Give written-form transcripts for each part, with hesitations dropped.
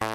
Mic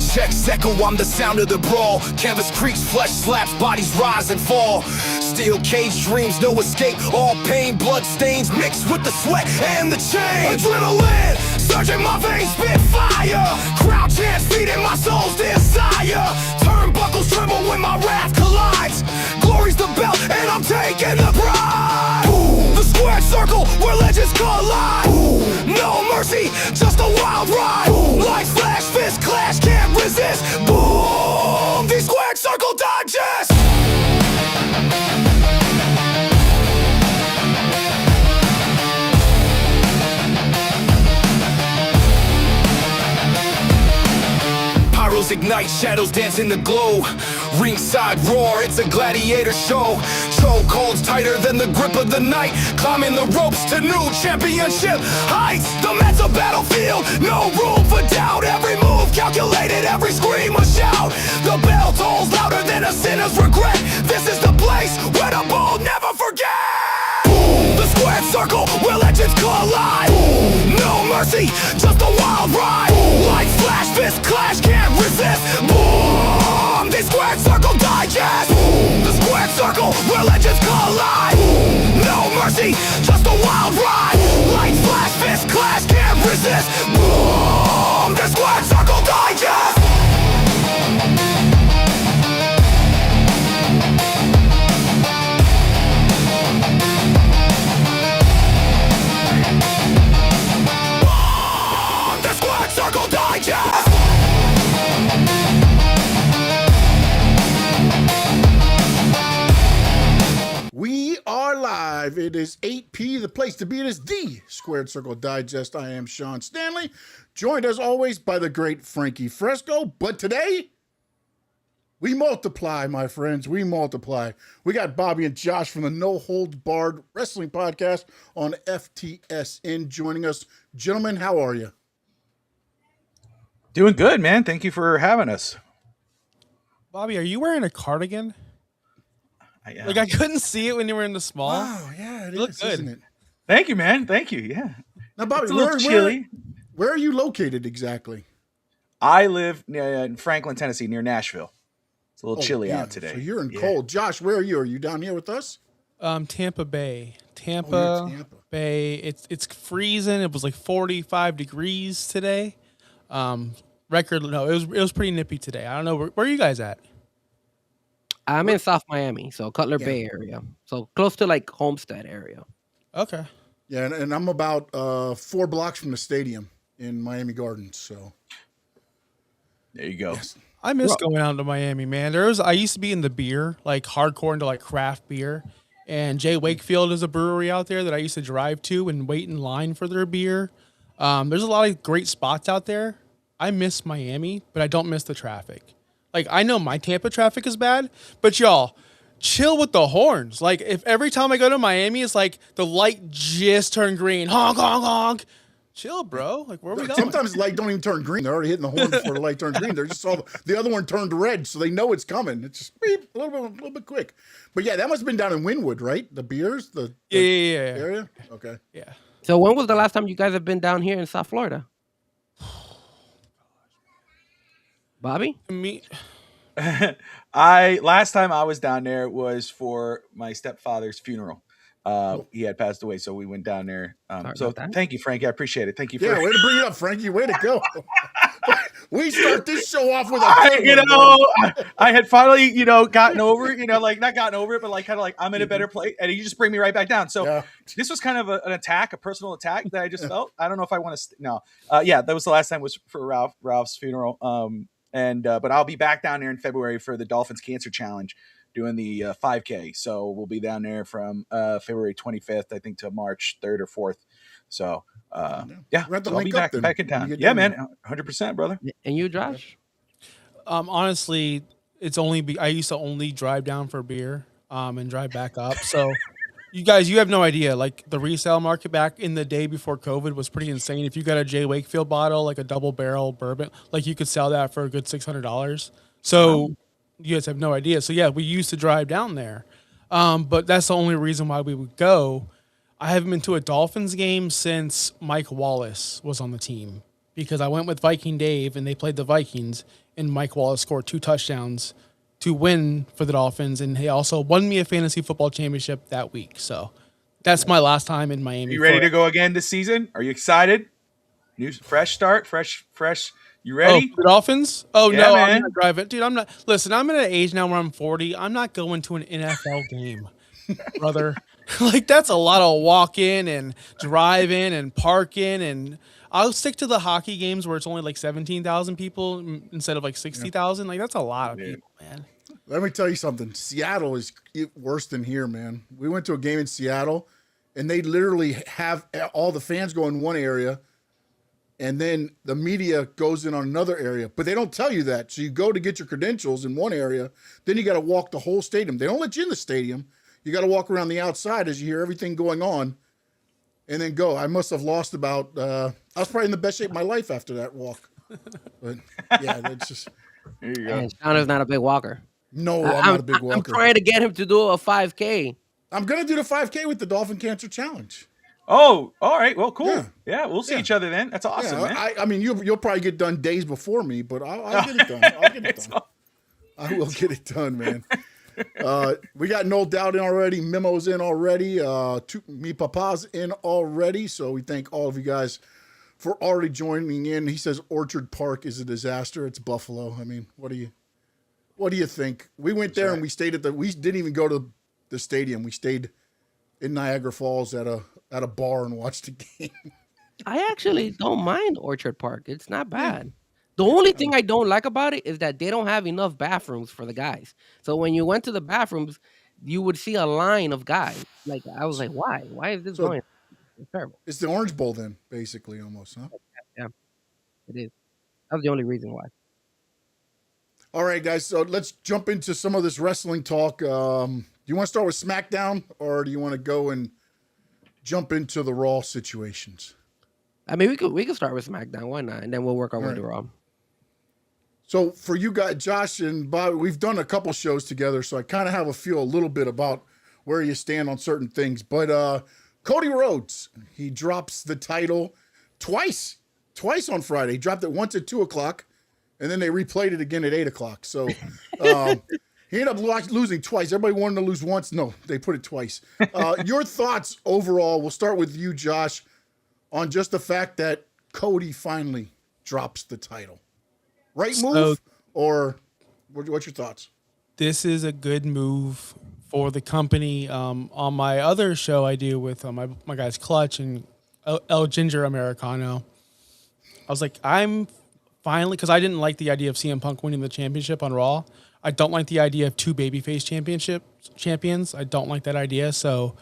checks echo, I'm the sound of the brawl. Canvas creaks, flesh slaps, bodies rise and fall. Steel cage dreams, no escape. All pain, blood stains mixed with the sweat and the chain. Adrenaline surging my veins, spit fire. Crowd chants feeding my soul's desire. Turnbuckles tremble when my wrath collides. Glory's the belt and I'm taking the pride. Boom. The squared circle where legends collide. Boom. No mercy, just a wild ride. Boom. Lights flash, fist clash, can't resist. Boom. The squared circle digest. Pyros ignite, shadows dance in the glow. Ringside roar, it's a gladiator show. Chokeholds tighter than the grip of the night. Climbing the ropes to new championship heights. The mental battlefield, no room for doubt. Every move calculated, every scream a shout. The bell tolls louder than a sinner's regret. This is the place where the bold never forget. Boom. The squared circle where legends collide. Boom. No mercy, just a wild ride. Boom. Lights flash, fist clash, can't resist. Boom. The squared circle digest. Boom. The squared circle where legends collide. Boom. No mercy, just a wild ride. Boom. Lights flash, fist clash, can't resist. Boom. The squared circle digest. Circle Digest! We are live. It is 8p. The place to be. It is the Squared Circle Digest. I am Sean Stanley, joined as always by the great Frankie Fresco. But today, we multiply, my friends. We multiply. We got Bobby and Josh from the No Holds Barred Wrestling Podcast on FTSN joining us. Gentlemen, how are you? Doing good, man. Thank you for having us. Bobby, are you wearing a cardigan? I am. Like, I couldn't see it when you were in the small. Wow, yeah, it is, good. isn't it? Thank you, man. Thank you. Yeah. Now, Bobby, It's a little chilly. Where are you located exactly? I live in Franklin, Tennessee, near Nashville. It's a little chilly yeah, out today. So you're in cold. Josh, where are you? Are you down here with us? Tampa Bay. Tampa Bay. It's freezing. It was like 45 degrees today. It was pretty nippy today. I don't know. Where are you guys at? I'm in South Miami, so Cutler Bay area. So close to like Homestead area. Okay. Yeah, and I'm about 4 blocks from the stadium in Miami Gardens. So there you go. Yes. I miss going out to Miami, man. I used to be in the beer, like hardcore into like craft beer. And Jay Wakefield is a brewery out there that I used to drive to and wait in line for their beer. There's a lot of great spots out there. I miss Miami, but I don't miss the traffic. Like, I know my Tampa traffic is bad, but y'all, chill with the horns. Like, if every time I go to Miami, it's like the light just turned green. Honk, honk, honk. Chill, bro. Like, where are we going? Sometimes the light don't even turn green. They're already hitting the horn before the light turns green. They're just all the other one turned red, so they know it's coming. It's just beep, a little bit quick. But yeah, that must have been down in Wynwood, right? The beers, the area. Okay. Yeah. So when was the last time you guys have been down here in South Florida? Bobby? Me. Last time I was down there was for my stepfather's funeral. He had passed away, so we went down there. So thank you, Frankie. I appreciate it. Thank you. Way to bring it up, Frankie. Way to go. We start this show off with I had finally, gotten over it, not gotten over it, but like kind of like I'm in a better place, and you just bring me right back down. So this was kind of an attack, a personal attack that I just felt. I don't know if I want to. That was the last time was for Ralph's funeral. But I'll be back down there in February for the Dolphins Cancer Challenge, doing the 5K. So we'll be down there from February 25th, I think, to March 3rd or 4th. So I'll be back in town. Yeah, man, 100%, brother. And you, Josh? Honestly, I used to only drive down for beer and drive back up. So You guys, you have no idea. Like the resale market back in the day before COVID was pretty insane. If you got a Jay Wakefield bottle, like a double barrel bourbon, like you could sell that for a good $600. So you guys have no idea. So yeah, we used to drive down there, but that's the only reason why we would go. I haven't been to a Dolphins game since Mike Wallace was on the team because I went with Viking Dave and they played the Vikings and Mike Wallace scored 2 touchdowns to win for the Dolphins, and he also won me a fantasy football championship that week. So that's my last time in Miami. You ready to go again this season? Are you excited? New fresh start, fresh. You ready? Oh, the Dolphins? Oh Yeah, no, man. I'm gonna drive it, dude. I'm not. Listen, I'm at an age now where I'm 40. I'm not going to an NFL game, brother. Like that's a lot of walking and driving and parking, and I'll stick to the hockey games where it's only like 17,000 people instead of like 60,000. Like that's a lot of people, man. Let me tell you something. Seattle is worse than here, man. We went to a game in Seattle, and they literally have all the fans go in one area, and then the media goes in on another area. But they don't tell you that. So you go to get your credentials in one area, then you got to walk the whole stadium. They don't let you in the stadium. You got to walk around the outside as you hear everything going on, and then go. I must have lost about. I was probably in the best shape of my life after that walk. But yeah, that's just. There you go. And Sean is not a big walker. No, I'm not a big walker. I'm trying to get him to do a 5K. I'm gonna do the 5K with the Dolphin Cancer Challenge. Oh, all right. Well, cool. Yeah. Yeah, we'll see Yeah. each other then. That's awesome, Yeah, man. I mean, you'll probably get done days before me, but I'll get it done. I'll get it done. I will get it done, man. We got No Doubt in already. Memo's in already. Me Papa's in already. So we thank all of you guys for already joining in. He says Orchard Park is a disaster. It's Buffalo. I mean, what do you think? We went there and we stayed we didn't even go to the stadium. We stayed in Niagara Falls at a bar and watched the game. I actually don't mind Orchard Park. It's not bad. The only thing I don't like about it is that they don't have enough bathrooms for the guys. So when you went to the bathrooms, you would see a line of guys. Like I was like, why? Why is this going? It's terrible. It's the Orange Bowl then, basically, almost, huh? Yeah, it is. That's the only reason why. All right, guys. So let's jump into some of this wrestling talk. Do you want to start with SmackDown, or do you want to go and jump into the Raw situations? I mean, we could start with SmackDown. Why not? And then we'll work our way to Raw. So for you guys, Josh and Bob, we've done a couple shows together, so I kind of have a feel a little bit about where you stand on certain things. But Cody Rhodes, he drops the title twice on Friday. He dropped it once at 2:00, and then they replayed it again at 8:00. So he ended up losing twice. Everybody wanted to lose once. No, they put it twice. Your thoughts overall, we'll start with you, Josh, on just the fact that Cody finally drops the title. Right move, or what's your thoughts? This is a good move for the company. On my other show I do with my guys Clutch and El Ginger Americano, I was like, I'm finally, because I didn't like the idea of CM Punk winning the championship on Raw. I don't like the idea of 2 babyface champions. I don't like that idea. So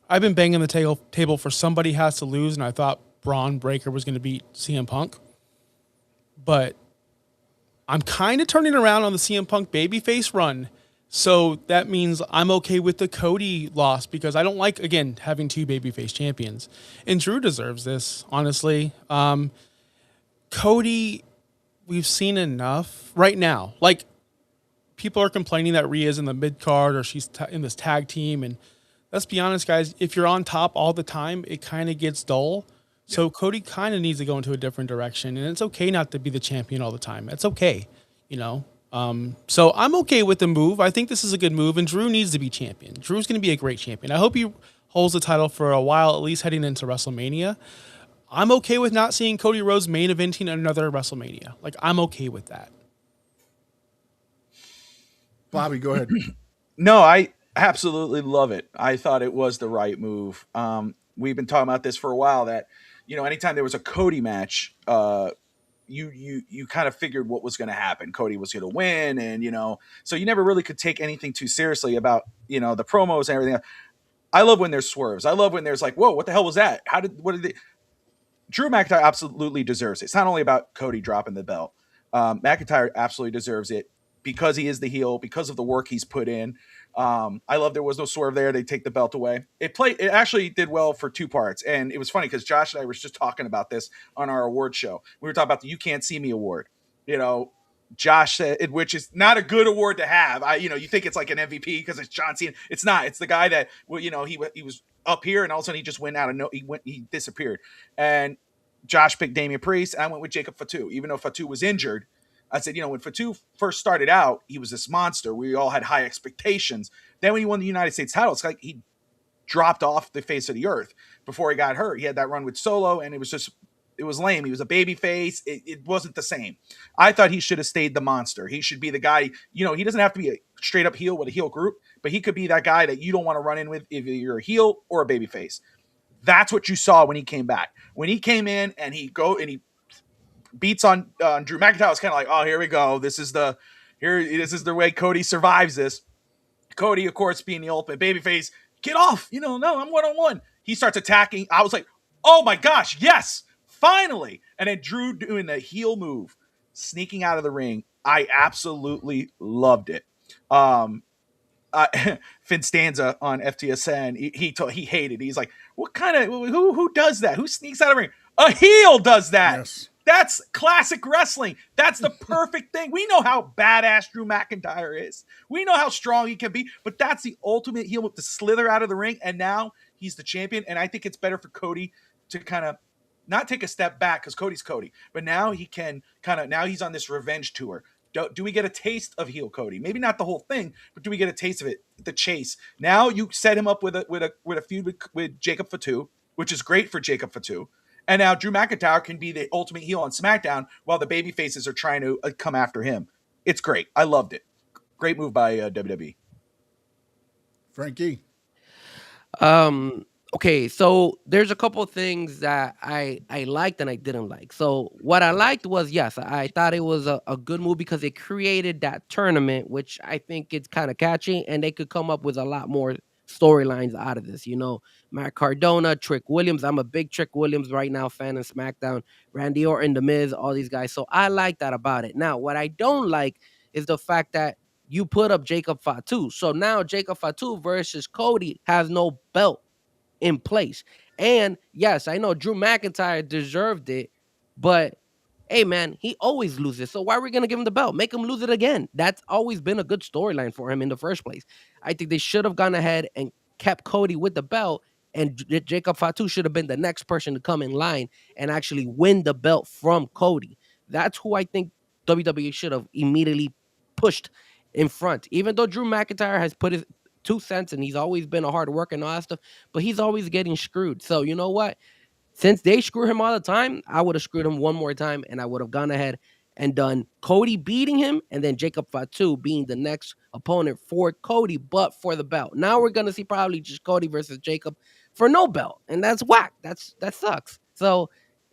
I've been banging the table for somebody has to lose, and I thought Braun Breaker was going to beat CM Punk. But I'm kind of turning around on the CM Punk babyface run. So that means I'm okay with the Cody loss because I don't like, again, having 2 babyface champions. And Drew deserves this, honestly. Cody, we've seen enough right now. Like, people are complaining that Rhea's in the mid-card or she's in this tag team. And let's be honest, guys, if you're on top all the time, it kind of gets dull. So Cody kind of needs to go into a different direction, and it's okay not to be the champion all the time. It's okay, you know. So I'm okay with the move. I think this is a good move, and Drew needs to be champion. Drew's going to be a great champion. I hope he holds the title for a while, at least heading into WrestleMania. I'm okay with not seeing Cody Rhodes main eventing another WrestleMania. Like, I'm okay with that. Bobby, go ahead. No, I absolutely love it. I thought it was the right move. We've been talking about this for a while that, you know, anytime there was a Cody match, you kind of figured what was going to happen. Cody was going to win, and, you know, so you never really could take anything too seriously about, you know, the promos and everything. I love when there's swerves. I love when there's like, whoa, what the hell was that? What did they? Drew McIntyre absolutely deserves it. It's not only about Cody dropping the belt. McIntyre absolutely deserves it because he is the heel, because of the work he's put in. I love there was no swerve there. They take the belt away. It actually did well for 2 parts. And it was funny because Josh and I were just talking about this on our award show. We were talking about the You Can't See Me award. Josh said, which is not a good award to have. You think it's like an MVP because it's John Cena. It's not. It's the guy that, he was up here and all of a sudden he just went out of he disappeared. And Josh picked Damian Priest, and I went with Jacob Fatu, even though Fatu was injured. I said, when Fatu first started out, he was this monster. We all had high expectations. Then when he won the United States title, it's like he dropped off the face of the earth before he got hurt. He had that run with Solo, and it was lame. He was a baby face. It wasn't the same. I thought he should have stayed the monster. He should be the guy, he doesn't have to be a straight up heel with a heel group, but he could be that guy that you don't want to run in with if you're a heel or a baby face. That's what you saw when he came back. When he came in and he beats on Drew McIntyre, was kind of like, oh, here we go. This is the way Cody survives this. Cody, of course, being the ultimate babyface, get off. No, I'm one-on-one. He starts attacking. I was like, oh my gosh, yes, finally. And then Drew doing the heel move, sneaking out of the ring. I absolutely loved it. Finn Stanza on FTSN, he hated. He's like, what kind of who does that? Who sneaks out of the ring? A heel does that. Yes. That's classic wrestling. That's the perfect thing. We know how badass Drew McIntyre is. We know how strong he can be, but that's the ultimate heel to slither out of the ring. And now he's the champion. And I think it's better for Cody to kind of not take a step back because Cody's Cody, but now he can now he's on this revenge tour. Do we get a taste of heel Cody? Maybe not the whole thing, but do we get a taste of it? The chase. Now you set him up with a feud with Jacob Fatu, which is great for Jacob Fatu. And now Drew McIntyre can be the ultimate heel on SmackDown while the baby faces are trying to come after him. It's great. I loved it. Great move by WWE. Frankie. Okay, so there's a couple of things that I liked and I didn't like. So what I liked was, yes, I thought it was a good move because it created that tournament, which I think it's kind of catchy, and they could come up with a lot more storylines out of this. Matt Cardona, Trick Williams. I'm a big Trick Williams right now fan in SmackDown. Randy Orton, The Miz, all these guys. So I like that about it. Now, what I don't like is the fact that you put up Jacob Fatu. So now Jacob Fatu versus Cody has no belt in place. And yes, I know Drew McIntyre deserved it, but hey, man, he always loses. So why are we going to give him the belt? Make him lose it again. That's always been a good storyline for him in the first place. I think they should have gone ahead and kept Cody with the belt, and Jacob Fatu should have been the next person to come in line and actually win the belt from Cody. That's who I think WWE should have immediately pushed in front. Even though Drew McIntyre has put his 2 cents and he's always been a hard worker and all that stuff, but he's always getting screwed. So you know what? Since they screw him all the time, I would have screwed him one more time, and I would have gone ahead and done Cody beating him, and then Jacob Fatu being the next opponent for Cody, but for the belt. Now we're gonna see probably just Cody versus Jacob for no belt, and that's whack. That sucks. So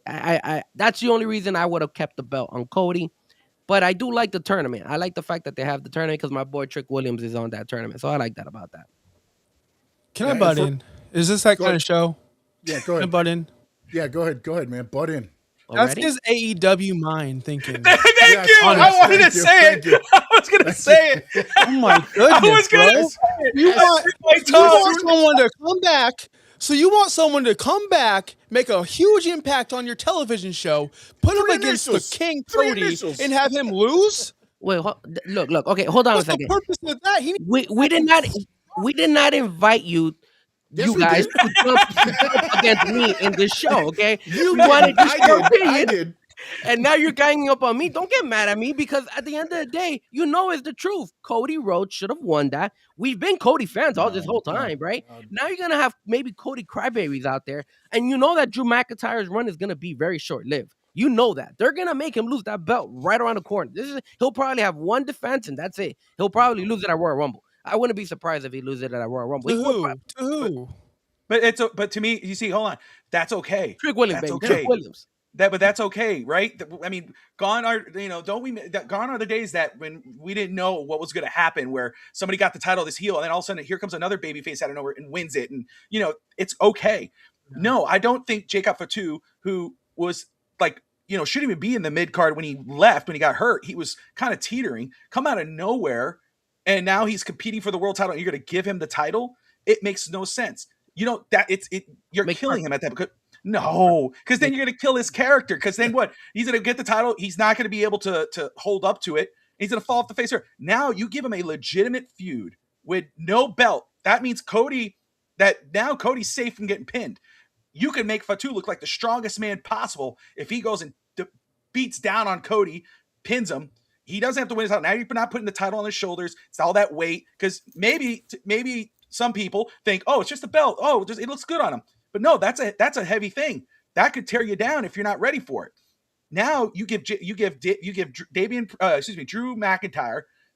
I that's the only reason I would have kept the belt on Cody. But I do like the tournament. I like the fact that they have the tournament because my boy Trick Williams is on that tournament, so I like that about that. Can I butt in? Is this that kind of show? Yeah, go ahead. Can I butt in? Yeah, go ahead, man. Butt in. That's his AEW mind thinking. Thank you. I wanted to say it. I was going to say it. Oh my goodness, I was going to say it. You want someone to come back. So you want someone to come back, make a huge impact on your television show, put him against the King Cody, and have him lose? Wait, look. Okay, hold on a second. What's the purpose of that? We did not invite you. Yes, you guys to jump against me in this show, okay? You wanted just your opinion. I did. And now you're ganging up on me. Don't get mad at me because at the end of the day, it's the truth. Cody Rhodes should have won that. We've been Cody fans all this whole time, right? Now you're going to have maybe Cody crybabies out there. And you know that Drew McIntyre's run is going to be very short-lived. You know that. They're going to make him lose that belt right around the corner. He'll probably have one defense and that's it. He'll probably lose it at Royal Rumble. I wouldn't be surprised if he loses it at Royal Rumble. To who? But to me, you see, hold on. That's okay. Trick Williams, that's baby. Okay. Trick Williams. But that's okay, right? I mean, gone are the days that when we didn't know what was going to happen, where somebody got the title of this heel, and then all of a sudden here comes another babyface out of nowhere and wins it, and it's okay. No, I don't think Jacob Fatu, who was like, shouldn't even be in the mid card when he left, when he got hurt, he was kind of teetering, come out of nowhere and now he's competing for the world title, and you're going to give him the title. It makes no sense. You know that you're killing him at that because no, because then you're going to kill his character. Because then what? He's going to get the title. He's not going to be able to hold up to it. He's going to fall off the face here. Now you give him a legitimate feud with no belt. That means Cody's safe from getting pinned. You can make Fatu look like the strongest man possible if he goes and beats down on Cody, pins him. He doesn't have to win his title. Now you're not putting the title on his shoulders. It's all that weight. Because maybe some people think, oh, it's just a belt. Oh, it looks good on him. But no, that's a heavy thing. That could tear you down if you're not ready for it. Now you give Drew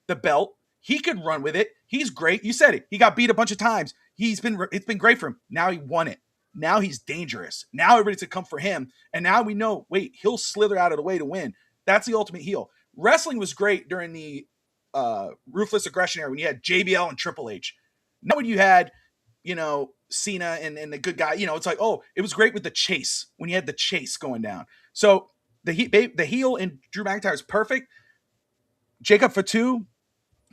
the belt. He could run with it. He's great. You said it. He got beat a bunch of times. It's been great for him. Now he won it. Now he's dangerous. Now everybody's gonna come for him. And now we know, wait, he'll slither out of the way to win. That's the ultimate heel. Wrestling was great during the Ruthless Aggression era when you had JBL and Triple H. Now when you had, Cena and the good guy, it's like, oh, it was great with the chase when you had the chase going down. So the heel in Drew McIntyre is perfect. Jacob Fatu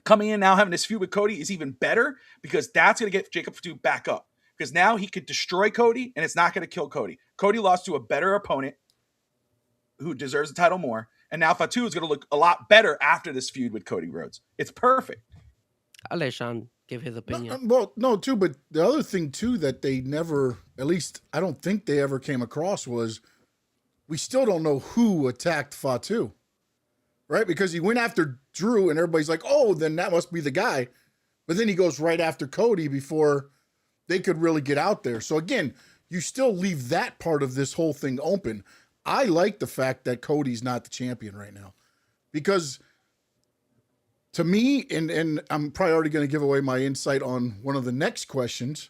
coming in now having this feud with Cody is even better because that's going to get Jacob Fatu back up. Because now he could destroy Cody, and it's not going to kill Cody. Cody lost to a better opponent who deserves the title more, and now Fatu is going to look a lot better after this feud with Cody Rhodes. It's perfect. I'll let Sean give his opinion. But the other thing, too, that they never, at least I don't think they ever came across was we still don't know who attacked Fatu, right? Because he went after Drew, and everybody's like, oh, then that must be the guy. But then he goes right after Cody before they could really get out there. So again, you still leave that part of this whole thing open. I like the fact that Cody's not the champion right now because to me, and I'm probably already going to give away my insight on one of the next questions.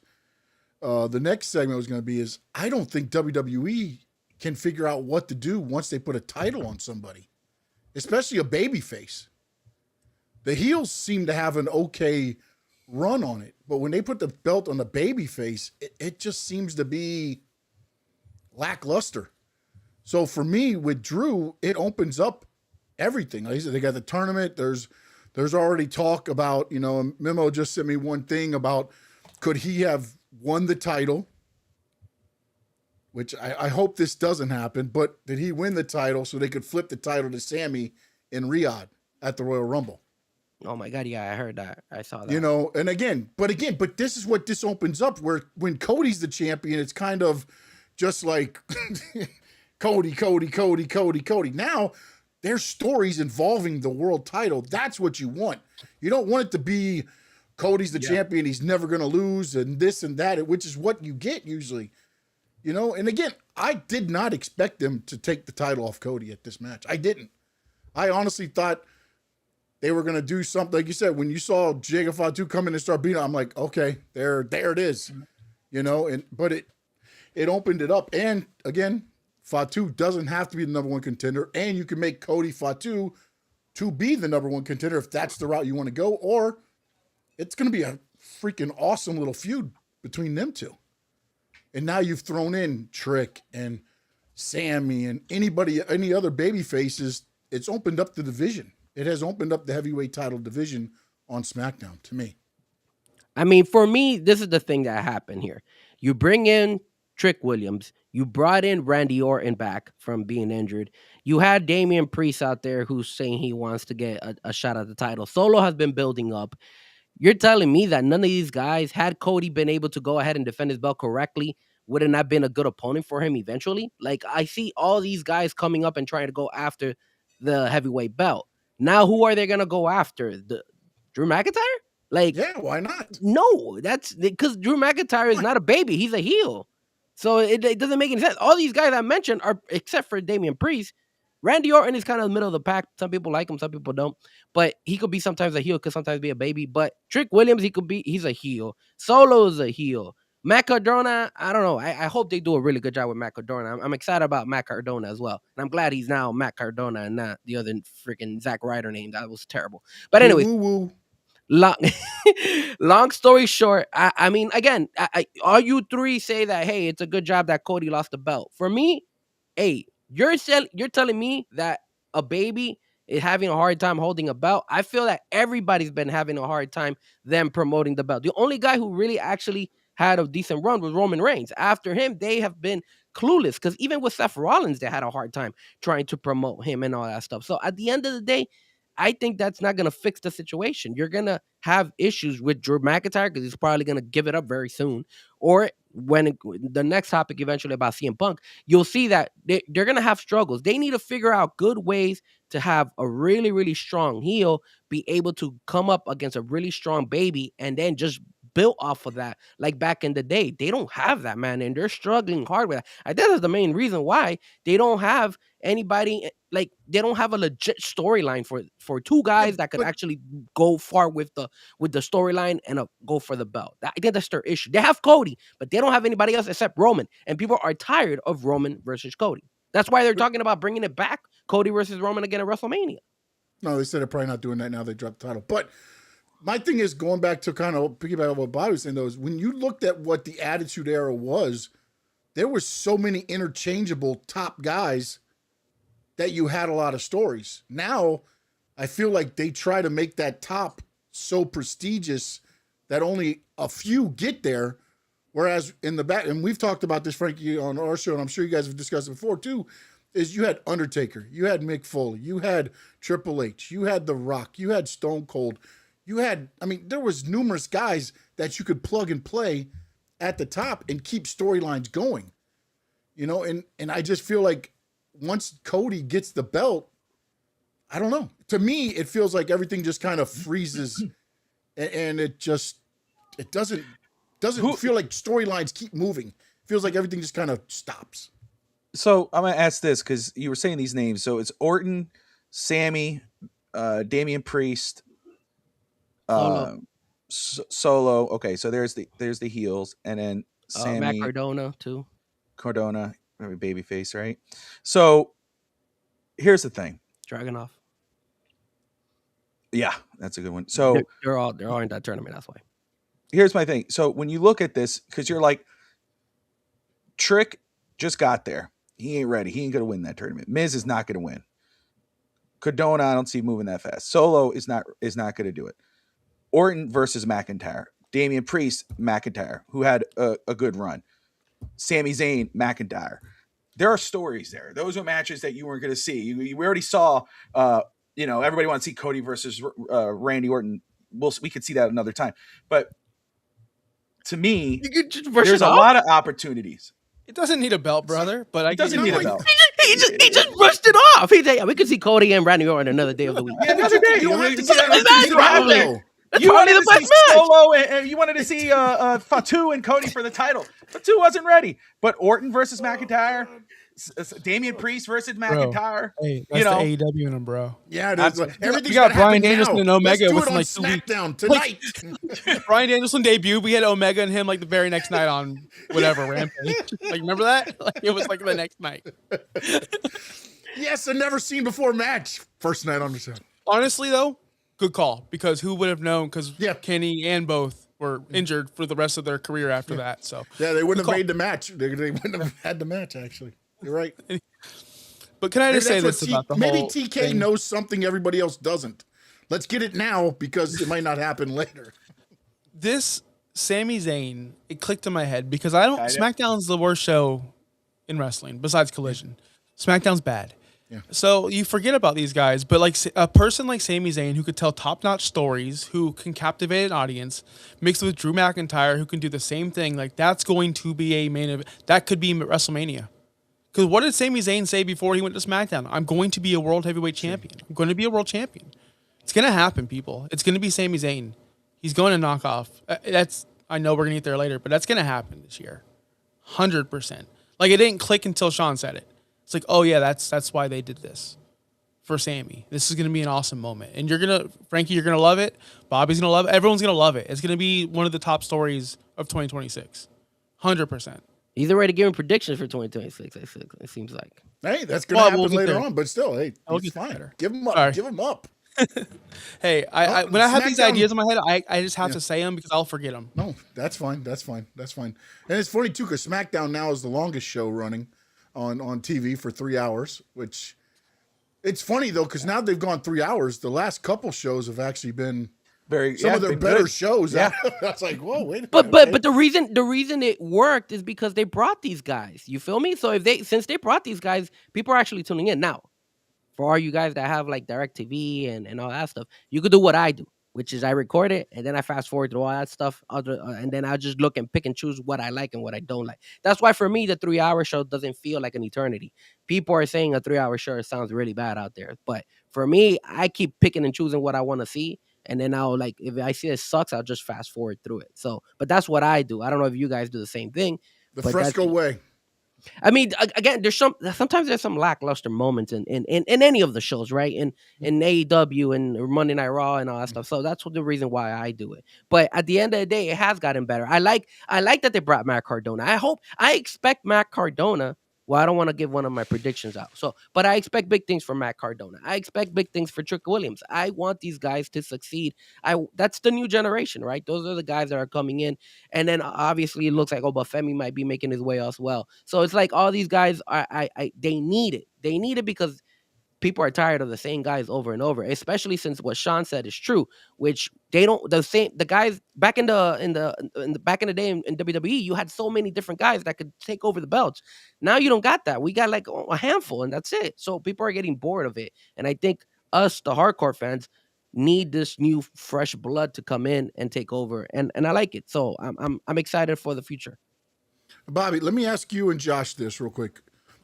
The next segment was going to be is I don't think WWE can figure out what to do once they put a title on somebody, especially a babyface. The heels seem to have an okay run on it, but when they put the belt on the babyface, it just seems to be lackluster. So for me, with Drew, it opens up everything. Like I said, they got the tournament. There's already talk about, Memo just sent me one thing about could he have won the title, which I hope this doesn't happen, but did he win the title so they could flip the title to Sammy in Riyadh at the Royal Rumble? Oh my God, yeah, I heard that. I saw that. But this is what this opens up where when Cody's the champion, it's kind of just like Cody. Now there's stories involving the world title. That's what you want. You don't want it to be Cody's the champion. He's never going to lose and this and that, which is what you get usually, And again, I did not expect them to take the title off Cody at this match. I didn't. I honestly thought they were going to do something. Like you said, when you saw Jacob Fatu come in and start beating, I'm like, okay, there it is, but it opened it up. And again, Fatu doesn't have to be the number one contender, and you can make Cody Fatu to be the number one contender if that's the route you want to go, or it's going to be a freaking awesome little feud between them two. And now you've thrown in Trick and Sammy and any other baby faces. It's opened up the division. It has opened up the heavyweight title division on SmackDown to me. I mean, for me, this is the thing that happened here. You bring in Trick Williams. You brought in Randy Orton back from being injured. You had Damian Priest out there who's saying he wants to get a shot at the title. Solo has been building up. You're telling me that none of these guys, had Cody been able to go ahead and defend his belt correctly, would it not been a good opponent for him eventually? Like, I see all these guys coming up and trying to go after the heavyweight belt. Now, who are they going to go after? Drew McIntyre? Like, yeah, why not? No, that's because Drew McIntyre is not a baby. He's a heel. So it doesn't make any sense. All these guys I mentioned are, except for Damian Priest, Randy Orton is kind of the middle of the pack. Some people like him, some people don't. But he could be sometimes a heel, could sometimes be a baby. But Trick Williams, he's a heel. Solo is a heel. Matt Cardona, I don't know. I hope they do a really good job with Matt Cardona. I'm excited about Matt Cardona as well. And I'm glad he's now Matt Cardona and not the other freaking Zack Ryder name. That was terrible. But anyway, long story short, I mean, again, all you three say that, hey, it's a good job that Cody lost the belt. For me, hey, you're telling me that a baby is having a hard time holding a belt. I feel that everybody's been having a hard time them promoting the belt. The only guy who really actually had a decent run was Roman Reigns. After him, they have been clueless because even with Seth Rollins, they had a hard time trying to promote him and all that stuff. So at the end of the day, I think that's not going to fix the situation. You're going to have issues with Drew McIntyre because he's probably going to give it up very soon. Or the next topic eventually about CM Punk, you'll see that they're going to have struggles. They need to figure out good ways to have a really, really strong heel be able to come up against a really strong baby and then just built off of that, like back in the day. They don't have that, man, and they're struggling hard with that. I think that's the main reason why they don't have anybody, like they don't have a legit storyline for two guys that could actually go far with the storyline and go for the belt. I think that's their issue. They have Cody, but they don't have anybody else except Roman, and people are tired of Roman versus Cody. That's why they're talking about bringing it back, Cody versus Roman again at WrestleMania. No, they said they're probably not doing that now. They dropped the title, but my thing is going back to kind of piggyback on what Bobby was saying, though, is when you looked at what the Attitude Era was, there were so many interchangeable top guys that you had a lot of stories. Now, I feel like they try to make that top so prestigious that only a few get there, whereas in the back, and we've talked about this, Frankie, on our show, and I'm sure you guys have discussed it before too, is you had Undertaker, you had Mick Foley, you had Triple H, you had The Rock, you had Stone Cold, you had, I mean, there was numerous guys that you could plug and play at the top and keep storylines going, you know, and I just feel like once Cody gets the belt, I don't know. To me, it feels like everything just kind of freezes and it doesn't feel like storylines keep moving. It feels like everything just kind of stops. So I'm going to ask this because you were saying these names. So it's Orton, Sammy, Damian Priest, Solo. Okay, so there's the heels, and then Sammy, Matt Cardona too. Cardona, maybe babyface, right? So here's the thing. Dragunov. Yeah, that's a good one. So they're all in that tournament. That's why. Here's my thing. So when you look at this, because you're like, Trick just got there. He ain't ready. He ain't gonna win that tournament. Miz is not gonna win. Cardona, I don't see moving that fast. Solo is not gonna do it. Orton versus McIntyre. Damian Priest, McIntyre, who had a good run. Sami Zayn, McIntyre. There are stories there. Those are matches that you weren't going to see. We already saw, everybody wants to see Cody versus Randy Orton. We could see that another time. But to me, there's a lot of opportunities. It doesn't need a belt, brother. But it doesn't need a belt. He just brushed it off. We could see Cody and Randy Orton another day of the week. Yeah, another day. You wanted to see Solo, and you wanted to see Fatu and Cody for the title. Fatu wasn't ready, but Orton versus McIntyre, Damian Priest versus McIntyre. Hey, that's the AEW in him, bro. Yeah, it is. We got Bryan Danielson and Omega within like 2 weeks. SmackDown tonight. Bryan Danielson debuted. We had Omega and him like the very next night on whatever Rampage. Like, remember that? Like, it was like the next night. Yes, a never seen before match. First night on the show. Honestly, though, good call, because who would have known? Because Kenny and both were injured for the rest of their career after that. So yeah, they wouldn't have made the match. They wouldn't have had the match. Actually, you're right. But can I just say this about the whole? Maybe TK knows something everybody else doesn't. Let's get it now because it might not happen later. This Sami Zayn, it clicked in my head because SmackDown's the worst show in wrestling besides Collision. SmackDown's bad. Yeah. So you forget about these guys, but like a person like Sami Zayn who could tell top-notch stories, who can captivate an audience, mixed with Drew McIntyre who can do the same thing, like that's going to be a main event. That could be WrestleMania. Because what did Sami Zayn say before he went to SmackDown? I'm going to be a world heavyweight champion. I'm going to be a world champion. It's going to happen, people. It's going to be Sami Zayn. He's going to knock off. I know we're going to get there later, but that's going to happen this year. 100%. Like it didn't click until Sean said it. It's like, oh yeah, that's why they did this for Sammy. This is going to be an awesome moment. And Frankie, you're going to love it. Bobby's going to love it. Everyone's going to love it. It's going to be one of the top stories of 2026. 100%. He's already giving predictions for 2026, it seems like. Hey, that's going to happen later on, but still, hey, it's fine. Better. Give him up. Sorry. Give him up. Hey, when I have these ideas in my head, I just have to say them because I'll forget them. No, that's fine. That's fine. And it's funny, too, because SmackDown now is the longest show running on TV for 3 hours, which It's funny though, because now they've gone 3 hours. The last couple shows have actually been some of their been better good. shows. Yeah. That's like, whoa, wait a But minute. but okay. but the reason it worked is because they brought these guys. You feel me? So since they brought these guys, people are actually tuning in now. For all you guys that have like DirecTV and all that stuff, you could do what I do, which is I record it and then I fast forward through all that stuff, and then I just look and pick and choose what I like and what I don't like. That's why for me the 3 hour show doesn't feel like an eternity. People are saying a 3 hour show sounds really bad out there, but for me, I keep picking and choosing what I want to see. And then I'll like if I see it sucks, I'll just fast forward through it. So, but that's what I do. I don't know if you guys do the same thing. The But Fresco way. I mean, again, sometimes there's some lackluster moments in any of the shows, right? In AEW and Monday Night Raw and all that stuff. So that's the reason why I do it. But at the end of the day, it has gotten better. I like that they brought Matt Cardona. I expect Matt Cardona. Well, I don't want to give one of my predictions out. So, but I expect big things from Matt Cardona. I expect big things for Trick Williams. I want these guys to succeed. That's the new generation, right? Those are the guys that are coming in. And then obviously it looks like Femi might be making his way as well. So it's like all these guys they need it. They need it because people are tired of the same guys over and over, especially since what Sean said is true, which they don't the guys back in the back in the day in WWE, you had so many different guys that could take over the belts. Now you don't got that. We got like a handful and that's it. So people are getting bored of it. And I think us, the hardcore fans, need this new fresh blood to come in and take over. And I like it. So I'm excited for the future. Bobby, let me ask you and Josh this real quick.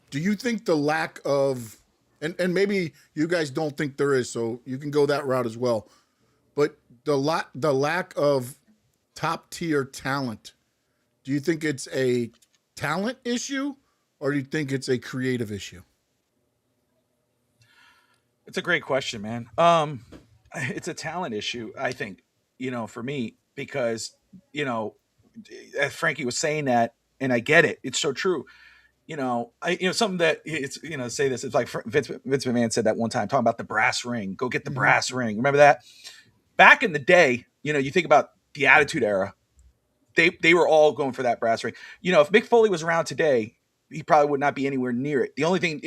Do you think the lack of, and maybe you guys don't think there is, so you can go that route as well, but the lack of top tier talent, do you think it's a talent issue or do you think it's a creative issue? It's a great question, man. It's a talent issue, I think, for me, because, as Frankie was saying that, and I get it. It's so true. Something that it's, say this, it's like Vince McMahon said that one time, talking about the brass ring, go get the brass ring. Remember that? Back in the day, you think about the Attitude Era, they were all going for that brass ring. If Mick Foley was around today, he probably would not be anywhere near it. The only thing,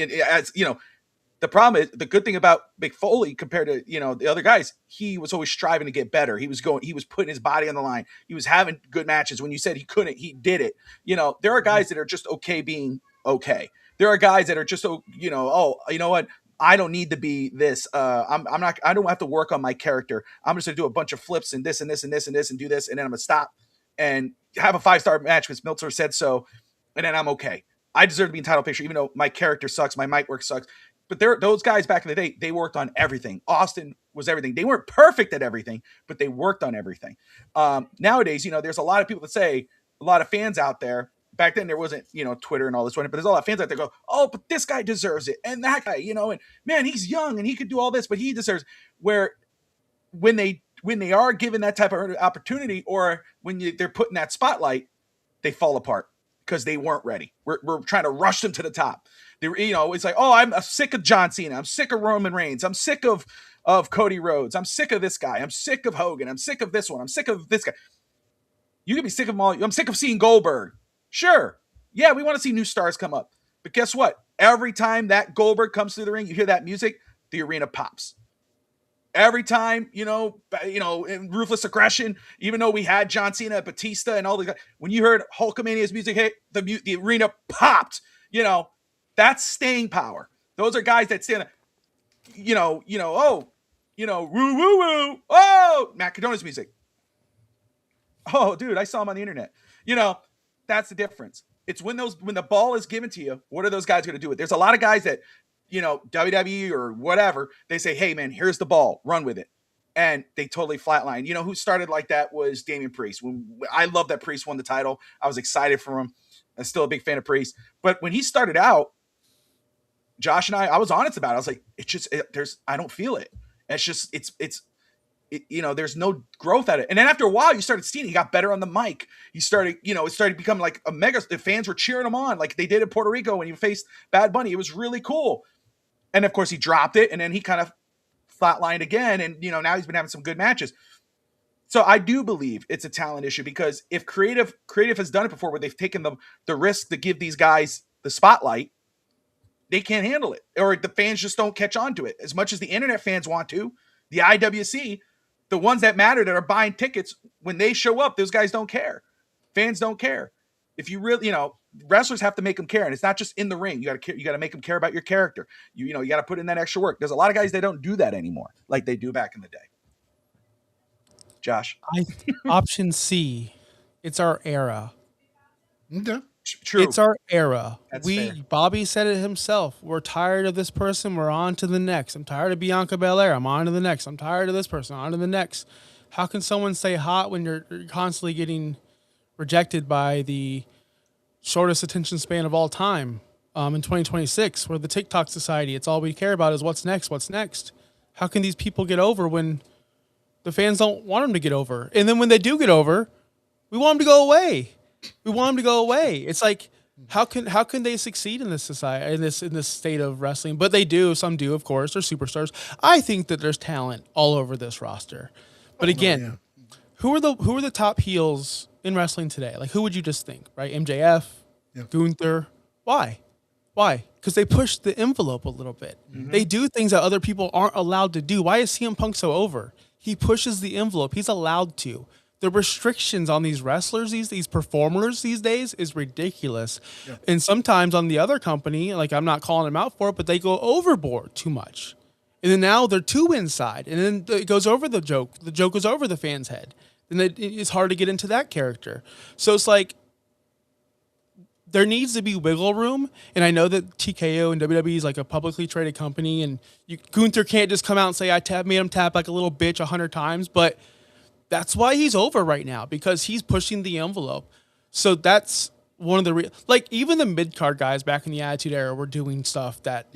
the problem is, the good thing about Mick Foley compared to, the other guys, he was always striving to get better. He was putting his body on the line. He was having good matches. When you said he couldn't, he did it. There are guys that are just okay being okay. There are guys that are just, oh, you know what? I don't need to be this. I don't have to work on my character. I'm just going to do a bunch of flips and this and this and this and this and do this. And then I'm going to stop and have a 5-star match because Meltzer said so. And then I'm okay. I deserve to be in title picture, even though my character sucks. My mic work sucks. But those guys back in the day, they worked on everything. Austin was everything. They weren't perfect at everything, but they worked on everything. Nowadays, there's a lot of people that say, a lot of fans out there. Back then, there wasn't, Twitter and all this, but there's a lot of fans out there go, oh, but this guy deserves it. And that guy, and man, he's young and he could do all this, but he deserves it. Where when they are given that type of opportunity, or when they're put in that spotlight, they fall apart because they weren't ready. We're trying to rush them to the top. It's like, oh, I'm sick of John Cena. I'm sick of Roman Reigns. I'm sick of Cody Rhodes. I'm sick of this guy. I'm sick of Hogan. I'm sick of this one. I'm sick of this guy. You can be sick of them all. I'm sick of seeing Goldberg. Sure. Yeah, we want to see new stars come up. But guess what? Every time that Goldberg comes through the ring, you hear that music, the arena pops. Every time, in Ruthless Aggression, even though we had John Cena, Batista, and all the guys, when you heard Hulkamania's music hit, the arena popped. That's staying power. Those are guys that stand, woo, woo, woo. Oh, Matt Cardona's music. Oh, dude, I saw him on the internet. That's the difference. It's when the ball is given to you, what are those guys going to do with it? There's a lot of guys that, WWE or whatever, they say, hey, man, here's the ball, run with it. And they totally flatline. Who started like that was Damian Priest. I love that Priest won the title. I was excited for him. I'm still a big fan of Priest. But when he started out, Josh and I was honest about it. I was like, I don't feel it. It's just, there's no growth at it. And then after a while, you started seeing he got better on the mic. He started, it started becoming like a mega. The fans were cheering him on like they did in Puerto Rico when he faced Bad Bunny. It was really cool. And of course, he dropped it, and then he kind of flatlined again. And now he's been having some good matches. So I do believe it's a talent issue, because if creative has done it before, where they've taken the risk to give these guys the spotlight, they can't handle it, or the fans just don't catch on to it as much as the internet fans want to. The IWC, the ones that matter that are buying tickets, when they show up, those guys don't care. Fans don't care. If you really, wrestlers have to make them care, and it's not just in the ring. You got to make them care about your character. You got to put in that extra work. There's a lot of guys that don't do that anymore, like they do back in the day. Josh, option C, it's our era. Okay. True. It's our era. That's fair. Bobby said it himself. We're tired of this person. We're on to the next. I'm tired of Bianca Belair. I'm on to the next. I'm tired of this person. On to the next. How can someone stay hot when you're constantly getting rejected by the shortest attention span of all time in 2026? We're the TikTok society. It's all we care about is what's next, what's next. How can these people get over when the fans don't want them to get over? And then when they do get over, we want them to go away. We want them to go away. It's like, how can they succeed in this society, in this state of wrestling? But they do. Some do, of course. They're superstars. I think that there's talent all over this roster. But again, who are the top heels in wrestling today? Like, who would you just think, right? MJF, Gunther. Why? Because they push the envelope a little bit. Mm-hmm. They do things that other people aren't allowed to do. Why is CM Punk so over? He pushes the envelope. He's allowed to. The restrictions on these wrestlers, these performers these days is ridiculous. Yeah. And sometimes on the other company, like I'm not calling them out for it, but they go overboard too much. And then now they're too inside. And then it goes over the joke. The joke goes over the fan's head. And it's hard to get into that character. So it's like there needs to be wiggle room. And I know that TKO and WWE is like a publicly traded company. And Gunther can't just come out and say, made him tap like a little bitch 100 times. But that's why he's over right now, because he's pushing the envelope. So that's one of the even the mid-card guys back in the Attitude Era were doing stuff that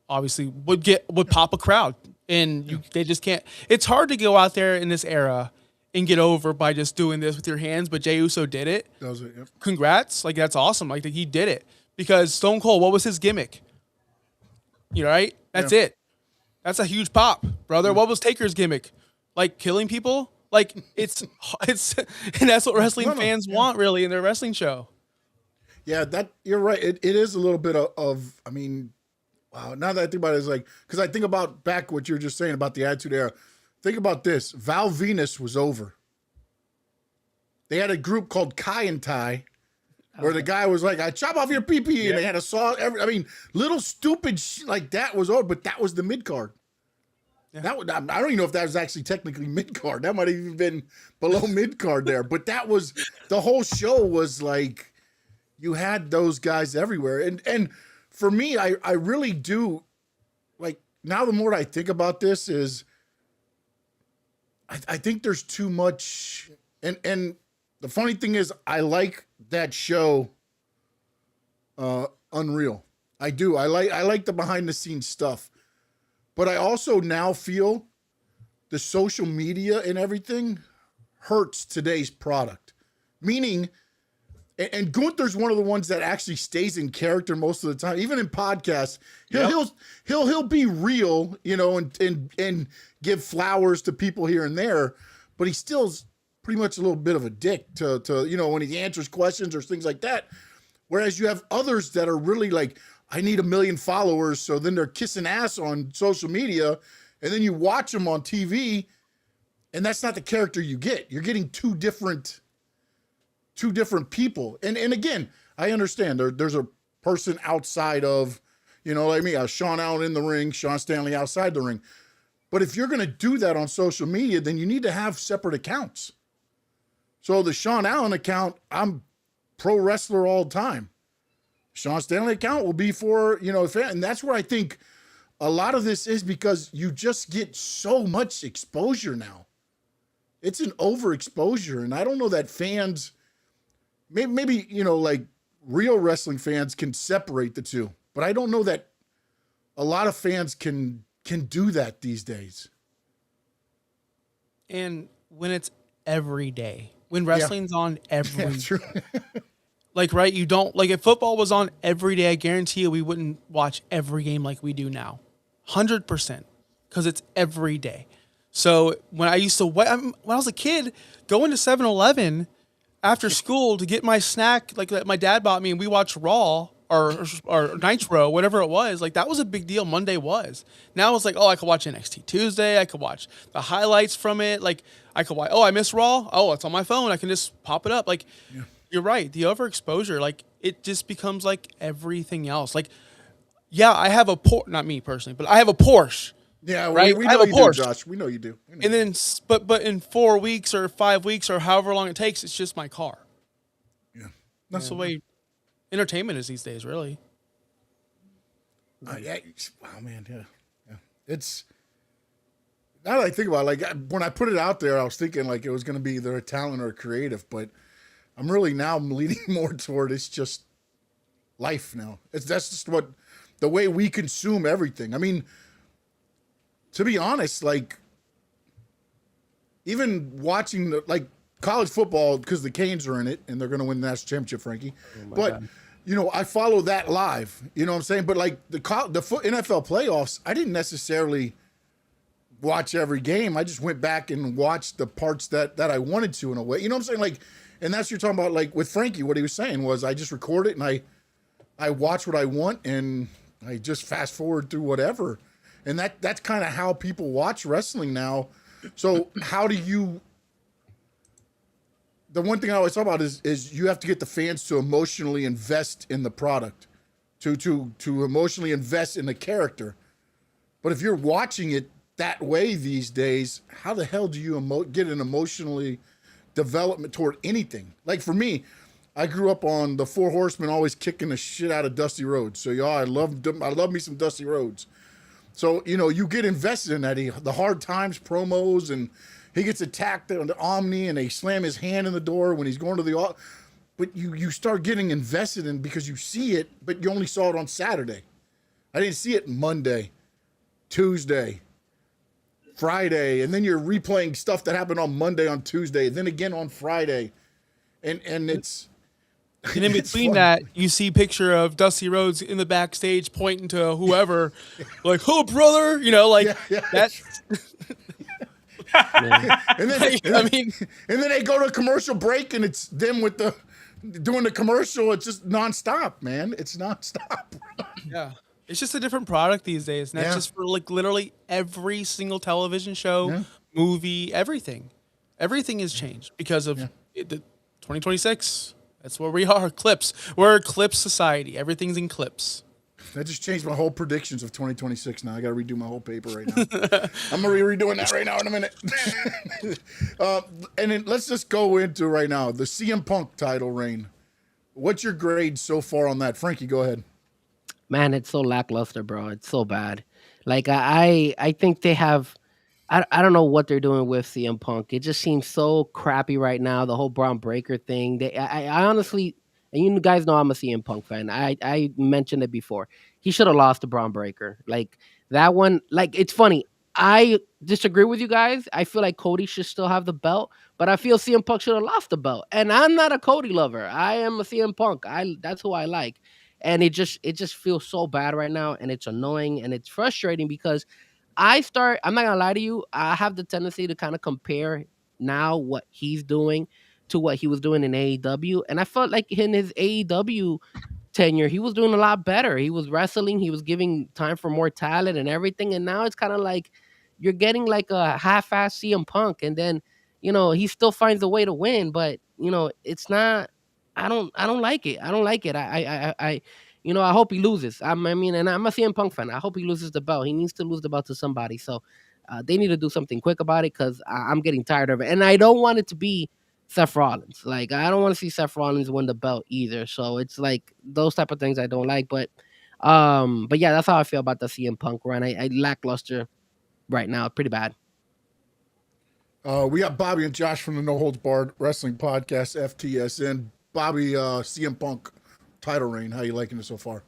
obviously would pop a crowd, and they just can't. It's hard to go out there in this era and get over by just doing this with your hands, but Jey Uso did it. That was it. Yep. Congrats. Like, that's awesome. Like, he did it, because Stone Cold, what was his gimmick? Right? That's it. That's a huge pop, brother. What was Taker's gimmick? Like, killing people? Like, it's and that's what wrestling fans want, really, in their wrestling show. Yeah, you're right. It is a little bit of I mean, wow. Now that I think about it, it's like, because I think about back what you were just saying about the Attitude Era. Think about this. Val Venus was over. They had a group called Kai and Tai, where the guy was like, "I chop off your pee-pee," and they had a saw. I mean, little stupid shit like that was over, but that was the mid card. Yeah. I don't even know if that was actually technically mid-card. That might have even been below mid-card there. But that was, the whole show was like, you had those guys everywhere. And for me, I really do, like, now the more I think about this is, I think there's too much. And the funny thing is, I like that show, Unreal. I do. I like the behind-the-scenes stuff. But I also now feel the social media and everything hurts today's product. Meaning, and Gunther's one of the ones that actually stays in character most of the time. Even in podcasts, he'll be real, and give flowers to people here and there. But he still's pretty much a little bit of a dick to when he answers questions or things like that. Whereas you have others that are really like, I need 1 million followers, so then they're kissing ass on social media, and then you watch them on TV, and that's not the character you get. You're getting two different people. And again, I understand there's a person outside of, like me, Sean Allen in the ring, Sean Stanley outside the ring. But if you're going to do that on social media, then you need to have separate accounts. So the Sean Allen account, I'm pro wrestler all the time. Sean Stanley account will be for, and that's where I think a lot of this is, because you just get so much exposure now. It's an overexposure. And I don't know that fans, maybe like real wrestling fans can separate the two, but I don't know that a lot of fans can do that these days. And when it's every day, when wrestling's on every like, right, you don't, like, if football was on every day, I guarantee you we wouldn't watch every game like we do now. 100%. Because it's every day. So when I used to, when I was a kid, going to 7-Eleven after school to get my snack, like that my dad bought me, and we watched Raw or Nitro, whatever it was. Like that was a big deal. Monday was. Now it's like, oh, I could watch NXT Tuesday. I could watch the highlights from it. Like I could watch. Oh, I missed Raw. Oh, it's on my phone. I can just pop it up. Like you're right. The overexposure, like it just becomes like everything else. Like yeah, I have a Porsche. Not me personally, but I have a Porsche. Yeah, right. we I have know a you Porsche. do, Josh. We know you do. And then, but in 4 weeks or 5 weeks or however long it takes, it's just my car. Yeah, That's the way entertainment is these days, really. Yeah. Wow, man. Yeah. It's now that I think about it, like when I put it out there, I was thinking like it was going to be either a talent or a creative, but I'm really now leaning more toward it's just life now. That's just what the way we consume everything. I mean, to be honest, like even watching like college football because the Canes are in it and they're going to win the national championship, Frankie. But God. You know, I follow that live. You know what I'm saying? But like the NFL playoffs, I didn't necessarily watch every game. I just went back and watched the parts that I wanted to in a way. You know what I'm saying? Like, and that's what you're talking about. Like with Frankie, what he was saying was I just record it and I watch what I want and I just fast forward through whatever. And that's kind of how people watch wrestling now. So how do you? The one thing I always talk about is you have to get the fans to emotionally invest in the product, to emotionally invest in the character. But if you're watching it that way these days, how the hell do you get an emotionally development toward anything? Like for me, I grew up on the Four Horsemen always kicking the shit out of Dusty Rhodes. So y'all, I love me some Dusty Rhodes. So, you know, you get invested in that. The Hard Times promos, and he gets attacked on the Omni, and they slam his hand in the door when he's going to the... But you start getting invested in because you see it, but you only saw it on Saturday. I didn't see it Monday, Tuesday, Friday, and then you're replaying stuff that happened on Monday, on Tuesday, then again on Friday. And it's... And in between that, you see a picture of Dusty Rhodes in the backstage pointing to whoever, like, "Oh, brother," you know, like that. And then they go to a commercial break, and it's them with doing the commercial. It's just nonstop, man. It's nonstop. Yeah, it's just a different product these days, and that's just for like literally every single television show, movie, everything. Everything has changed because of the 2026. That's where we are. Clips. We're a clip society. Everything's in clips. That just changed my whole predictions of 2026 now. I got to redo my whole paper right now. I'm going to be redoing that right now in a minute. And then let's just go into right now the CM Punk title reign. What's your grade so far on that? Frankie, go ahead. Man, it's so lackluster, bro. It's so bad. Like, I think they have... I don't know what they're doing with CM Punk. It just seems so crappy right now. The whole Braun Breaker thing. I honestly, and you guys know I'm a CM Punk fan. I mentioned it before. He should have lost to Braun Breaker. Like that one. Like it's funny. I disagree with you guys. I feel like Cody should still have the belt, but I feel CM Punk should have lost the belt. And I'm not a Cody lover. I am a CM Punk. That's who I like. And it just feels so bad right now, and it's annoying and it's frustrating because. I'm not gonna lie to you, I have the tendency to kind of compare now what he's doing to what he was doing in AEW. And I felt like in his AEW tenure, he was doing a lot better. He was wrestling, he was giving time for more talent and everything. And now it's kind of like you're getting like a half-ass CM Punk, and then, you know, he still finds a way to win, but you know, it's not. I don't like it. I don't like it. I you know, I hope he loses. I mean, and I'm a CM Punk fan. I hope he loses the belt. He needs to lose the belt to somebody. So they need to do something quick about it because I'm getting tired of it. And I don't want it to be Seth Rollins. Like, I don't want to see Seth Rollins win the belt either. So it's like those type of things I don't like. But yeah, that's how I feel about the CM Punk run. I lackluster right now. Pretty bad. We got Bobby and Josh from the No Holds Barred Wrestling Podcast, FTSN. Bobby, CM Punk title reign. How you liking it so far?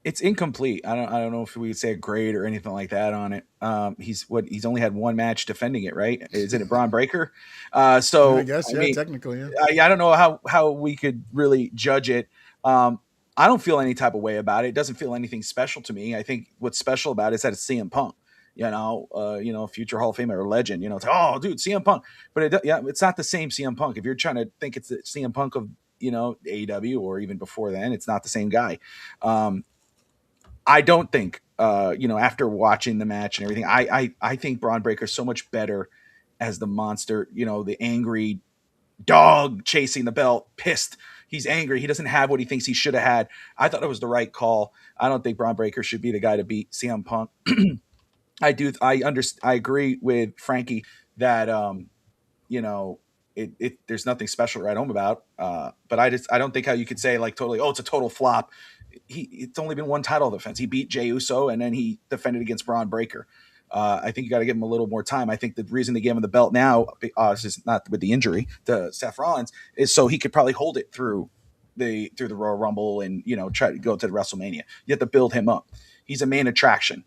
It's incomplete. I don't know if we would say a grade or anything like that on it. He's only had one match defending it, right? Is it a Braun Breaker? So I guess, I mean, technically, yeah. I don't know how we could really judge it. I don't feel any type of way about it. It doesn't feel anything special to me. I think what's special about it is that it's CM Punk. Future Hall of Famer or legend, it's like, oh, dude, CM Punk. But it's not the same CM Punk. If you're trying to think it's the CM Punk of AEW or even before then. It's not the same guy. I don't think, after watching the match and everything, I think Braun Breaker is so much better as the monster, the angry dog chasing the belt, pissed. He's angry. He doesn't have what he thinks he should have had. I thought it was the right call. I don't think Braun Breaker should be the guy to beat CM Punk. I agree with Frankie that, there's nothing special to write home about. But I don't think how you could say like totally, it's a total flop. It's only been one title defense. He beat Jey Uso and then he defended against Braun Breaker. I think you got to give him a little more time. I think the reason they gave him the belt now, this is not with the injury to Seth Rollins, is so he could probably hold it through the Royal Rumble and try to go to the WrestleMania. You have to build him up. He's a main attraction.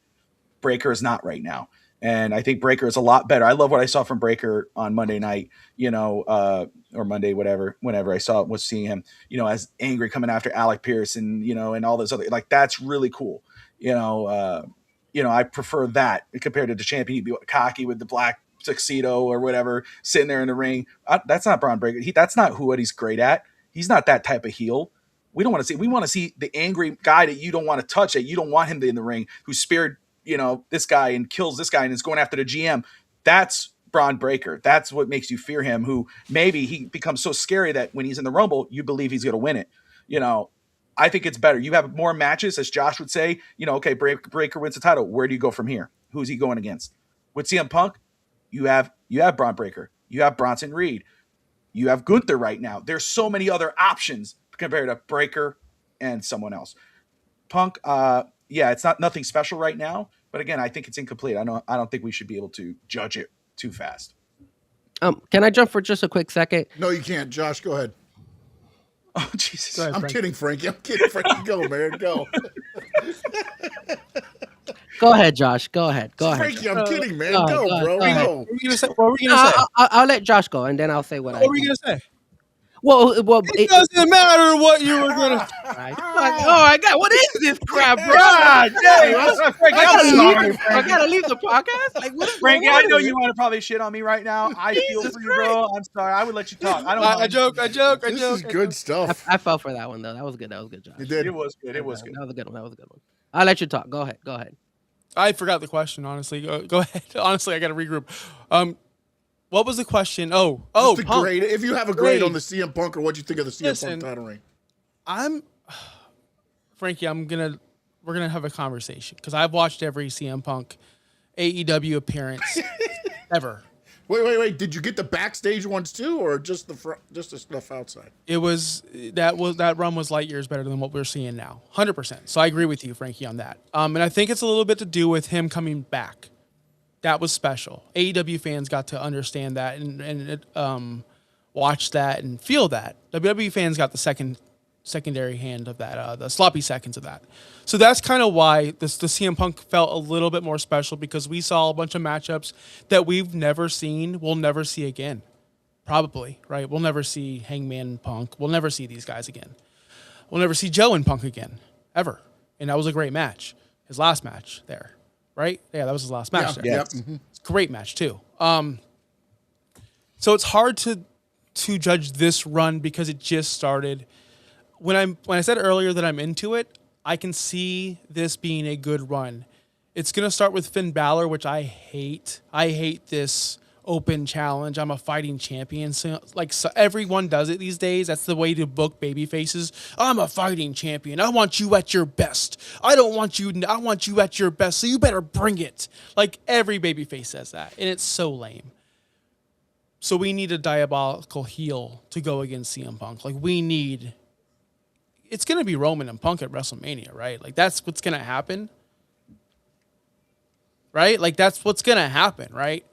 Breaker is not right now. And I think Breaker is a lot better. I love what I saw from Breaker on Monday night, or Monday, whenever I was seeing him, as angry coming after Alec Pierce and, and all those other, like, that's really cool. I prefer that compared to the champion. He'd be cocky with the black tuxedo or whatever, sitting there in the ring. That's not Braun Breaker. That's not what he's great at. He's not that type of heel. We want to see the angry guy that you don't want to touch, that you don't want him in the ring, who speared, this guy and kills this guy and is going after the GM. That's Braun Breaker. That's what makes you fear him, who maybe he becomes so scary that when he's in the Rumble, you believe he's going to win it. I think it's better. You have more matches, as Josh would say, okay, Breaker wins the title. Where do you go from here? Who's he going against? With CM Punk, you have Braun Breaker. You have Bronson Reed. You have Gunther right now. There's so many other options compared to Breaker and someone else. Punk, it's not nothing special right now, but again, I think it's incomplete. I don't think we should be able to judge it too fast. Can I jump for just a quick second? No, you can't. Josh, go ahead. Oh, Jesus. Go ahead, I'm Frank. kidding, Frankie. I'm kidding, Frankie. Go, man. Go. Go ahead, Josh. Go ahead. Frankie, I'm kidding, man. Go Go, ahead, bro. go ahead. Go. What were we gonna say? What were we gonna say? I'll let Josh go, and then I'll say what I. What were we gonna say? Well, It doesn't matter what you were gonna. right. Oh my God, what is this crap, bro? God, dang, I gotta leave the podcast. Like, what is Frankie, going I on know here? you want to probably shit on me right now. I feel for you, bro. I'm sorry. I would let you talk. I don't. I joke. This is good stuff. I fell for that one though. That was good, Josh. You did. It was good. It was good. That was a good one. I'll let you talk. Go ahead. I forgot the question. Honestly, go ahead. Honestly, I got to regroup. What was the question? Oh, Just the Punk. grade. If you have a grade Grade. on the CM Punk, or what you think of the CM Listen. Punk title reign. Frankie, we're gonna have a conversation because I've watched every CM Punk AEW appearance ever. Wait. Did you get the backstage ones too, or just the front, just the stuff outside? That run was light years better than what we're seeing now, 100%. So I agree with you, Frankie, on that. And I think it's a little bit to do with him coming back. That was special. AEW fans got to understand that and watch that and feel that. WWE fans got the secondary hand of that, the sloppy seconds of that. So that's kind of why the CM Punk felt a little bit more special, because we saw a bunch of matchups that we've never seen, we'll never see again. Probably, right? We'll never see Hangman and Punk. We'll never see these guys again. We'll never see Joe and Punk again, ever. And that was a great match. His last match there, right? Yeah, that was his last match there. Yeah. Yes. Mm-hmm. It's a great match too. So it's hard to judge this run because it just started. When I said earlier that I'm into it, I can see this being a good run. It's gonna start with Finn Balor, which I hate. I hate this open challenge. I'm a fighting champion. So everyone does it these days. That's the way to book baby faces. I'm a fighting champion. I want you at your best. I want you at your best. So you better bring it. Like every baby face says that, and it's so lame. So we need a diabolical heel to go against CM Punk. It's going to be Roman and Punk at WrestleMania, right? Like, that's what's going to happen. Right? Like, that's what's going to happen, right?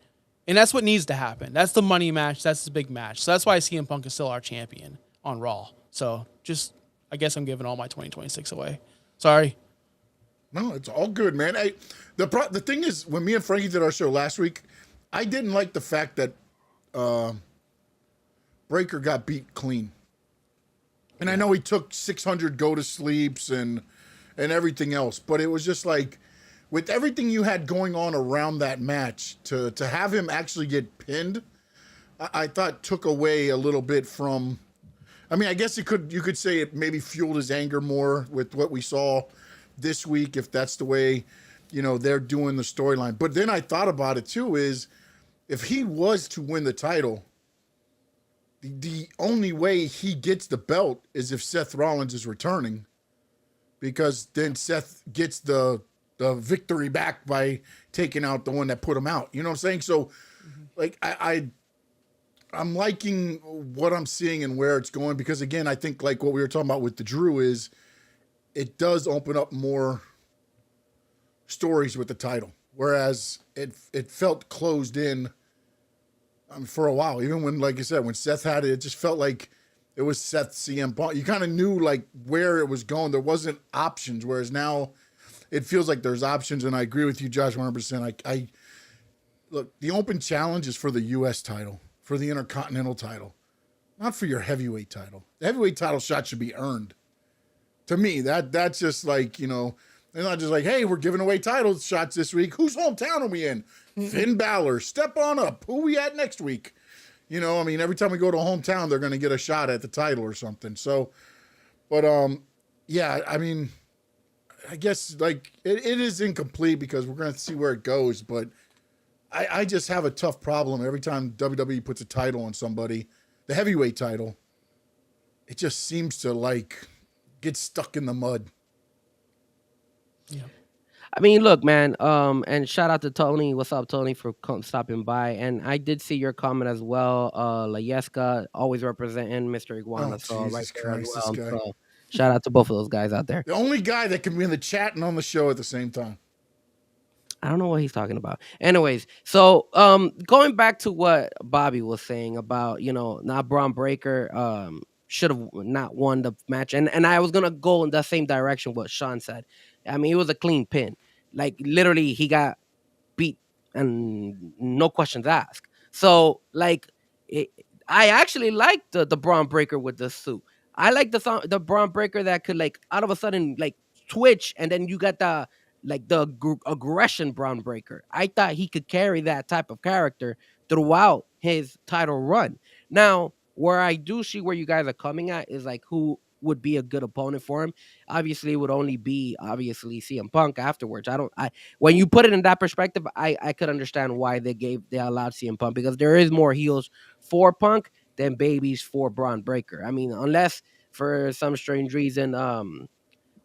And that's what needs to happen. That's the money match. That's the big match. So that's why CM Punk is still our champion on Raw. So I guess I'm giving all my 2026 away. Sorry. No, it's all good, man. The thing is, when me and Frankie did our show last week, I didn't like the fact that Breaker got beat clean. And I know he took 600 go-to-sleeps and everything else, but it was just like, with everything you had going on around that match, to have him actually get pinned, I thought took away a little bit from, I mean, I guess you could say it maybe fueled his anger more with what we saw this week, if that's the way, they're doing the storyline. But then I thought about it too, is if he was to win the title, the only way he gets the belt is if Seth Rollins is returning, because then Seth gets the victory back by taking out the one that put him out. You know what I'm saying? So, like, I'm liking what I'm seeing and where it's going, because again, I think like what we were talking about with the Drew is it does open up more stories with the title, whereas it felt closed in for a while. Even when, like you said, when Seth had it, it just felt like it was Seth CM Punk. You kind of knew like where it was going. There wasn't options, whereas now it feels like there's options. And I agree with you, Josh, 100%. I look, the open challenge is for the U.S. title, for the Intercontinental title, not for your heavyweight title. The heavyweight title shot should be earned. To me, that's just like, they're not just like, hey, we're giving away title shots this week. Whose hometown are we in? Finn Balor, step on up. Who we at next week? I mean, every time we go to a hometown, they're going to get a shot at the title or something. So, but yeah, I mean, I guess like it is incomplete because we're going to see where it goes. But I just have a tough problem every time WWE puts a title on somebody, the heavyweight title. It just seems to like get stuck in the mud. Yeah. I mean, look, man. And shout out to Tony. What's up, Tony, for stopping by. And I did see your comment as well. La Yesca, always representing Mr. Iguana. Oh, so right Jesus there as Christ, well. this guy. So shout out to both of those guys out there. The only guy that can be in the chat and on the show at the same time. I don't know what he's talking about. Anyways, so going back to what Bobby was saying about, not Braun Breaker should have not won the match. And I was gonna go in the same direction what Sean said. I mean, it was a clean pin. Like literally he got beat and no questions asked. So like I actually liked the Braun Breaker with the suit. I like the Braun Breaker that could like out of a sudden like twitch, and then you got the aggression Braun Breaker. I thought he could carry that type of character throughout his title run. Now, where I do see where you guys are coming at is like who would be a good opponent for him. Obviously, it would only be obviously CM Punk afterwards. When you put it in that perspective, I could understand why they allowed CM Punk, because there is more heels for Punk than babies for Braun Breaker. I mean, unless for some strange reason,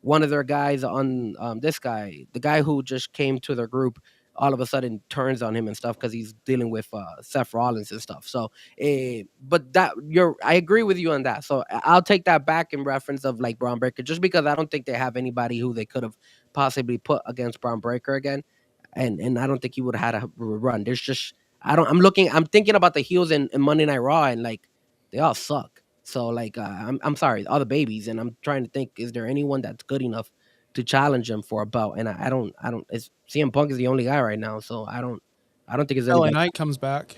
one of their guys on this guy, the guy who just came to their group, all of a sudden turns on him and stuff because he's dealing with Seth Rollins and stuff. So, but I agree with you on that. So I'll take that back in reference of like Braun Breaker, just because I don't think they have anybody who they could have possibly put against Braun Breaker again, and I don't think he would have had a run. There's just I'm thinking about the heels in Monday Night Raw, and like they all suck. So like I'm sorry, all the babies, and I'm trying to think, is there anyone that's good enough to challenge him for a belt? And I don't. It's CM Punk is the only guy right now, so I don't think it's LA anybody. Knight comes back.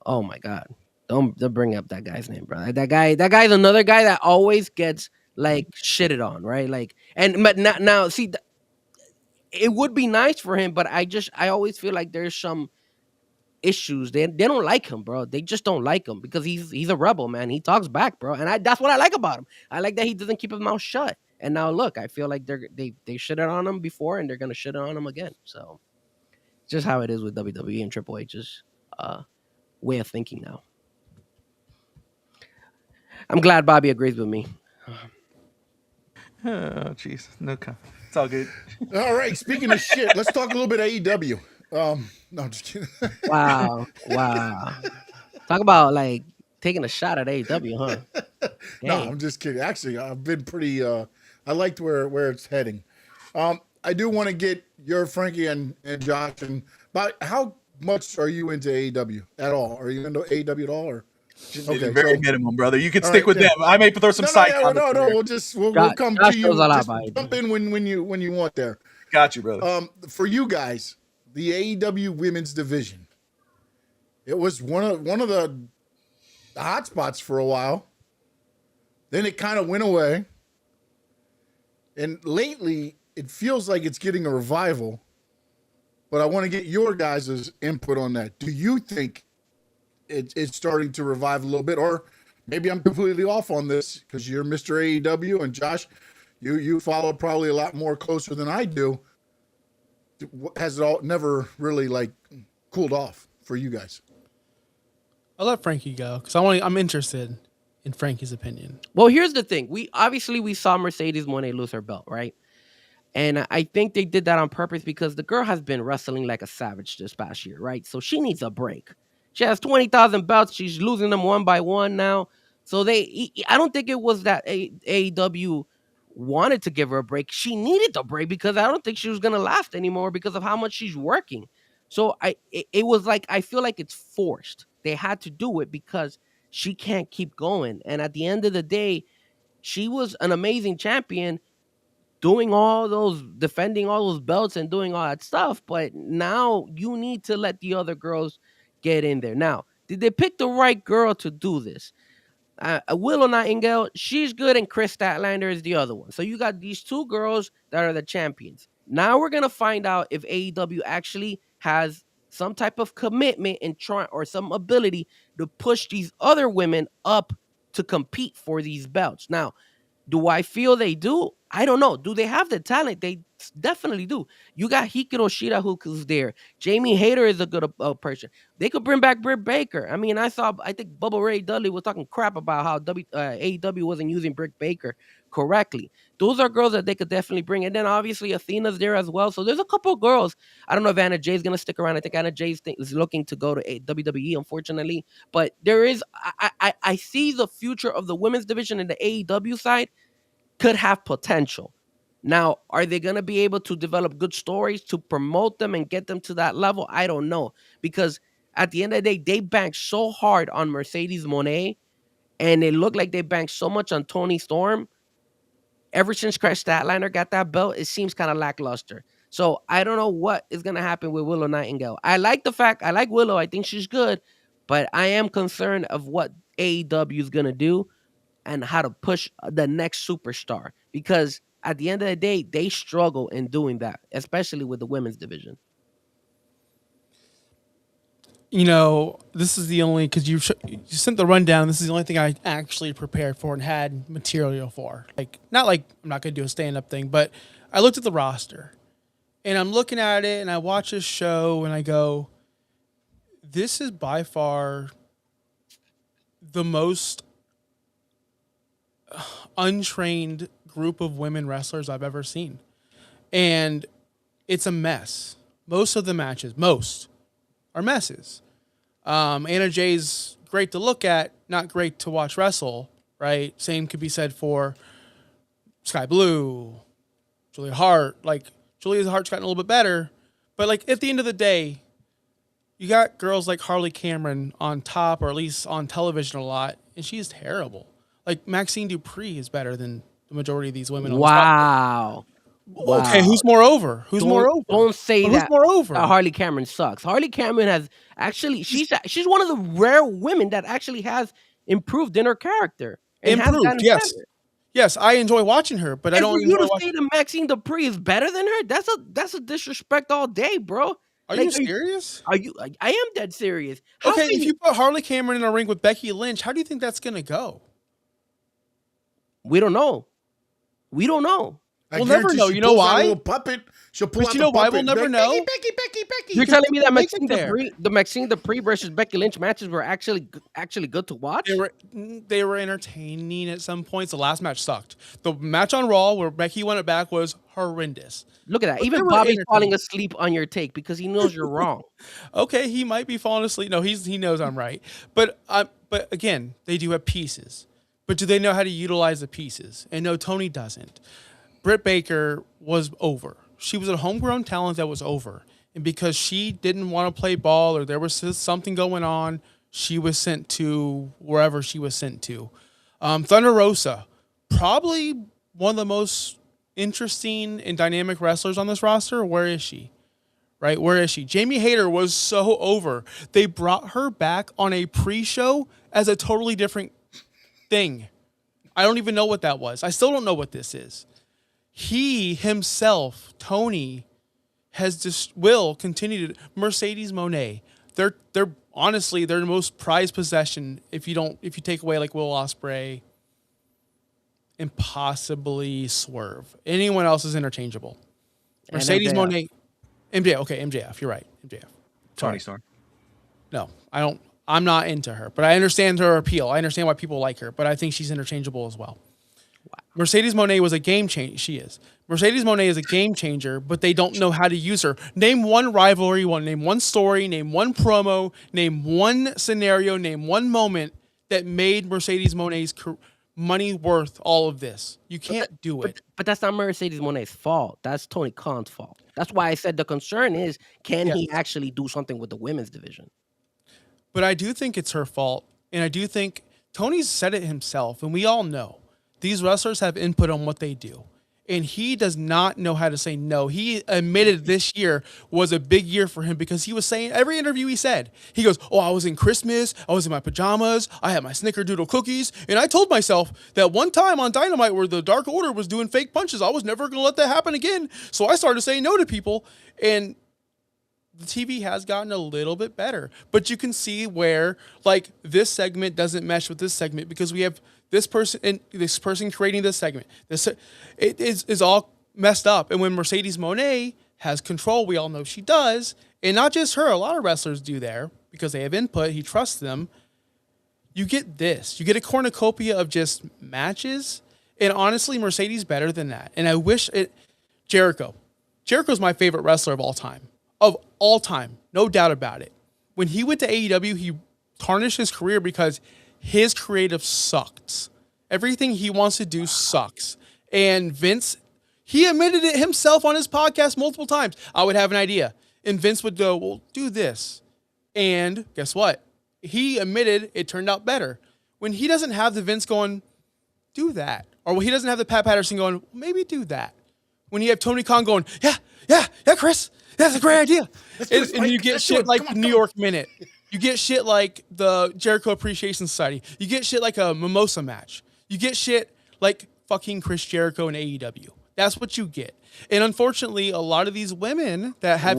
Oh my god, don't bring up that guy's name, bro. That guy's another guy that always gets like shitted on, right? Like, but now see, it would be nice for him, but I always feel like there's some issues. They don't like him, bro. They just don't like him because he's a rebel, man. He talks back, bro, and that's what I like about him. I like that he doesn't keep his mouth shut. And now look, I feel like they shitted on him before, and they're gonna shit on him again. So just how it is with WWE and Triple H's way of thinking now. I'm glad Bobby agrees with me. Oh, jeez. No comment. It's all good. All right. Speaking of shit, let's talk a little bit of AEW. No, I'm just kidding. Wow. Talk about like taking a shot at AEW, huh? No, I'm just kidding. Actually, I've been pretty. I liked where it's heading. I do want to get your Frankie and Josh, and but how much are you into AEW at all? Are you into AEW at all? Or okay, very minimum, brother. You can stick with them. I may throw some side. No. We'll come to you. Just jump in when you want there. Got you, brother. For you guys, the AEW women's division, it was one of the hot spots for a while. Then it kind of went away, and lately it feels like it's getting a revival. But I want to get your guys' input on that. Do you think it's starting to revive a little bit, or maybe I'm completely off on this because you're Mr. AEW, and Josh, you follow probably a lot more closer than I do. Has it all never really like cooled off for you guys? I'll let Frankie go because I'm interested in Frankie's opinion. Well, here's the thing. We saw Mercedes Moné lose her belt, right? And I think they did that on purpose because the girl has been wrestling like a savage this past year, right? So she needs a break. She has 20,000 belts. She's losing them one by one now. So I don't think it was that AEW wanted to give her a break. She needed the break because I don't think she was going to last anymore because of how much she's working. So it was like, I feel like it's forced. They had to do it because she can't keep going. And at the end of the day, she was an amazing champion, defending all those belts and doing all that stuff. But now you need to let the other girls get in there. Now, did they pick the right girl to do this? Willow Nightingale, she's good, and Chris Statlander is the other one. So you got these two girls that are the champions. Now we're gonna find out if AEW actually has some type of commitment and or some ability to push these other women up to compete for these belts. Now, do I feel they do? I don't know. Do they have the talent? They definitely do. You got Hikaru Shida who's there. Jamie Hayter is a good person. They could bring back Britt Baker. I mean, I think Bubba Ray Dudley was talking crap about how AEW wasn't using Britt Baker correctly. Those are girls that they could definitely bring. And then obviously Athena's there as well. So there's a couple of girls. I don't know if Anna Jay's going to stick around. I think Anna Jay is looking to go to WWE, unfortunately. But there is, I see the future of the women's division in the AEW side could have potential. Now, are they going to be able to develop good stories to promote them and get them to that level? I don't know. Because at the end of the day, they banked so hard on Mercedes Moné, and it looked like they banked so much on Toni Storm. Ever since Chris Statlander got that belt, it seems kind of lackluster. So I don't know what is going to happen with Willow Nightingale. I like Willow. I think she's good. But I am concerned of what AEW is going to do and how to push the next superstar, because at the end of the day, they struggle in doing that, especially with the women's division. You know, this is the only, because you sent the rundown. This is the only thing I actually prepared for and had material for. Like, not like I'm not going to do a stand-up thing, but I looked at the roster and I'm looking at it and I watch this show and I go, this is by far the most untrained group of women wrestlers I've ever seen. And it's a mess. Most of the matches, are messes. Anna Jay's great to look at, not great to watch wrestle, right? Same could be said for Sky Blue, Julia Hart. Like, Julia Hart's gotten a little bit better, but like at the end of the day, you got girls like Harley Cameron on top, or at least on television a lot, and she's terrible. Like, Maxine Dupree is better than the majority of these women. Wow. Okay, who's more over? Don't say that. Who's more over? Harley Cameron sucks. Harley Cameron has actually, she's one of the rare women that actually has improved in her character. Improved, yes. Better. Yes, I enjoy watching her, but I don't enjoy watching. Say that Maxine Dupree is better than her? That's a disrespect all day, bro. Are you serious? I am dead serious. Okay, if you put Harley Cameron in a ring with Becky Lynch, how do you think that's going to go? We don't know. We'll never know. You know why? Little puppet. She'll pull but out you know why we'll never know? Becky. You're telling me that Maxine Dupree versus Becky Lynch matches were actually good to watch? They were entertaining at some points. The last match sucked. The match on Raw where Becky won it back was horrendous. Look at that. But even Bobby's falling asleep on your take because he knows you're wrong. Okay, he might be falling asleep. No, he knows I'm right. But again, they do have pieces. But do they know how to utilize the pieces? And no, Toni doesn't. Britt Baker was over. She was a homegrown talent that was over. And because she didn't want to play ball or there was something going on, she was sent to wherever she was sent to. Thunder Rosa, probably one of the most interesting and dynamic wrestlers on this roster. Where is she? Right? Where is she? Jamie Hayter was so over. They brought her back on a pre-show as a totally different thing. I don't even know what that was. I still don't know what this is. He himself, Toni, will continue to Mercedes Moné. They're honestly, their most prized possession, if you take away like Will Ospreay and possibly Swerve. Anyone else is interchangeable. Mercedes Moné, MJF, you're right. MJF. Toni Storm. No, I don't. I'm not into her, but I understand her appeal. I understand why people like her, but I think she's interchangeable as well. Wow. Mercedes Moné was a game changer. She is. Mercedes Moné is a game changer, but they don't know how to use her. Name one rivalry, name one story, name one promo, name one scenario, name one moment that made Mercedes Moné's money worth all of this. You can't do it. But that's not Mercedes Moné's fault. That's Tony Khan's fault. That's why I said the concern is, can he actually do something with the women's division? But I do think it's her fault. And I do think Tony's said it himself. And we all know these wrestlers have input on what they do. And he does not know how to say no. He admitted this year was a big year for him because he was saying, every interview he said, he goes, oh, I was in Christmas. I was in my pajamas. I had my snickerdoodle cookies. And I told myself that one time on Dynamite where the Dark Order was doing fake punches, I was never going to let that happen again. So I started saying no to people. And the TV has gotten a little bit better, but you can see where like this segment doesn't mesh with this segment because we have this person and this person creating this segment. It is all messed up. And when Mercedes Moné has control, we all know she does, and not just her, a lot of wrestlers do there because they have input. He trusts them. You get this. You get a cornucopia of just matches, and honestly, Mercedes better than that. And I wish it. Jericho's my favorite wrestler of all time. Of all time, no doubt about it. When he went to AEW, he tarnished his career because his creative sucks. Everything he wants to do sucks. And Vince, he admitted it himself on his podcast multiple times. I would have an idea. And Vince would go, well, do this. And guess what? He admitted it turned out better. When he doesn't have the Vince going, do that. Or when he doesn't have the Pat Patterson going, maybe do that. When you have Tony Khan going, yeah, Chris. That's a great idea. And you get shit like New York Minute. You get shit like the Jericho Appreciation Society. You get shit like a Mimosa match. You get shit like fucking Chris Jericho and AEW. That's what you get. And unfortunately, a lot of these women that have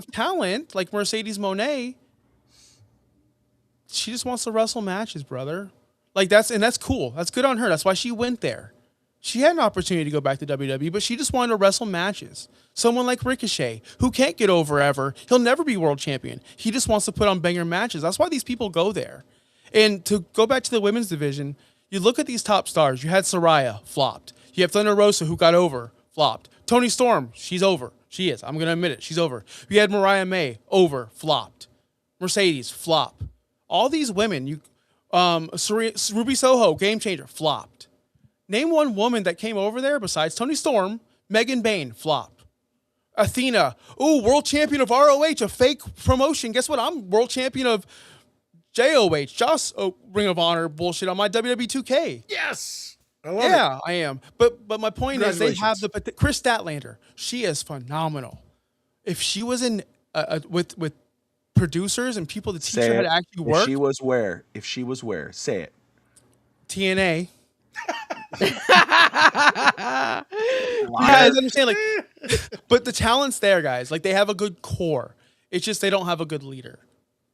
talent, like Mercedes Moné, she just wants to wrestle matches, brother. Like that's cool. That's good on her. That's why she went there. She had an opportunity to go back to WWE, but she just wanted to wrestle matches. Someone like Ricochet, who can't get over ever. He'll never be world champion. He just wants to put on banger matches. That's why these people go there. And to go back to the women's division, you look at these top stars. You had Saraya, flopped. You have Thunder Rosa, who got over, flopped. Toni Storm, she's over. She is. I'm going to admit it. She's over. You had Mariah May, over, flopped. Mercedes, flop. All these women, Ruby Soho, game changer, flopped. Name one woman that came over there besides Toni Storm. Megan Bayne, flop. Athena, world champion of ROH, a fake promotion. Guess what? I'm world champion of JOH, just Ring of Honor bullshit on my WWE 2K. Yes, I love it. Yeah, I am. But my point is, they have the Chris Statlander. She is phenomenal. If she was in with producers and people to teach her how to actually work, if she was where, say it. TNA. You guys understand, but the talent's there, guys. Like, they have a good core. It's just they don't have a good leader,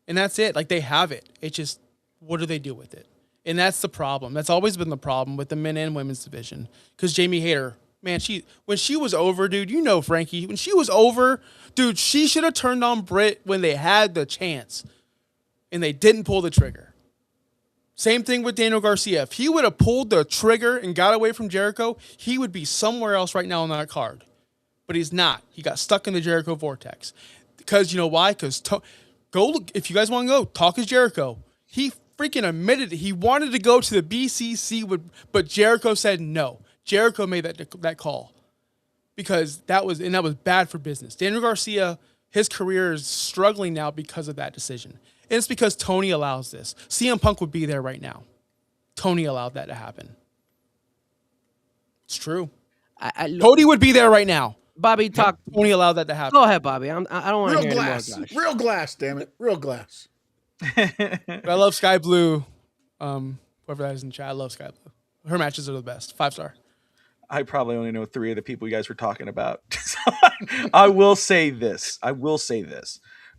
and that's it. Like, they have it. It's just, what do they do with it? And that's the problem. That's always been the problem with the men and women's division. Because Jamie Hayter, man, when she was over, dude, you know, Frankie, when she was over, dude, she should have turned on Britt when they had the chance, and they didn't pull the trigger. Same thing with Daniel Garcia. If he would have pulled the trigger and got away from Jericho, he would be somewhere else right now on that card. But he's not. He got stuck in the Jericho vortex. Because you know why? Because go look. If you guys want to go, talk is Jericho. He freaking admitted it. He wanted to go to the BCC, but Jericho said no. Jericho made that call because that was bad for business. Daniel Garcia, his career is struggling now because of that decision. And it's because Tony allows this. CM Punk would be there right now. Tony allowed that to happen. It's true. Cody would be there right now. Bobby, talk. Tony allowed that to happen. Go ahead, Bobby. I don't want to hear glass. any more, Josh. Real glass, damn it. Real glass. But I love Sky Blue. Whoever that is in chat, I love Sky Blue. Her matches are the best. 5-star. I probably only know 3 of the people you guys were talking about. I will say this.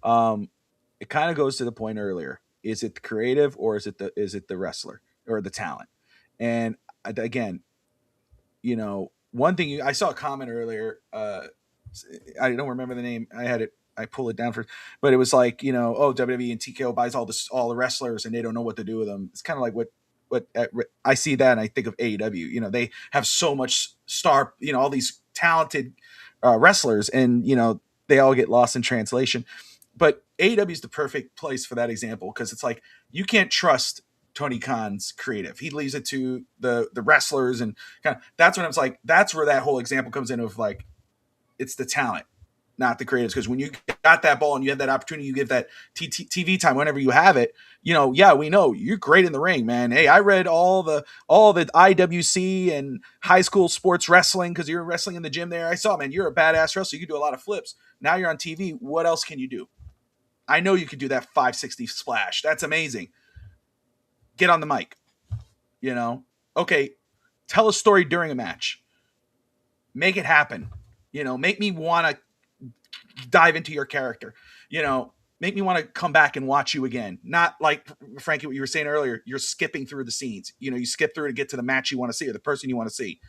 It kind of goes to the point earlier. Is it the creative or is it the wrestler or the talent? And again, one thing I saw a comment earlier. I don't remember the name. I pull it down for, but it was like, WWE and TKO buys all the wrestlers and they don't know what to do with them. It's kind of like what I see that and I think of AEW. They have so much all these talented wrestlers, and they all get lost in translation. But AEW is the perfect place for that example, because it's like you can't trust Tony Khan's creative. He leaves it to the wrestlers, and that's when it's like that's where that whole example comes in of like it's the talent, not the creatives. Because when you got that ball and you have that opportunity, you give that TV time whenever you have it. Yeah, we know you're great in the ring, man. Hey, I read all the IWC and high school sports wrestling because you're wrestling in the gym there. I saw, man, you're a badass wrestler. You can do a lot of flips. Now you're on TV. What else can you do? I know you could do that 560 splash. That's amazing. Get on the mic. Okay, tell a story during a match. Make it happen. Make me want to dive into your character. Make me want to come back and watch you again. Not like, Frankie, what you were saying earlier, you're skipping through the scenes. You skip through to get to the match you want to see or the person you want to see.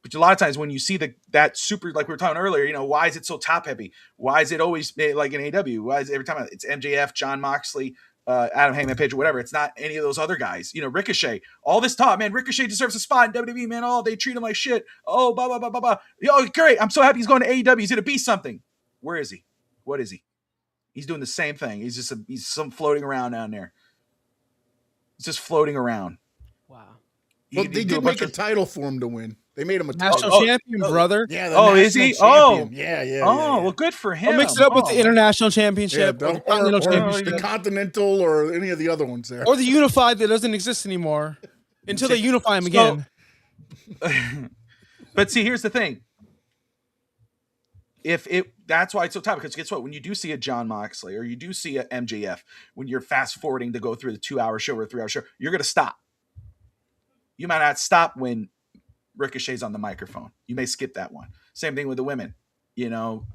But a lot of times when you see that super, like we were talking earlier, why is it so top heavy? Why is it always like in AW? Why is it every time it's MJF, John Moxley, Adam Hangman Page, or whatever? It's not any of those other guys. Ricochet. All this talk, man. Ricochet deserves a spot in WWE, man. Oh, they treat him like shit. Oh, blah blah blah blah blah. Oh, great! I'm so happy he's going to AEW. He's gonna be something. Where is he? What is he? He's doing the same thing. He's some floating around down there. He's just floating around. Wow. Well, they did make a title for him to win. They made him a national champion, brother. Yeah. Is he? Champion. Yeah. Well, good for him. I'll mix it up with the international championship, or the Continental, or any of the other ones there, or the unified that doesn't exist anymore until they unify him again. But see, here's the thing. That's why it's so tough, because guess what? When you do see a John Moxley or you do see a MJF, when you're fast forwarding to go through the 2-hour show or 3-hour show, you're going to stop. You might not stop when Ricochet's on the microphone. You may skip that one. Same thing with the women.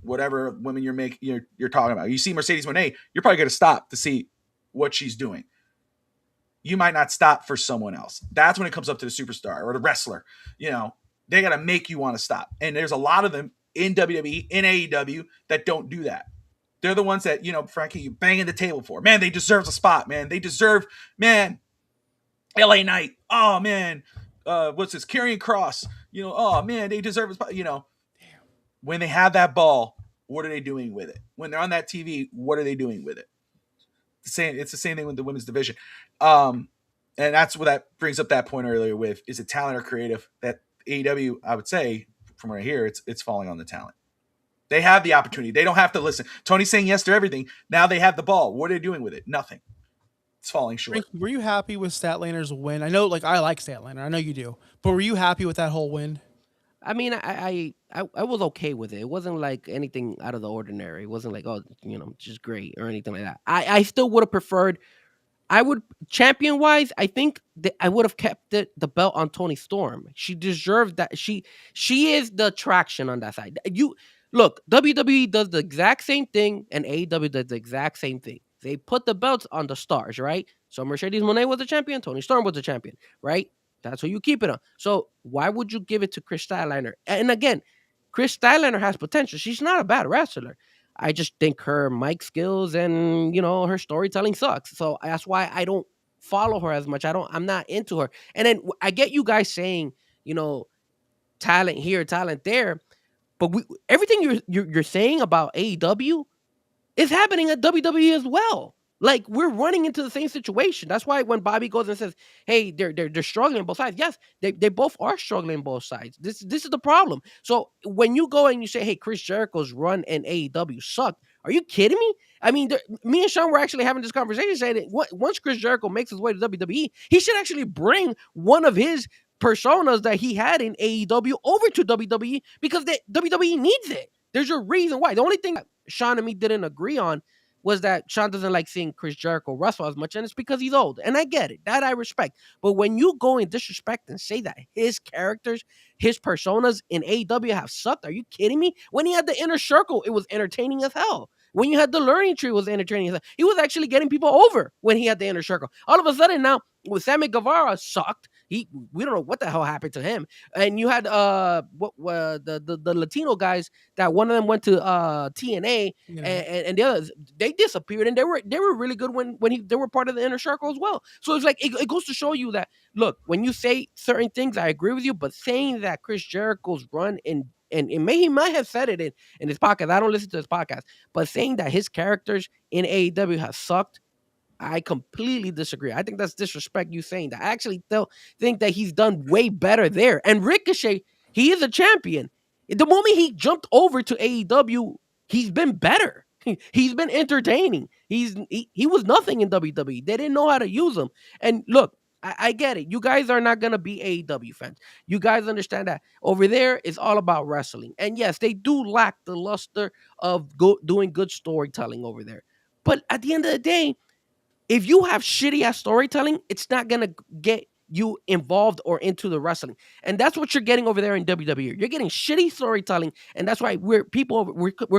Whatever women you're talking about. You see Mercedes Moné, you're probably going to stop to see what she's doing. You might not stop for someone else. That's when it comes up to the superstar or the wrestler. They got to make you want to stop. And there's a lot of them in WWE, in AEW, that don't do that. They're the ones that, Frankie, you banging the table for. Man, they deserve a spot, man. They deserve, man, LA Knight. Oh, man. What's this? Karrion Kross. Oh, man, they deserve a spot. When they have that ball, what are they doing with it? When they're on that TV, what are they doing with it? It's the same thing with the women's division. And that's what that brings up that point earlier with, is it talent or creative? That AEW, I would say, from what I hear, it's falling on the talent. They have the opportunity. They don't have to listen. Tony's saying yes to everything. Now they have the ball. What are they doing with it? Nothing. It's falling short. Were you happy with Statlaner's win? I know, I like Statlaner. I know you do. But were you happy with that whole win? I mean, I was okay with it. It wasn't like anything out of the ordinary. It wasn't like, just great or anything like that. I still would have preferred. Champion-wise, I think I would have kept the belt on Toni Storm. She deserved that. She is the attraction on that side. Look, WWE does the exact same thing, and AEW does the exact same thing. They put the belts on the stars, right? So Mercedes Moné was the champion, Toni Storm was the champion, right? That's who you keep it on. So why would you give it to Chris Statlander? And again, Chris Statlander has potential. She's not a bad wrestler. I just think her mic skills and, her storytelling sucks. So that's why I don't follow her as much. I'm not into her. And then I get you guys saying, talent here, talent there. But everything you're saying about AEW is happening at WWE as well. Like, we're running into the same situation. That's why when Bobby goes and says, hey, they're struggling on both sides. Yes, they both are struggling on both sides. This is the problem. So when you go and you say, hey, Chris Jericho's run in AEW sucked, are you kidding me? I mean, me and Sean were actually having this conversation saying that once Chris Jericho makes his way to WWE, he should actually bring one of his personas that he had in AEW over to WWE, because WWE needs it. There's a reason why. The only thing that Sean and me didn't agree on was that Sean doesn't like seeing Chris Jericho wrestle as much, and it's because he's old. And I get it. That I respect. But when you go and disrespect and say that his characters, his personas in AEW have sucked, are you kidding me? When he had the Inner Circle, it was entertaining as hell. When you had the learning tree was entertaining. He was actually getting people over when he had the inner circle. All of a sudden now, with Sammy Guevara sucked. We don't know what the hell happened to him. And you had the Latino guys that one of them went to TNA and the others, they disappeared, and they were really good when they were part of the inner circle as well. So it's like it goes to show you that, look, when you say certain things, I agree with you, but saying that Chris Jericho's run and he might have said it in his podcast. I don't listen to his podcast, but saying that his characters in AEW has sucked, I completely disagree. I think that's disrespect you saying that. I actually think that he's done way better there. And Ricochet, he is a champion. The moment he jumped over to AEW, he's been better. He's been entertaining. He was nothing in WWE. They didn't know how to use him. And look, I get it. You guys are not going to be AEW fans. You guys understand that over there is all about wrestling. And yes, they do lack the luster of doing good storytelling over there. But at the end of the day, if you have shitty ass storytelling, it's not gonna get you involved or into the wrestling, and that's what you're getting over there in WWE. You're getting shitty storytelling, and that's why we're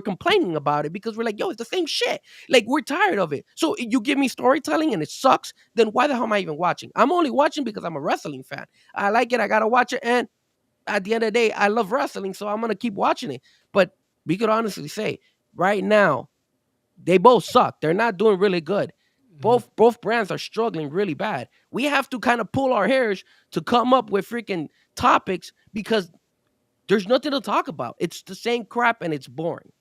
complaining about it, because we're like, yo, it's the same shit. Like, we're tired of it. So you give me storytelling and it sucks, then why the hell am I even watching? I'm only watching because I'm a wrestling fan. I like it. I gotta watch it, and at the end of the day, I love wrestling, so I'm gonna keep watching it. But we could honestly say right now, they both suck. They're not doing really good. Both brands are struggling really bad. We have to kind of pull our hairs to come up with freaking topics, because there's nothing to talk about. It's the same crap and it's boring.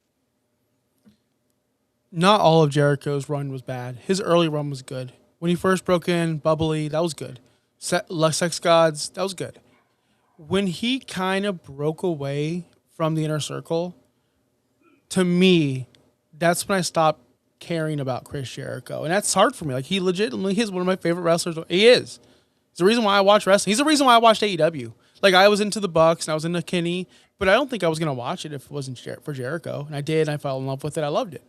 Not all of Jericho's run was bad. His early run was good. When he first broke in, Bubbly, that was good. Sex Gods, that was good. When he kind of broke away from the inner circle, to me, that's when I stopped caring about Chris Jericho. And that's hard for me. Like, he legitimately is one of my favorite wrestlers. He is. It's the reason why I watch wrestling. He's the reason why I watched AEW. Like, I was into the Bucks and I was into Kenny, but I don't think I was going to watch it if it wasn't for Jericho. And I did, and I fell in love with it. I loved it.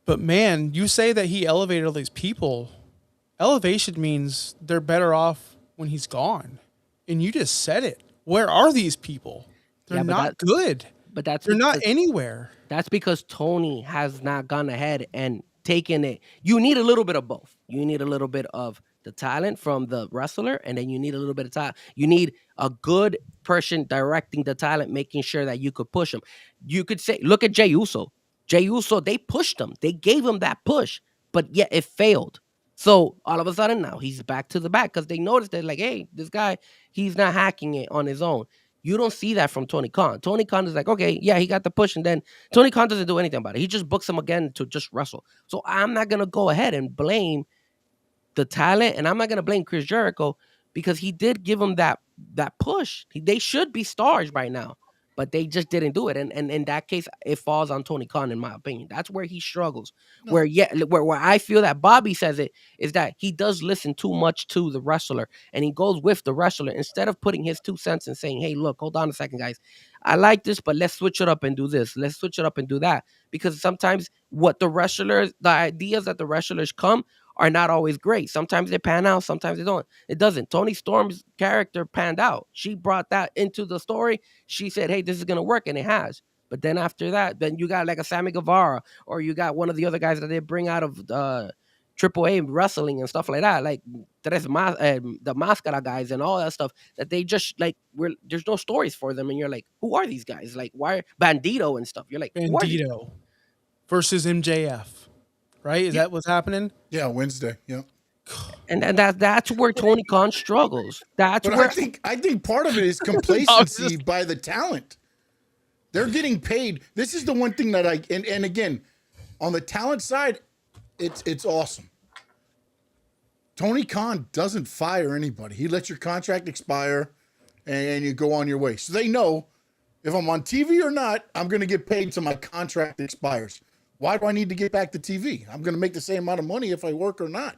But man, you say that he elevated all these people. Elevation means they're better off when he's gone. And you just said it. Where are these people? They're not good. But they're not anywhere. That's because Tony has not gone ahead and taken it. You need a little bit of both. You need a little bit of the talent from the wrestler, and then you need a little bit of talent. You need a good person directing the talent, making sure that you could push them. You could say, look at Jey Uso. Jey Uso, they pushed him. They gave him that push, but yet it failed. So all of a sudden now he's back to the back, because they noticed that, like, hey, this guy, he's not hacking it on his own. You don't see that from Tony Khan. Tony Khan is like, okay, yeah, he got the push, and then Tony Khan doesn't do anything about it. He just books him again to just wrestle. So I'm not going to go ahead and blame the talent, and I'm not going to blame Chris Jericho, because he did give him that push. They should be stars by now, but they just didn't do it. And in that case, it falls on Tony Khan, in my opinion. That's where he struggles. No. Where I feel that Bobby says it is that he does listen too much to the wrestler, and he goes with the wrestler instead of putting his 2 cents and saying, hey, look, hold on a second, guys. I like this, but let's switch it up and do this. Let's switch it up and do that. Because sometimes the ideas that the wrestlers come are not always great. Sometimes they pan out, sometimes they don't. It doesn't. Toni Storm's character panned out. She brought that into the story. She said, hey, this is going to work, and it has. But then after that, then you got like a Sammy Guevara, or you got one of the other guys that they bring out of AAA wrestling and stuff like that, like the Mascara guys and all that stuff, that they just, like, there's no stories for them, and you're like, who are these guys? Like, why Bandito and stuff? You're like, Bandito versus MJF. Right? Is that what's happening? Yeah, Wednesday. Yeah. And that's where Tony Khan struggles. I think part of it is complacency by the talent. They're getting paid. This is the one thing that and again, on the talent side, it's awesome. Tony Khan doesn't fire anybody. He lets your contract expire and you go on your way. So they know, if I'm on TV or not, I'm going to get paid until my contract expires. Why do I need to get back to TV? I'm going to make the same amount of money if I work or not.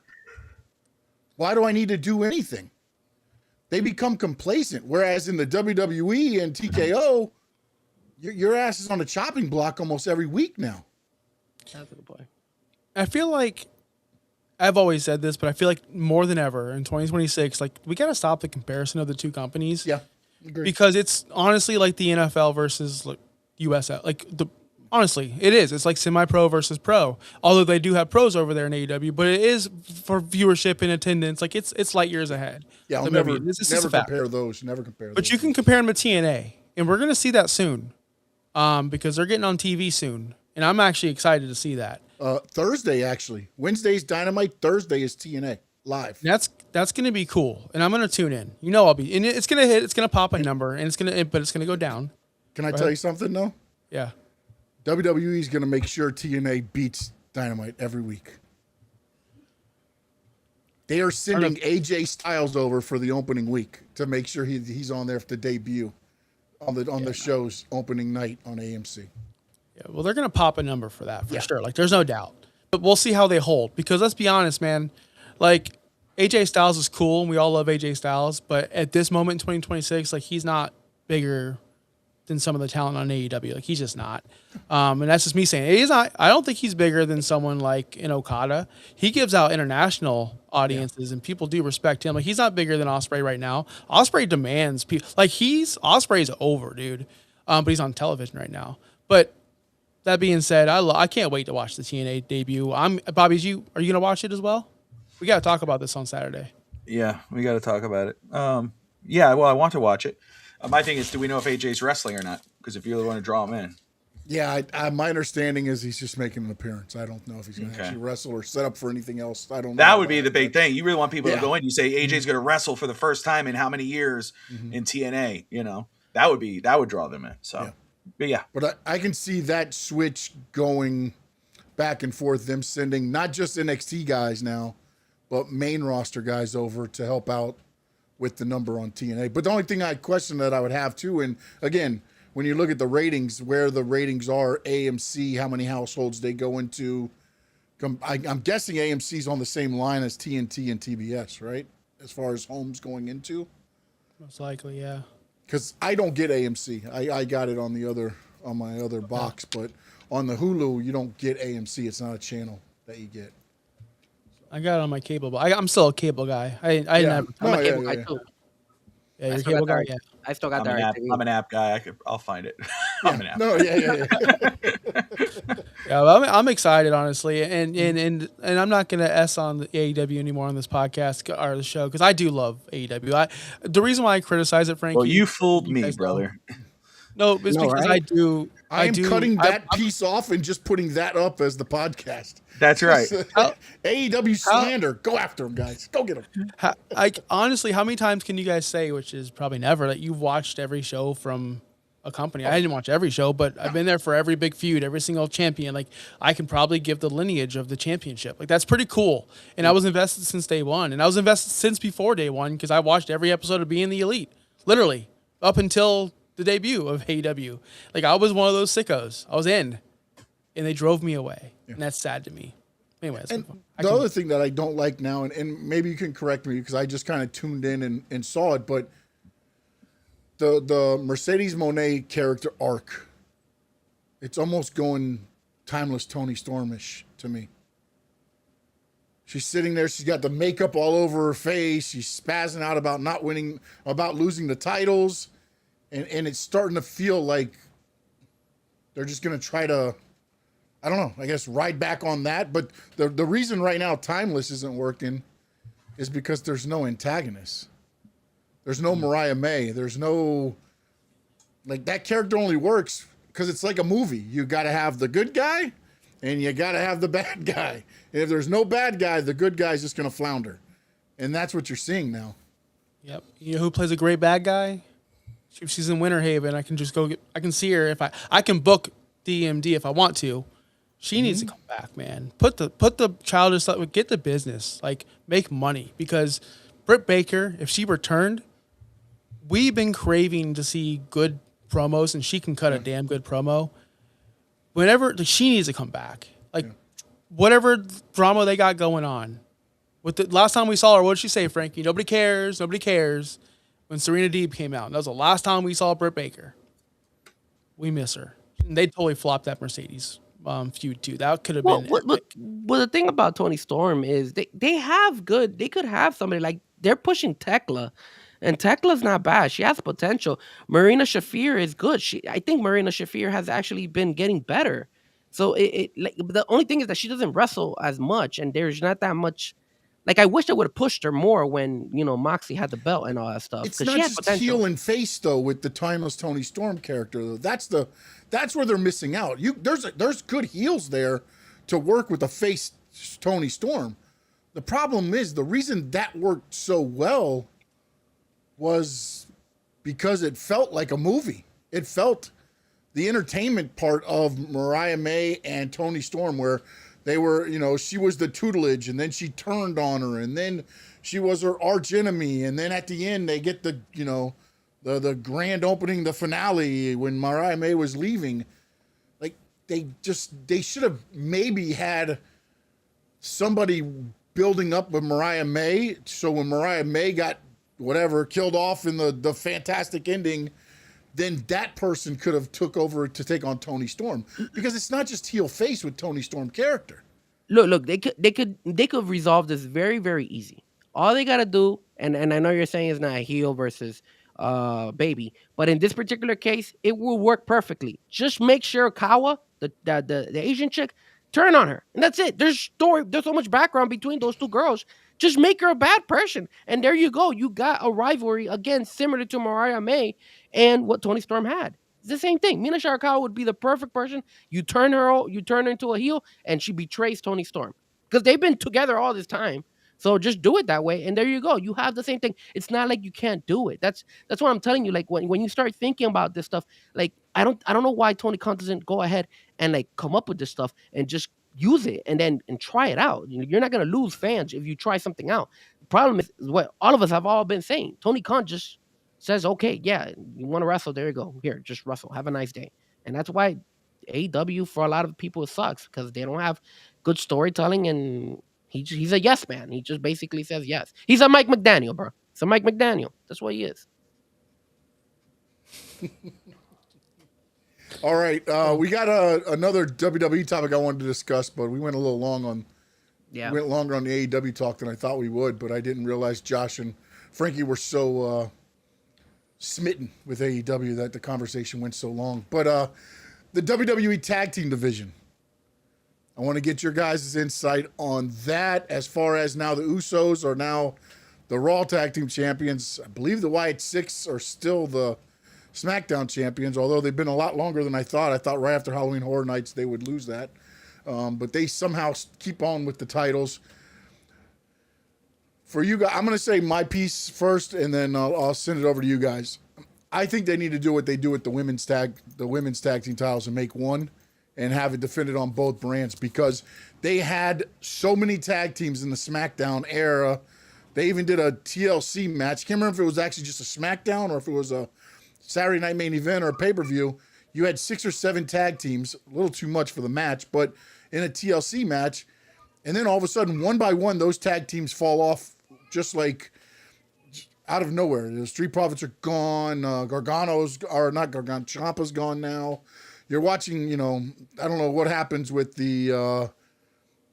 Why do I need to do anything? They become complacent. Whereas in the WWE and TKO, your ass is on the chopping block almost every week now. That's a good point. I feel like, I've always said this, but I feel like more than ever in 2026, like, we got to stop the comparison of the two companies. Yeah, agree. Because it's honestly like the NFL versus like USL. Like, Honestly, it is. It's like semi-pro versus pro. Although they do have pros over there in AEW, but it is for viewership and attendance. Like it's light years ahead. Yeah, I'll So never maybe this is a fact. compare those. Never compare those. But you can compare them to TNA, and we're gonna see that soon, because they're getting on TV soon, and I'm actually excited to see that. Thursday, actually. Wednesday's Dynamite. Thursday is TNA live. That's gonna be cool, and I'm gonna tune in. You know, I'll be, and it's gonna hit. It's gonna pop a number, and but it's gonna go down. Can I tell you something though? Yeah. WWE is going to make sure TNA beats Dynamite every week. They are sending AJ Styles over for the opening week to make sure he's on there for the debut on the show's opening night on AMC. Yeah, well, they're going to pop a number for that for sure. Like, there's no doubt. But we'll see how they hold, because let's be honest, man. Like, AJ Styles is cool, and we all love AJ Styles, but at this moment in 2026, like, he's not bigger than some of the talent on AEW. Like, he's just not. And that's just me saying. He's not. I don't think he's bigger than someone like an Okada. He gives out international audiences, and people do respect him. Like, he's not bigger than Ospreay right now. Ospreay demands people. Like, Ospreay's over, dude. But he's on television right now. But that being said, I can't wait to watch the TNA debut. Bobby, are you gonna watch it as well? We got to talk about this on Saturday. Yeah, we got to talk about it. Yeah, well, I want to watch it. My thing is, do we know if AJ's wrestling or not? Because if you really want to draw him in. Yeah, my understanding is he's just making an appearance. I don't know if he's going to actually wrestle or set up for anything else. I don't know. That would be the big thing. You really want people to go in. You say AJ's going to wrestle for the first time in how many years in TNA? You know, that would draw them in. So, But I can see that switch going back and forth. Them sending not just NXT guys now, but main roster guys over to help out with the number on TNA. But the only thing I question that I would have too, and again, when you look at the ratings, where the ratings are, AMC, how many households they go into, I'm guessing AMC's on the same line as TNT and TBS, right? As far as homes going into? Most likely, yeah. Because I don't get AMC. I got it on my other box, but on the Hulu, you don't get AMC. It's not a channel that you get. I got it on my cable, but I'm still a cable guy. I'm a cable guy too. Yeah, you're a cable guy. Yeah, I still got that. I'm an app guy. I'll find it. I'm an app. No, yeah. Yeah, well, I'm excited, honestly, and I'm not gonna on the AEW anymore on this podcast or the show, because I do love AEW. The reason why I criticize it, Frankie. Well, you fooled me, brother. No, it's because right? I am cutting that piece off and just putting that up as the podcast. That's right. AEW slander. Go after him, guys. Go get him. Honestly, how many times can you guys say, which is probably never, that you've watched every show from a company? I didn't watch every show, but I've been there for every big feud, every single champion. Like, I can probably give the lineage of the championship. Like, that's pretty cool. And I was invested since day one. And I was invested since before day one, because I watched every episode of Being the Elite. Literally. Up until the debut of AEW. Like, I was one of those sickos. I was in. And they drove me away. Yeah. And that's sad to me. Anyways. And the other thing that I don't like now, and maybe you can correct me because I just kind of tuned in and saw it, but the Mercedes Moné character arc, it's almost going timeless Toni Stormish to me. She's sitting there. She's got the makeup all over her face. She's spazzing out about not winning, about losing the titles. And it's starting to feel like they're just going to try to, I don't know, I guess ride back on that. But the reason right now Timeless isn't working is because there's no antagonist. There's no Mariah May. There's no, like, that character only works because it's like a movie. You got to have the good guy and you got to have the bad guy. And if there's no bad guy, the good guy's just going to flounder. And that's what you're seeing now. Yep. You know who plays a great bad guy? If she's in Winter Haven, I can just I can see her if I can book DMD if I want to. She needs to come back, man. Put the childish stuff, get the business, like, make money, because Britt Baker, if she returned, we've been craving to see good promos, and she can cut a damn good promo. Whenever she needs to come back, like whatever drama they got going on. With the last time we saw her, what did she say, Frankie? Nobody cares. Nobody cares. When Serena Deeb came out, and that was the last time we saw Britt Baker. We miss her. And they totally flopped that Mercedes feud too. That could have been. Well, the thing about Toni Storm is they could have somebody like, they're pushing Tekla, And Tekla's not bad. She has potential. Marina Shafir is good. I think Marina Shafir has actually been getting better. So like the only thing is that she doesn't wrestle as much, and there's not that much. Like I wish I would have pushed her more when Moxie had the belt and all that stuff It's because she not had just potential. heel and face though with the timeless Tony Storm character. Though. That's where they're missing out. There's good heels there to work with a face Tony Storm. The problem is the reason that worked so well was because it felt like a movie. It felt the entertainment part of Mariah May and Tony Storm, where they were, she was the tutelage, and then she turned on her, and then she was her arch enemy, and then at the end they get the, the grand opening, the finale when Mariah May was leaving. Like they should have maybe had somebody building up with Mariah May, so when Mariah May got killed off in the fantastic ending, then that person could have took over to take on Tony Storm, because it's not just heel face with Tony Storm character. Look, they could resolve this very, very easy. All they gotta do, and I know you're saying it's not heel versus baby, but in this particular case, it will work perfectly. Just make sure Kawa, the Asian chick, turn on her, and that's it. There's so much background between those two girls. Just make her a bad person, and there you go. You got a rivalry again, similar to Mariah May and what Tony Storm had. It's the same thing. Mina Sharakawa would be the perfect person. You turn her into a heel, and she betrays Tony Storm because they've been together all this time. So just do it that way, and there you go. You have the same thing. It's not like you can't do it. That's what I'm telling you. Like when you start thinking about this stuff, like I don't know why Tony Khan doesn't go ahead and like come up with this stuff and just use it and try it out. You're not gonna lose fans if you try something out. The problem is what all of us have all been saying. Tony Khan just says, okay, yeah, you want to wrestle, there you go. Here, just wrestle. Have a nice day. And that's why AEW for a lot of people it sucks, because they don't have good storytelling, and he's a yes man. He just basically says yes. He's a Mike McDaniel, bro. It's a Mike McDaniel. That's what he is. All right, we got another WWE topic I wanted to discuss, but we went a little long on. Yeah. We went longer on the AEW talk than I thought we would, but I didn't realize Josh and Frankie were so smitten with AEW that the conversation went so long. But the WWE Tag Team division, I want to get your guys' insight on that. As far as now, the Usos are now the Raw Tag Team champions. I believe the Wyatt Six are still the SmackDown champions, although they've been a lot longer than I thought. I thought right after Halloween Horror Nights they would lose that. But they somehow keep on with the titles. For you guys, I'm going to say my piece first, and then I'll send it over to you guys. I think they need to do what they do with the women's tag team titles and make one and have it defended on both brands, because they had so many tag teams in the SmackDown era. They even did a TLC match. Can't remember if it was actually just a SmackDown or if it was a Saturday Night Main Event or a pay-per-view. You had 6 or 7 tag teams, a little too much for the match, but in a TLC match, and then all of a sudden, one by one, those tag teams fall off just like out of nowhere. The Street Profits are gone. Ciampa's gone now. You're watching, I don't know what happens with the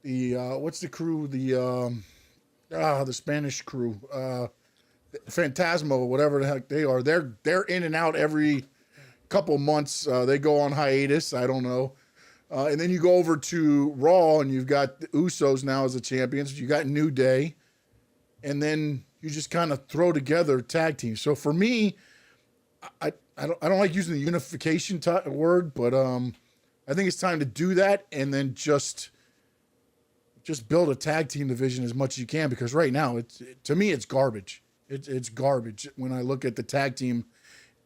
what's the crew? The Spanish crew. Phantasmo, whatever the heck they are. They're in and out every couple months. They go on hiatus. I don't know. And then you go over to Raw, and you've got the Usos now as the champions. You got New Day, and then you just kind of throw together tag teams. So for me, I don't like using the unification word, but I think it's time to do that, and then just build a tag team division as much as you can, because right now to me it's garbage. It's garbage when I look at the tag team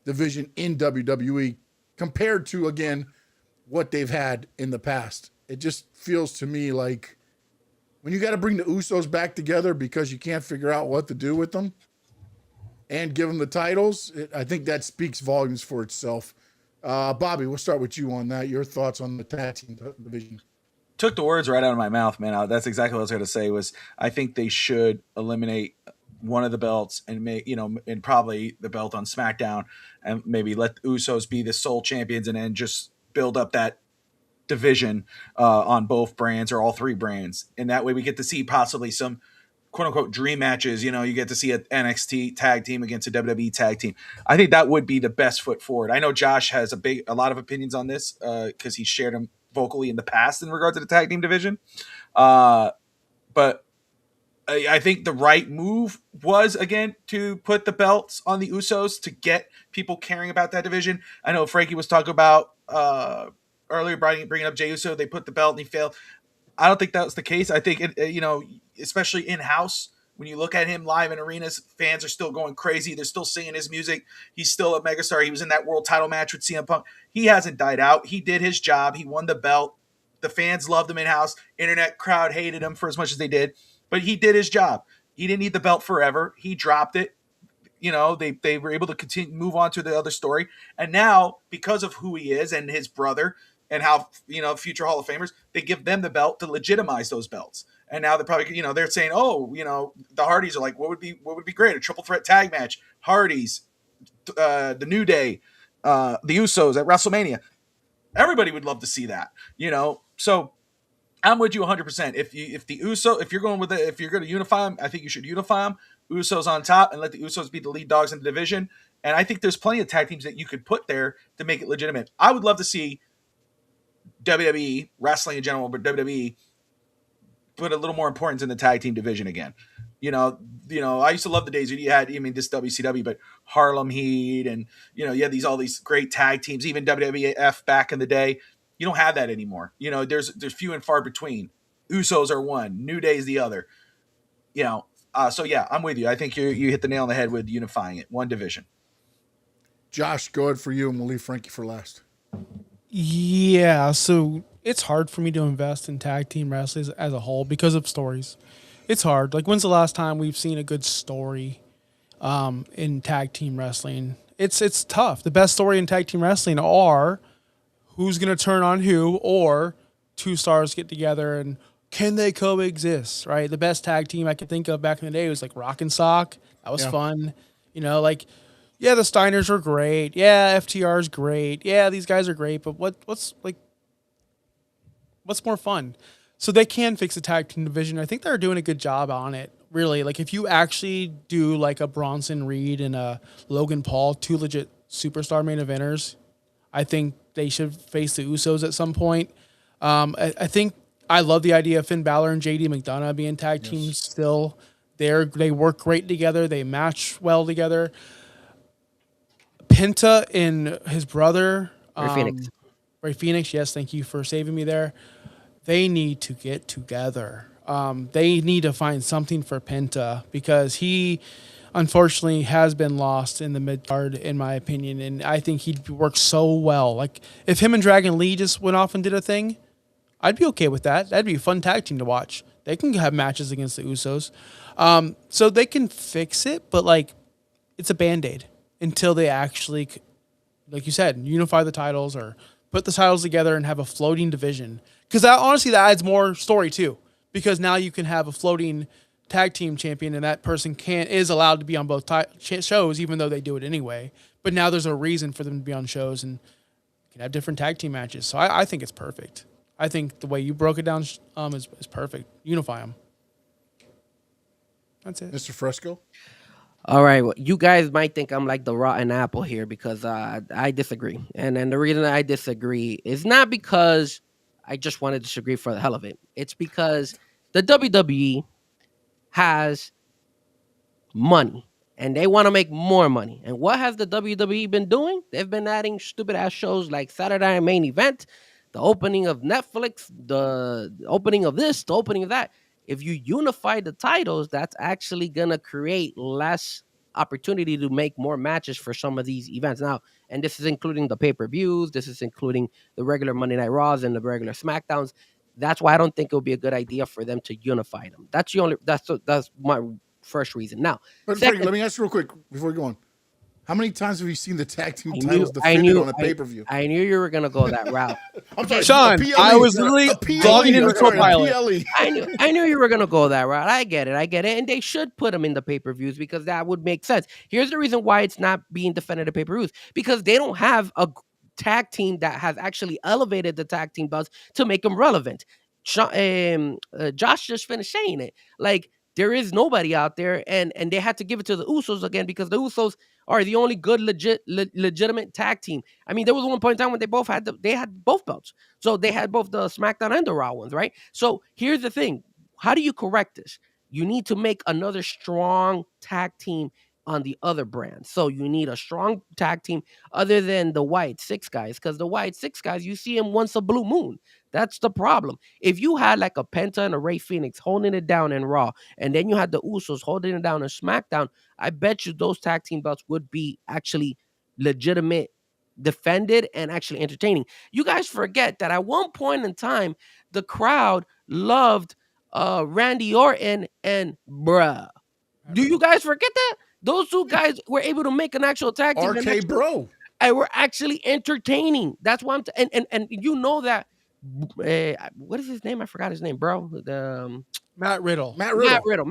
division in WWE compared to, again, what they've had in the past. It just feels to me like when you got to bring the Usos back together because you can't figure out what to do with them and give them the titles, I think that speaks volumes for itself. Bobby, we'll start with you on that. Your thoughts on the tag team division. Took the words right out of my mouth, man. That's exactly what I was going to say. Was I think they should eliminate one of the belts and make, and probably the belt on SmackDown, and maybe let the Usos be the sole champions, and then just build up that division on both brands or all 3 brands. And that way we get to see possibly some quote unquote dream matches. You know, you get to see an NXT tag team against a WWE tag team. I think that would be the best foot forward. I know Josh has a lot of opinions on this because he's shared them vocally in the past in regard to the tag team division. But I think the right move was, again, to put the belts on the Usos to get people caring about that division. I know Frankie was talking about earlier, bringing up Jey Uso. They put the belt and he failed. I don't think that was the case. I think, especially in-house, when you look at him live in arenas, fans are still going crazy. They're still singing his music. He's still a megastar. He was in that world title match with CM Punk. He hasn't died out. He did his job. He won the belt. The fans loved him in-house. Internet crowd hated him for as much as they did. But he did his job. He didn't need the belt forever. He dropped it. They were able to move on to the other story. And now, because of who he is and his brother and how, future Hall of Famers, they give them the belt to legitimize those belts. And now they're probably, they're saying, the Hardys are like, what would be great? A triple threat tag match. Hardys, the New Day, the Usos at WrestleMania. Everybody would love to see that, So I'm with you 100%. If you're going to unify them, I think you should unify them. Usos on top and let the Usos be the lead dogs in the division. And I think there's plenty of tag teams that you could put there to make it legitimate. I would love to see WWE, wrestling in general, but WWE put a little more importance in the tag team division again. I used to love the days when you had, this WCW, but Harlem Heat and, you had all these great tag teams, even WWF back in the day. You don't have that anymore. There's few and far between. Usos are one, New Day is the other. So yeah, I'm with you. I think you hit the nail on the head with unifying it, one division. Josh, go ahead for you, and we'll leave Frankie for last. Yeah, so it's hard for me to invest in tag team wrestling as a whole because of stories. It's hard. Like, when's the last time we've seen a good story in tag team wrestling? It's tough. The best story in tag team wrestling are who's going to turn on who, or two stars get together and can they coexist, right? The best tag team I could think of back in the day was like Rock and Sock. That was fun. The Steiners are great. Yeah, FTR's great. Yeah, these guys are great, but what's more fun? So they can fix the tag team division. I think they're doing a good job on it, really. Like, if you actually do like a Bronson Reed and a Logan Paul, two legit superstar main eventers, I think they should face the Usos at some point. I think I love the idea of Finn Balor and JD McDonough being tag teams still. They work great together. They match well together. Penta and his brother, Ray Phoenix, yes, thank you for saving me there. They need to get together. They need to find something for Penta because he, unfortunately, has been lost in the mid-card, in my opinion, and I think he'd work so well. Like, if him and Dragon Lee just went off and did a thing, I'd be okay with that. That'd be a fun tag team to watch. They can have matches against the Usos. So they can fix it, but, like, it's a Band-Aid until they actually, like you said, unify the titles or put the titles together and have a floating division. Because honestly, that adds more story, too. Because now you can have a floating tag team champion, and that person is allowed to be on both shows, even though they do it anyway. But now there's a reason for them to be on shows, and you can have different tag team matches. So I think it's perfect. I think the way you broke it down is perfect. Unify them. That's it. Mr. Fresco? All right, well, you guys might think I'm like the rotten apple here because I disagree. And the reason I disagree is not because I just want to disagree for the hell of it. It's because the WWE has money and they want to make more money. And what has the WWE been doing? They've been adding stupid ass shows like Saturday Night Main Event, the opening of Netflix, the opening of this, the opening of that. If you unify the titles, that's actually going to create less opportunity to make more matches for some of these events. Now, and this is including the pay-per-views, this is including the regular Monday Night Raws and the regular SmackDowns. That's why I don't think it would be a good idea for them to unify them. That's my first reason. Now, but Frank, let me ask you real quick before we go on. How many times have you seen the tag team titles defended on a pay-per-view? I knew you were going to go that route. I'm sorry, Sean, I was literally logging into Copilot. I knew you were going to go that route. I get it. And they should put them in the pay-per-views because that would make sense. Here's the reason why it's not being defended at pay-per-views. Because they don't have a tag team that has actually elevated the tag team belts to make them relevant. Josh just finished saying it. Like, there is nobody out there, and they had to give it to the Usos again because the Usos are the only good legitimate tag team. I mean, there was one point in time when they had both belts, so they had both the SmackDown and the Raw ones, right? So here's the thing: how do you correct this? You need to make another strong tag team on the other brand. So you need a strong tag team other than the White Six guys, because the White Six guys, you see them once a blue moon. That's the problem. If you had like a Penta and a Ray Phoenix holding it down in Raw, and then you had the Usos holding it down in SmackDown, I bet you those tag team belts would be actually legitimate, defended, and actually entertaining. You guys forget that at one point in time, the crowd loved Randy Orton and bruh. Do you guys forget that? Those two guys were able to make an actual tag team. RK Bro. And we're actually entertaining. That's why and you know that what is his name? I forgot his name, bro. The Matt Riddle. Matt Riddle.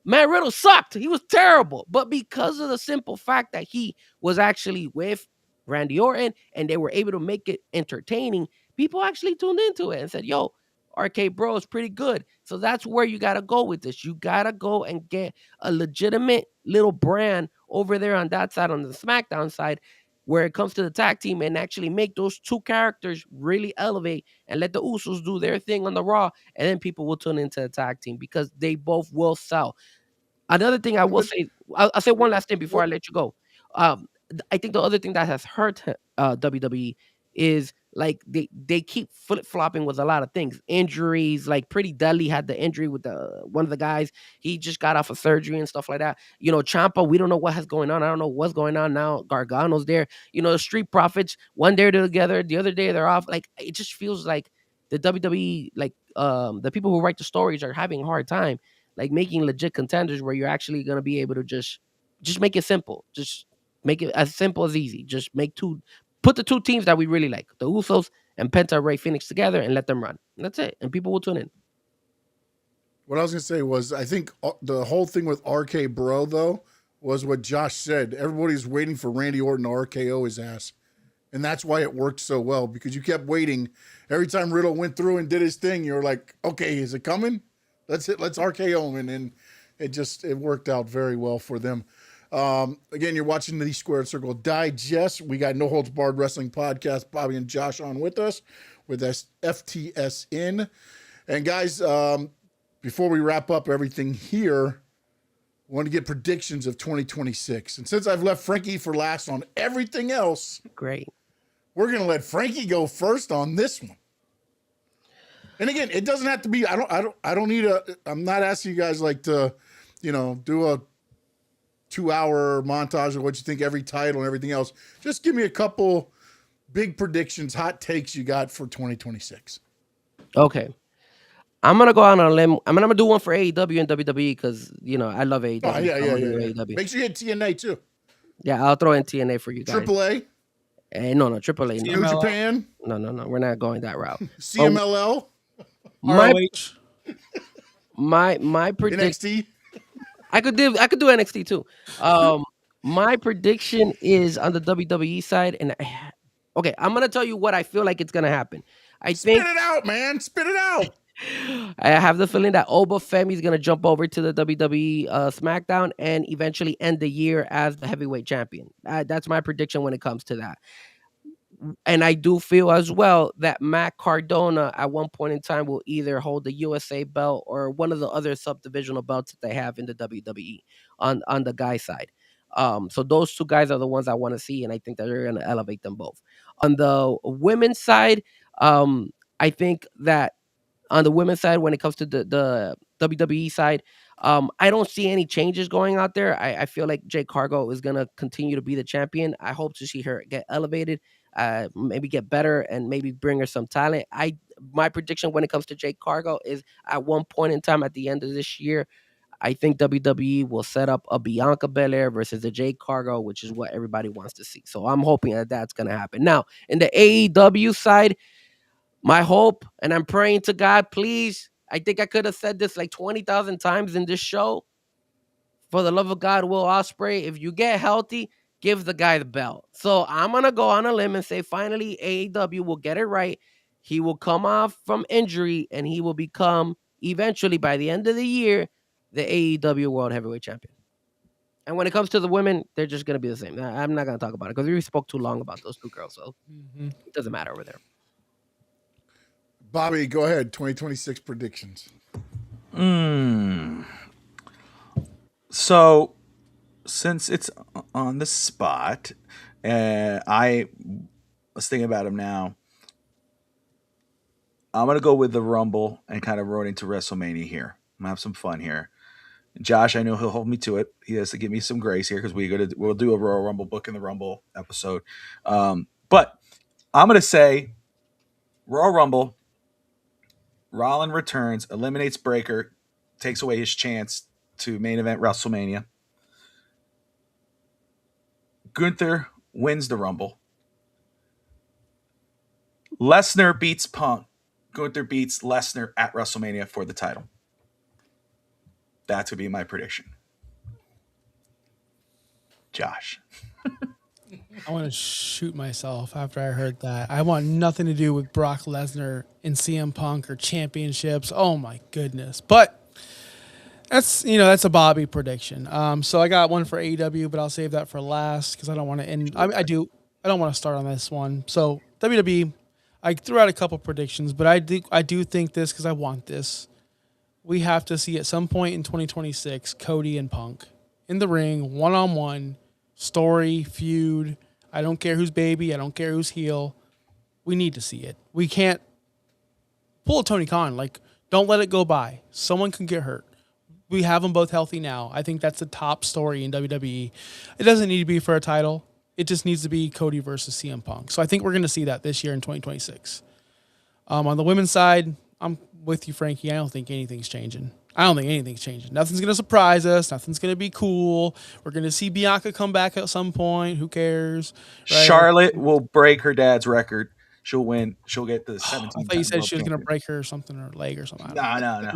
Matt Riddle sucked. He was terrible. But because of the simple fact that he was actually with Randy Orton and they were able to make it entertaining, people actually tuned into it and said, yo, RK Bro is pretty good. So that's where you got to go with this. You got to go and get a legitimate little brand over there on that side, on the SmackDown side, where it comes to the tag team, and actually make those two characters really elevate and let the Usos do their thing on the Raw, and then people will tune into the tag team because they both will sell. Another thing I will say, I'll say one last thing before I let you go. I think the other thing that has hurt WWE is like they keep flip flopping with a lot of things, injuries. Like Pretty Deadly had the injury with the one of the guys. He just got off of surgery and stuff like that. You know, Ciampa, we don't know what has going on. I don't know what's going on now. Gargano's there. You know, the Street Profits, one day they're together, the other day they're off. Like it just feels like the WWE, like the people who write the stories are having a hard time, like making legit contenders where you're actually gonna be able to just make it simple. Just make it as simple as easy. Just put the two teams that we really like, the Usos and Penta Ray Phoenix together, and let them run. And that's it. And people will tune in. What I was going to say was, I think the whole thing with RK Bro, though, was what Josh said. Everybody's waiting for Randy Orton to RKO his ass. And that's why it worked so well, because you kept waiting. Every time Riddle went through and did his thing, you were like, okay, is it coming? Let's RKO him. And it worked out very well for them. Again, you're watching the Squared Circle Digest. We got No Holds Barred Wrestling Podcast. Bobby and Josh on with us with FTSN. And guys, before we wrap up everything here, I want to get predictions of 2026. And since I've left Frankie for last on everything else, great, we're going to let Frankie go first on this one. And again, it doesn't have to be. I'm not asking you guys like to, do a 2-hour montage of what you think every title and everything else. Just give me a couple big predictions, hot takes you got for 2026. Okay. I'm going to go out on a limb. I'm going to do one for AEW and WWE because, I love AEW. Oh, yeah. AEW. Make sure you hit TNA too. Yeah, I'll throw in TNA for you guys. AAA? No, AAA. New Japan? No. We're not going that route. CMLL? My prediction. NXT? I could do NXT too. My prediction is on the WWE side, and I'm gonna tell you what I feel like it's gonna happen. Spit it out, man. Spit it out. I have the feeling that Oba Femi is gonna jump over to the WWE SmackDown and eventually end the year as the heavyweight champion. That's my prediction when it comes to that. And I do feel as well that Matt Cardona at one point in time will either hold the USA belt or one of the other subdivisional belts that they have in the WWE on the guy side. So those two guys are the ones I want to see, and I think that they're going to elevate them both. On the women's side, I think that on the women's side, when it comes to the WWE side, I don't see any changes going out there. I feel like Jade Cargill is going to continue to be the champion. I hope to see her get elevated, maybe get better, and maybe bring her some talent. My prediction when it comes to Jade Cargill is at one point in time at the end of this year, I think WWE will set up a Bianca Belair versus a Jade Cargill, which is what everybody wants to see. So I'm hoping that that's going to happen. Now, in the AEW side, my hope, and I'm praying to God, please, I think I could have said this like 20,000 times in this show. For the love of God, Will Ospreay, if you get healthy, give the guy the belt. So I'm going to go on a limb and say finally AEW will get it right. He will come off from injury and he will become, eventually by the end of the year, the AEW World Heavyweight Champion. And when it comes to the women, they're just going to be the same. I'm not going to talk about it because we spoke too long about those two girls, so it doesn't matter over there. Bobby, go ahead. 2026 predictions. So, since it's on the spot, I was thinking about him now. I'm going to go with the Rumble and kind of road into WrestleMania here. I'm going to have some fun here. Josh, I know he'll hold me to it. He has to give me some grace here because we'll do a Royal Rumble book in the Rumble episode. But I'm going to say Royal Rumble, Rollins returns, eliminates Breaker, takes away his chance to main event WrestleMania. Gunther wins the Rumble. Lesnar beats Punk. Gunther beats Lesnar at WrestleMania for the title. That would be my prediction. Josh. I want to shoot myself after I heard that. I want nothing to do with Brock Lesnar and CM Punk or championships. Oh my goodness. But that's a Bobby prediction. So I got one for AEW, but I'll save that for last because I don't want to end. I don't want to start on this one. So WWE, I threw out a couple predictions, but I do think this because I want this. We have to see at some point in 2026 Cody and Punk in the ring, one-on-one, story, feud. I don't care who's baby. I don't care who's heel. We need to see it. We can't pull a Tony Khan. Like, don't let it go by. Someone can get hurt. We have them both healthy now. I think that's the top story in WWE. It doesn't need to be for a title. It just needs to be Cody versus CM Punk. So I think we're going to see that this year in 2026. On the women's side, I'm with you, Frankie. I don't think anything's changing. Nothing's going to surprise us. Nothing's going to be cool. We're going to see Bianca come back at some point. Who cares? Right? Charlotte will break her dad's record. She'll win. She'll get the 17. I thought you said she was going to break her something, her leg or something. No.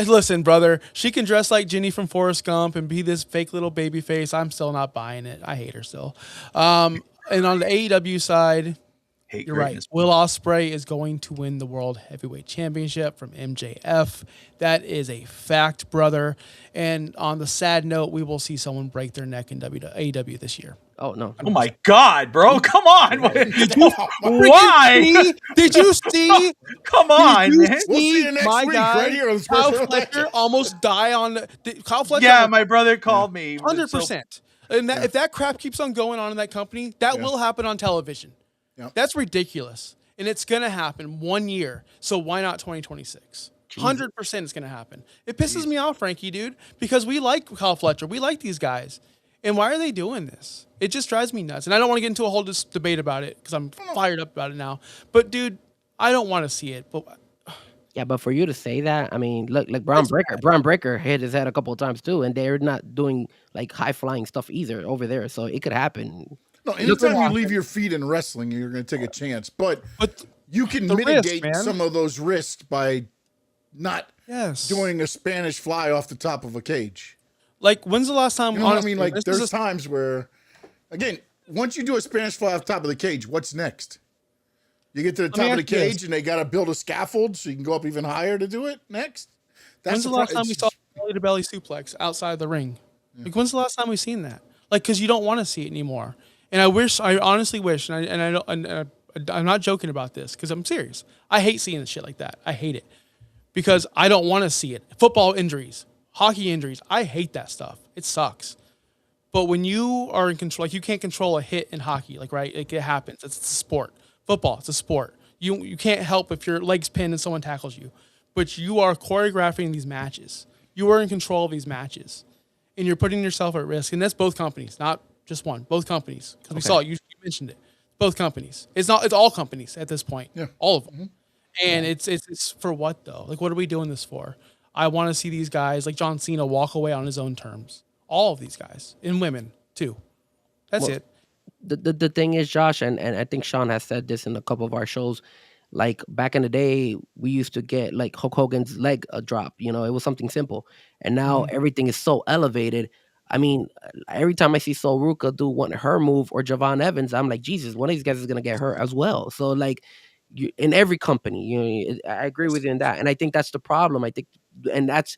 Listen, brother, she can dress like Ginny from Forrest Gump and be this fake little baby face. I'm still not buying it. I hate her still. And on the AEW side, you're right. Will Ospreay is going to win the World Heavyweight Championship from MJF. That is a fact, brother. And on the sad note, we will see someone break their neck in AEW this year. Oh, no. Oh, my God, bro. Come on. Why? Did you see? Come on, man. We'll see you next my week guy, right here on Kyle Sports Fletcher almost die on Kyle Fletcher. Yeah, my brother called me. 100%. And if that crap keeps on going on in that company, that will happen on television. Yep. That's ridiculous. And it's going to happen 1 year. So why not 2026? 100% it's going to happen. It pisses me off, Frankie, dude, because we like Kyle Fletcher. We like these guys. And why are they doing this? It just drives me nuts. And I don't want to get into a whole debate about it because I'm fired up about it now. But, dude, I don't want to see it. But yeah, but for you to say that, I mean, look, like Braun Breaker hit his head a couple of times too, and they're not doing like high flying stuff either over there. So it could happen. No, anytime you leave your feet in wrestling, you're going to take a chance. But you can mitigate some of those risks by not doing a Spanish fly off the top of a cage. Like, when's the last time? You know what I mean? Like, there's times where, again, once you do a Spanish fly off the top of the cage, what's next? You get to the top of the cage and they got to build a scaffold so you can go up even higher to do it next? When's the last time we saw belly-to-belly suplex outside the ring? Yeah. Like, when's the last time we've seen that? Like, because you don't want to see it anymore. And I honestly wish, and I'm not joking about this because I'm serious. I hate seeing shit like that. I hate it because I don't want to see it. Football injuries, hockey injuries. I hate that stuff. It sucks. But when you are in control, like you can't control a hit in hockey, like, right? Like, it happens. It's a sport. Football, it's a sport. You can't help if your leg's pinned and someone tackles you. But you are choreographing these matches. You are in control of these matches. And you're putting yourself at risk. And that's both companies, not just one. Both companies. Because we saw it. You mentioned it. Both companies. It's all companies at this point. Yeah. All of them. Mm-hmm. And it's for what, though? Like, what are we doing this for? I want to see these guys, like John Cena, walk away on his own terms. All of these guys. And women, too. That's it. The thing is, Josh, and I think Sean has said this in a couple of our shows, like back in the day, we used to get like Hulk Hogan's leg drop. You know, it was something simple. And now everything is so elevated. I mean, every time I see Sol Ruca do her move or Javon Evans, I'm like, Jesus, one of these guys is going to get hurt as well. So, like, in every company. I agree with you in that, and I think that's the problem. I think, and that's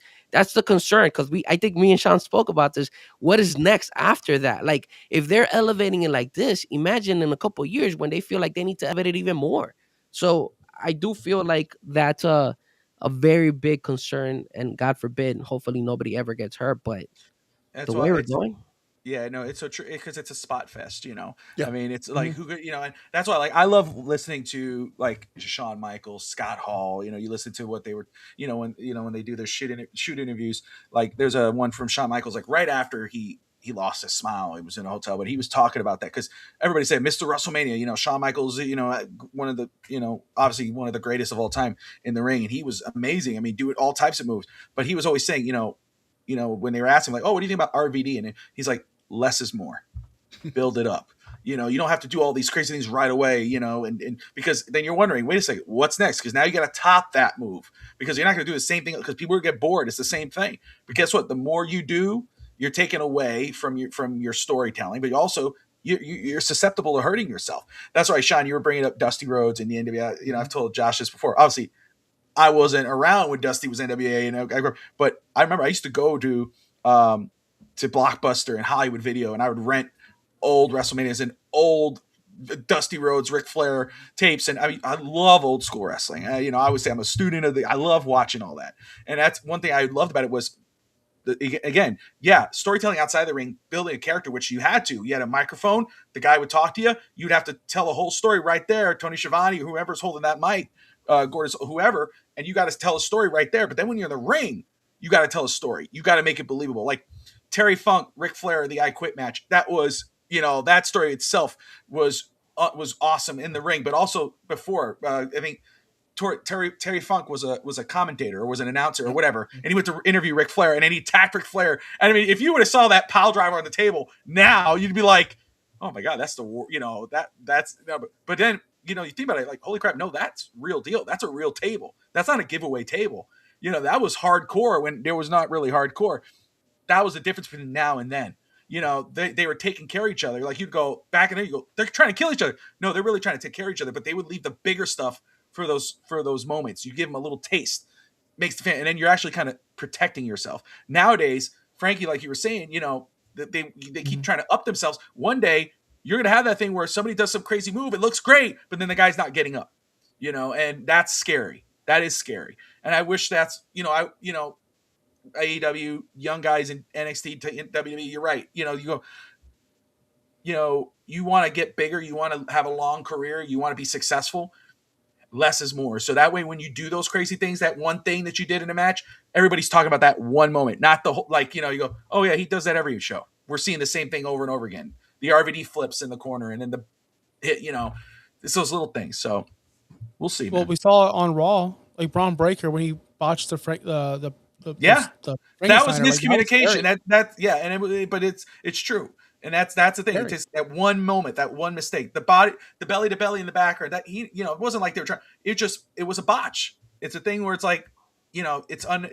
the concern, because I think me and Sean spoke about this. What is next after that? Like, if they're elevating it like this, imagine in a couple of years when they feel like they need to elevate it even more. So I do feel like that's a very big concern, and God forbid, hopefully nobody ever gets hurt. But That's the why way we're it's going, yeah, no, it's so true because it's a spot fest, Yeah. I mean, it's like who could, and that's why like I love listening to like Shawn Michaels, Scott Hall. You listen to what they were, when they do their shoot interviews. Like there's a one from Shawn Michaels, like right after he lost his smile, he was in a hotel, but he was talking about that because everybody said Mr. WrestleMania, Shawn Michaels, one of the, obviously one of the greatest of all time in the ring, and he was amazing. I mean, doing all types of moves, but he was always saying, when they were asking like, oh, what do you think about RVD? And he's like, less is more. Build it up. You don't have to do all these crazy things right away, and because then you're wondering, wait a second, what's next? Because now you got to top that move, because you're not going to do the same thing because people will get bored. It's the same thing. But guess what? The more you do, you're taking away from your storytelling, but you're susceptible to hurting yourself. That's why, Sean, you were bringing up Dusty Rhodes and the NWA. I've told Josh this before. Obviously, I wasn't around when Dusty was NWA, but I remember I used to go to Blockbuster and Hollywood Video, and I would rent old WrestleManias and old Dusty Rhodes, Ric Flair tapes. And I mean, I love old school wrestling. I would say I'm a student of I love watching all that. And that's one thing I loved about it was, again, storytelling outside the ring, building a character, which you had to. You had a microphone. The guy would talk to you. You'd have to tell a whole story right there. Tony Schiavone, whoever's holding that mic, Gordon, whoever, and you got to tell a story right there. But then when you're in the ring, you got to tell a story. You got to make it believable. Like Terry Funk, Ric Flair, the I Quit match. That was, that story itself was awesome in the ring, but also before. I think Terry Funk was a commentator or was an announcer or whatever, and he went to interview Ric Flair, and then he attacked Ric Flair. And I mean, if you would have saw that pile driver on the table now, you'd be like, oh my God, that's that's. But then you think about it, like, holy crap, no, that's real deal. That's a real table. That's not a giveaway table. That was hardcore when there was not really hardcore. That was the difference between now and then. They were taking care of each other. Like, you'd go back and there, you go, they're trying to kill each other. No, they're really trying to take care of each other, but they would leave the bigger stuff for those moments. You give them a little taste, makes the fan, and then you're actually kind of protecting yourself. Nowadays, Frankie, like you were saying, they keep trying to up themselves. One day you're going to have that thing where somebody does some crazy move. It looks great, but then the guy's not getting up, and that's scary. That is scary. And I wish that's, AEW, young guys in NXT to WWE, you're right. You go, you want to get bigger. You want to have a long career. You want to be successful. Less is more. So that way, when you do those crazy things, that one thing that you did in a match, everybody's talking about that one moment, not the whole, like, you go, oh yeah, he does that every show. We're seeing the same thing over and over again. The RVD flips in the corner, and then the hit, it's those little things. So we'll see. Well, man. we saw it on Raw, like Braun Breaker when he botched the that was Like, miscommunication. But it's true. And that's the thing. It's just that one moment, that one mistake, the belly to belly in the background, that it wasn't like they were trying. It was a botch. It's a thing where it's like, it's not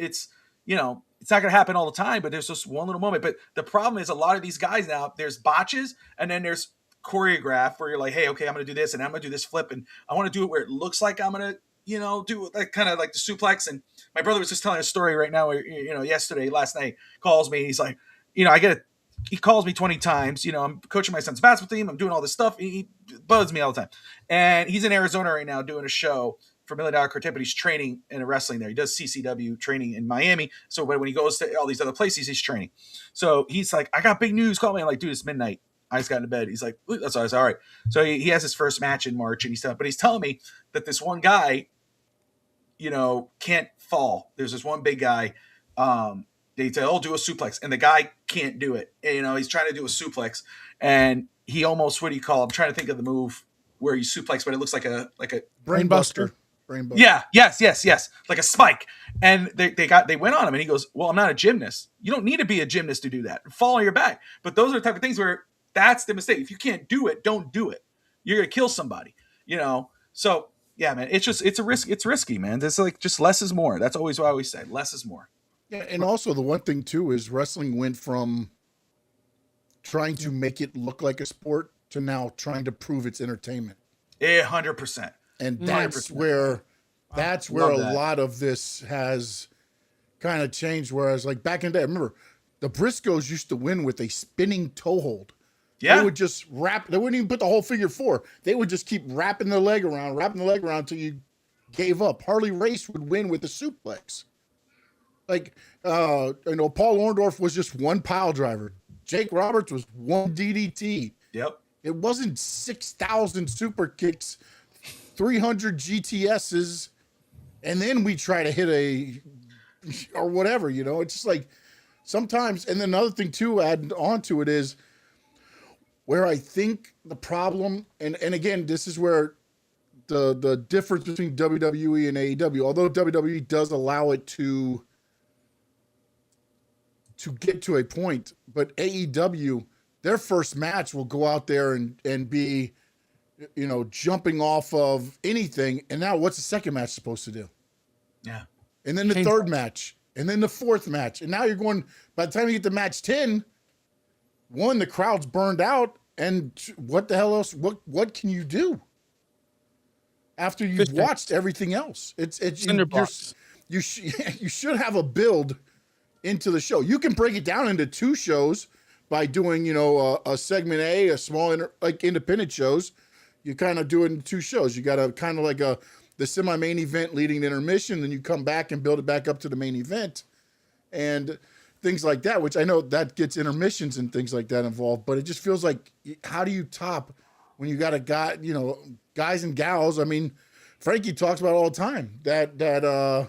going to happen all the time, but there's just one little moment. But the problem is, a lot of these guys now, there's botches, and then there's choreograph where you're like, hey, okay, I'm going to do this, and I'm going to do this flip, and I want to do it where it looks like I'm going to, do like kind of like the suplex. And my brother was just telling a story right now where, last night, calls me. He's like, he calls me 20 times. I'm coaching my son's basketball team. I'm doing all this stuff. He bugs me all the time. And he's in Arizona right now doing a show for $1 Million Quartet, but he's training in a wrestling there. He does CCW training in Miami. So when he goes to all these other places, he's training. So he's like, I got big news. Call me. I'm like, dude, it's midnight. I just got into bed. He's like, that's all. I was all right. So he has his first match in March, and he's telling me that this one guy, can't fall. There's this one big guy. They say, do a suplex, and the guy can't do it. And, he's trying to do a suplex, and he almost, what do you call? I'm trying to think of the move where you suplex, but it looks like a brainbuster. Yeah. Yes. Like a spike. And they went on him, and he goes, well, I'm not a gymnast. You don't need to be a gymnast to do that. Fall on your back. But those are the type of things where that's the mistake. If you can't do it, don't do it. You're going to kill somebody, So yeah, man, it's a risk. It's risky, man. It's like, just less is more. That's always what I always say. Less is more. Yeah, and also the one thing too is wrestling went from trying to make it look like a sport to now trying to prove it's entertainment. 100%. And that's 100%. where Love a that. lot of this has kind of changed. Whereas like back in the day, remember the Briscoes used to win with a spinning toe hold. Yeah. They would just wrap, they wouldn't even put the whole figure four. They would just keep wrapping the leg around until you gave up. Harley Race would win with a suplex. Like, Paul Orndorff was just one pile driver. Jake Roberts was one DDT. Yep. It wasn't 6,000 super kicks, 300 GTSs, and then we try to hit or whatever, It's just like sometimes, and then another thing too, adding onto it is where I think the problem, and again, this is where the difference between WWE and AEW, although WWE does allow it to get to a point, but AEW, their first match will go out there and be, jumping off of anything. And now what's the second match supposed to do? Yeah. And then the third match, and then the fourth match. And now you're going, by the time you get to match 10, one, the crowd's burned out. And what the hell else? What can you do after you've watched everything else? You should have a build into the show. You can break it down into two shows by doing, a segment A, a small independent shows. You kind of do it in two shows. You got a kind of like the semi-main event leading to intermission, then you come back and build it back up to the main event and things like that, which I know that gets intermissions and things like that involved, but it just feels like, how do you top when you got a guy, guys and gals? I mean, Frankie talks about it all the time, that the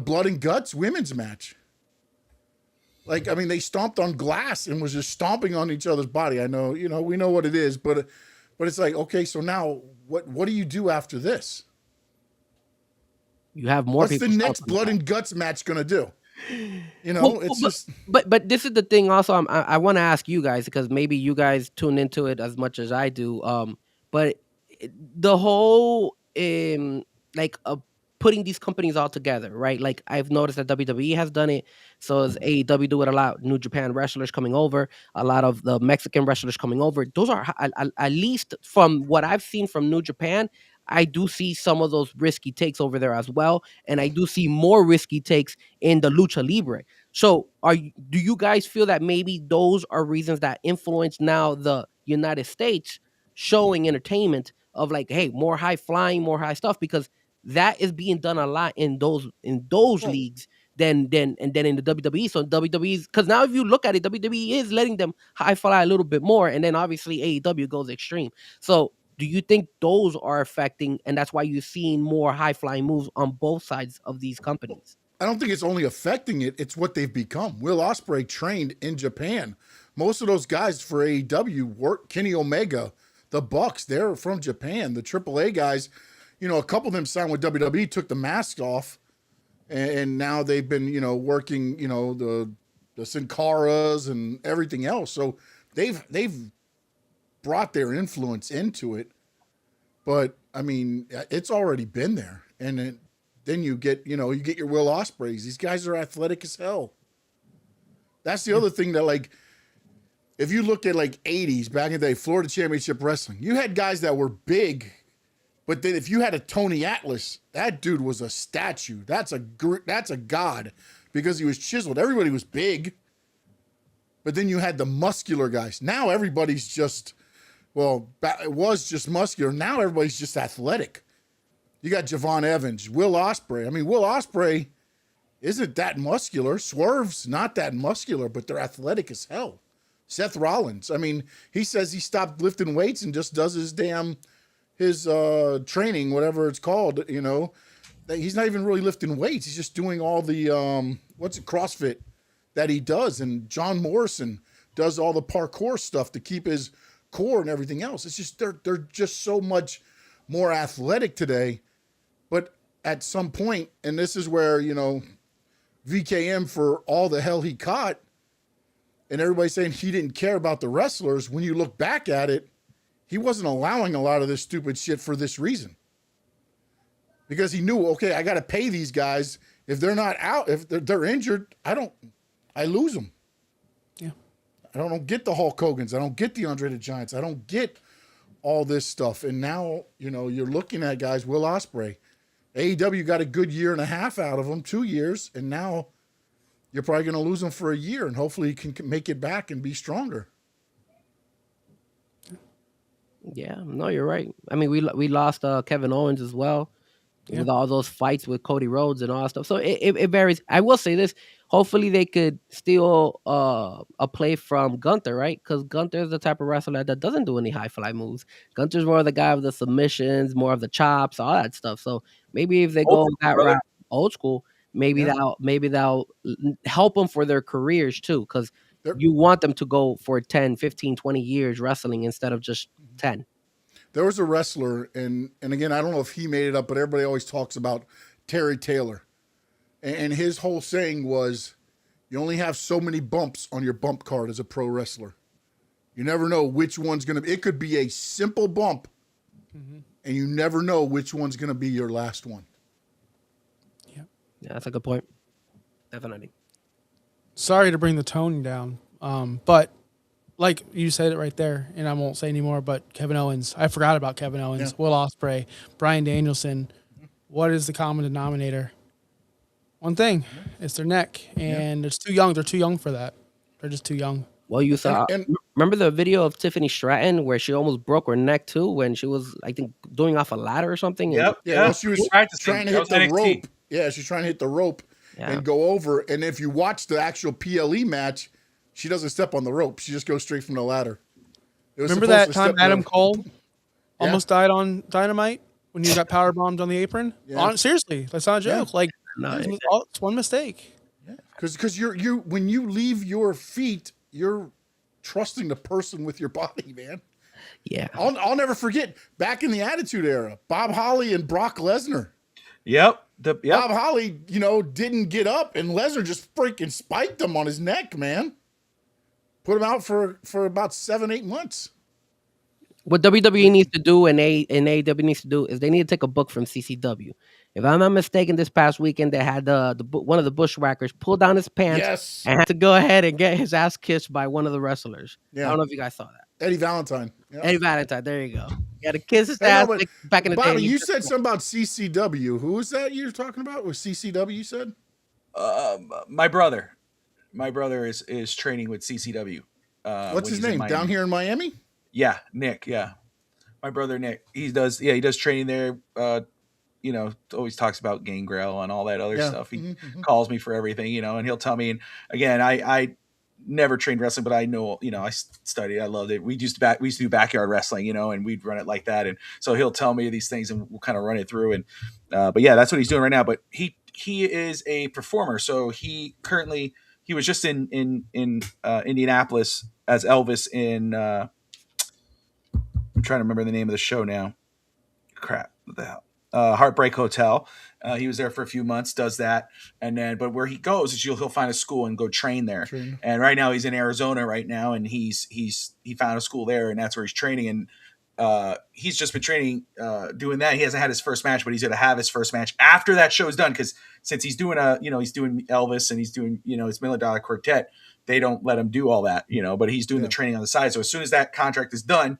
blood and guts women's match. Like, I mean, they stomped on glass and was just stomping on each other's body. I know, we know what it is, but it's like, okay, so now what do you do after this? You have more. What's the next blood and guts match going to do? But this is the thing. Also, I want to ask you guys, because maybe you guys tune into it as much as I do. But the whole putting these companies all together, right? Like, I've noticed that WWE has done it. So as AEW do it a lot. New Japan wrestlers coming over, a lot of the Mexican wrestlers coming over. Those are, at least from what I've seen from New Japan, I do see some of those risky takes over there as well. And I do see more risky takes in the Lucha Libre. So do you guys feel that maybe those are reasons that influence now the United States showing entertainment of like, hey, more high flying, more high stuff? Because that is being done a lot in those leagues than in the WWE. So WWE's, because now if you look at it, WWE is letting them high fly a little bit more, and then obviously AEW goes extreme. So do you think those are affecting, and that's why you're seeing more high flying moves on both sides of these companies? I don't think it's only affecting it, it's what they've become. Will Ospreay trained in Japan. Most of those guys for AEW work, Kenny Omega, the Bucks, they're from Japan. The AAA guys, a couple of them signed with WWE, took the mask off, and now they've been, working, the Sin Caras and everything else. So they've brought their influence into it. But I mean, it's already been there. And then you get your Will Ospreays. These guys are athletic as hell. That's the other thing that, like, if you look at like 80s back in the day, Florida Championship Wrestling, you had guys that were big. But then if you had a Tony Atlas, that dude was a statue. That's a god because he was chiseled. Everybody was big. But then you had the muscular guys. Now everybody's just, it was just muscular. Now everybody's just athletic. You got Javon Evans, Will Ospreay. I mean, Will Ospreay isn't that muscular. Swerve's not that muscular, but they're athletic as hell. Seth Rollins, I mean, he says he stopped lifting weights and just does his training, whatever it's called, he's not even really lifting weights. He's just doing all the, CrossFit that he does. And John Morrison does all the parkour stuff to keep his core and everything else. It's just, they're just so much more athletic today. But at some point, and this is where, VKM, for all the hell he caught, and everybody's saying he didn't care about the wrestlers, when you look back at it, he wasn't allowing a lot of this stupid shit for this reason. Because he knew, okay, I got to pay these guys. If they're not out, if they're injured, I lose them. Yeah. I don't get the Hulk Hogan's. I don't get the Andre the Giants. I don't get all this stuff. And now, you're looking at guys, Will Ospreay. AEW got a good year and a half out of him, 2 years, and now you're probably going to lose him for a year, and hopefully he can make it back and be stronger. Yeah, no, you're right. I mean, we lost Kevin Owens as well with all those fights with Cody Rhodes and all that stuff. So it varies. I will say this: hopefully they could steal a play from Gunther, right? Because Gunther is the type of wrestler that doesn't do any high fly moves. Gunther's more of the guy of the submissions, more of the chops, all that stuff. So maybe if they go that route, old school, maybe that'll help them for their careers too, because you want them to go for 10, 15, 20 years wrestling instead of just 10. There was a wrestler, and again, I don't know if he made it up, but everybody always talks about Terry Taylor. And his whole saying was, you only have so many bumps on your bump card as a pro wrestler. You never know which one's going to be. It could be a simple bump, and you never know which one's going to be your last one. Yeah, that's a good point. Definitely. Sorry to bring the tone down, but like you said it right there, and I won't say anymore, but Kevin Owens. I forgot about Kevin Owens, Will Ospreay, Bryan Danielson. What is the common denominator? One thing. It's their neck, and it's too young. They're too young for that. They're just too young. Well, you saw. Remember the video of Tiffany Stratton where she almost broke her neck too when she was, I think, doing off a ladder or something? Yep. Well, she was trying to hit the rope. Yeah, she's trying to hit the rope and go over. And if you watch the actual PLE match, she doesn't step on the rope. She just goes straight from the ladder. Remember that time Adam Cole almost died on Dynamite when you got power bombed on the apron? Yeah. Seriously, that's not a joke. Yeah. Like, it's one mistake. Yeah, because you when you leave your feet, you're trusting the person with your body, man. Yeah, I'll never forget back in the Attitude Era, Bob Holly and Brock Lesnar. Yep. Bob Holly, didn't get up, and Lesnar just freaking spiked him on his neck, man. Put him out for about 7-8 months. What WWE needs to do and AEW needs to do is they need to take a book from CCW. If I'm not mistaken, this past weekend they had one of the Bushwhackers pull down his pants and had to go ahead and get his ass kissed by one of the wrestlers. Yeah. I don't know if you guys saw that. Eddie Valentine. Yep. Eddie Valentine. There you go. You had to kiss his ass back in the day. Bobby, you said something about CCW. Who was that you were talking about? Was CCW you said? My brother. My brother is training with CCW. What's his name? Down here in Miami? Yeah, Nick. Yeah, my brother Nick. He does training there. Always talks about Gangrel and all that other stuff. He calls me for everything, and he'll tell me. And again, I never trained wrestling, but I know, I studied. I loved it. We used to do backyard wrestling, and we'd run it like that. And so he'll tell me these things, and we'll kind of run it through. And but yeah, that's what he's doing right now. But he is a performer, so he was just in Indianapolis as Elvis in. I'm trying to remember the name of the show now. Crap, what the hell? Heartbreak Hotel. He was there for a few months, does that, and then but where he goes is he'll find a school and go train there. And right now he's in Arizona right now, and he found a school there, and that's where he's training. And he's just been training, doing that. He hasn't had his first match, but he's going to have his first match after that show is done. Because since he's doing he's doing Elvis and he's doing his Million Dollar Quartet, they don't let him do all that, But he's doing the training on the side. So as soon as that contract is done,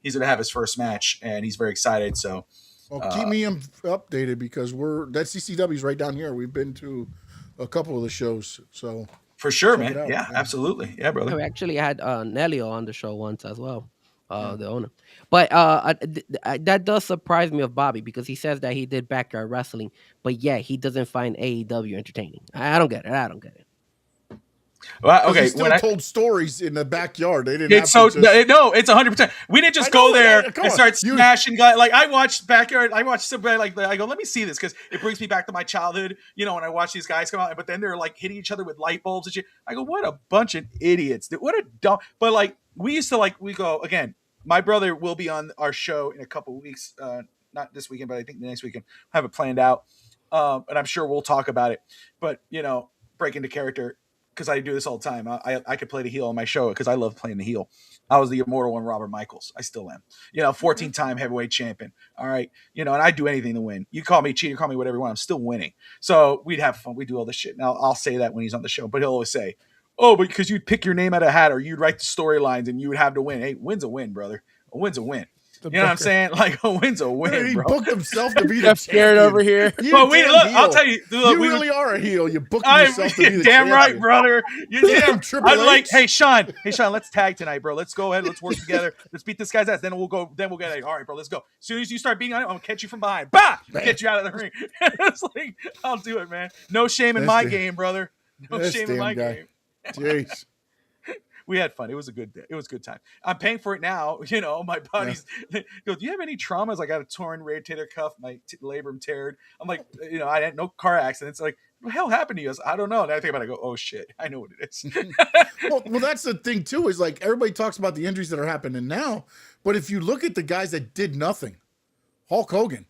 he's going to have his first match, and he's very excited. So. Well, keep me updated because that CCW's right down here. We've been to a couple of the shows, so for sure, man. Yeah, absolutely. Yeah, brother. We actually had Nelio on the show once as well, the owner. But that does surprise me of Bobby because he says that he did backyard wrestling, but he doesn't find AEW entertaining. I don't get it. Well, okay. He still told stories in the backyard. They didn't. It's no. It's 100%. We didn't just go there and start smashing guys. Like I watched backyard. I watched somebody I go, let me see this because it brings me back to my childhood. When I watch these guys come out, but then they're like hitting each other with light bulbs and shit. I go, what a bunch of idiots! What a dumb. But we used to we go again. My brother will be on our show in a couple of weeks. Not this weekend, but I think the next weekend. I have it planned out, and I'm sure we'll talk about it. But break into character. Because I do this all the time. I could play the heel on my show because I love playing the heel. I was the immortal one, Robert Michaels. I still am. 14-time heavyweight champion. All right. And I'd do anything to win. You call me cheater, call me whatever you want. I'm still winning. So we'd have fun. We do all this shit. Now I'll say that when he's on the show, but he'll always say, oh, because you'd pick your name out of a hat or you'd write the storylines and you would have to win. Hey, win's a win, brother. A win's a win. You know what I'm saying? Like a win's a win, He bro. booked himself to be the Jeff scared champion. over here. You But we damn look. heel. I'll tell you. Look, You we really are a heel. You booked I'm yourself to be the damn right, champion. brother. You damn. Triple I'm like, H. hey Sean, let's tag tonight, bro. Let's go ahead. Let's work together. Let's beat this guy's ass. Then we'll go. Then we'll get. All right, bro. Let's go. As soon as you start beating on it, I'm gonna catch you from behind. Bah! Get you out of the ring. It's like, I'll do it, man. No shame in my game, brother. No shame in my game. Jeez. We had fun. It was a good day. It was a good time. I'm paying for it now. You know, my body's goes, do you have any traumas? I got a torn rotator cuff, my labrum teared. I'm like, you know, I had no car accidents. Like, what the hell happened to you? I don't know. And I think about it, I go, oh shit, I know what it is. well, that's the thing too, is like everybody talks about the injuries that are happening now. But if you look at the guys that did nothing, Hulk Hogan,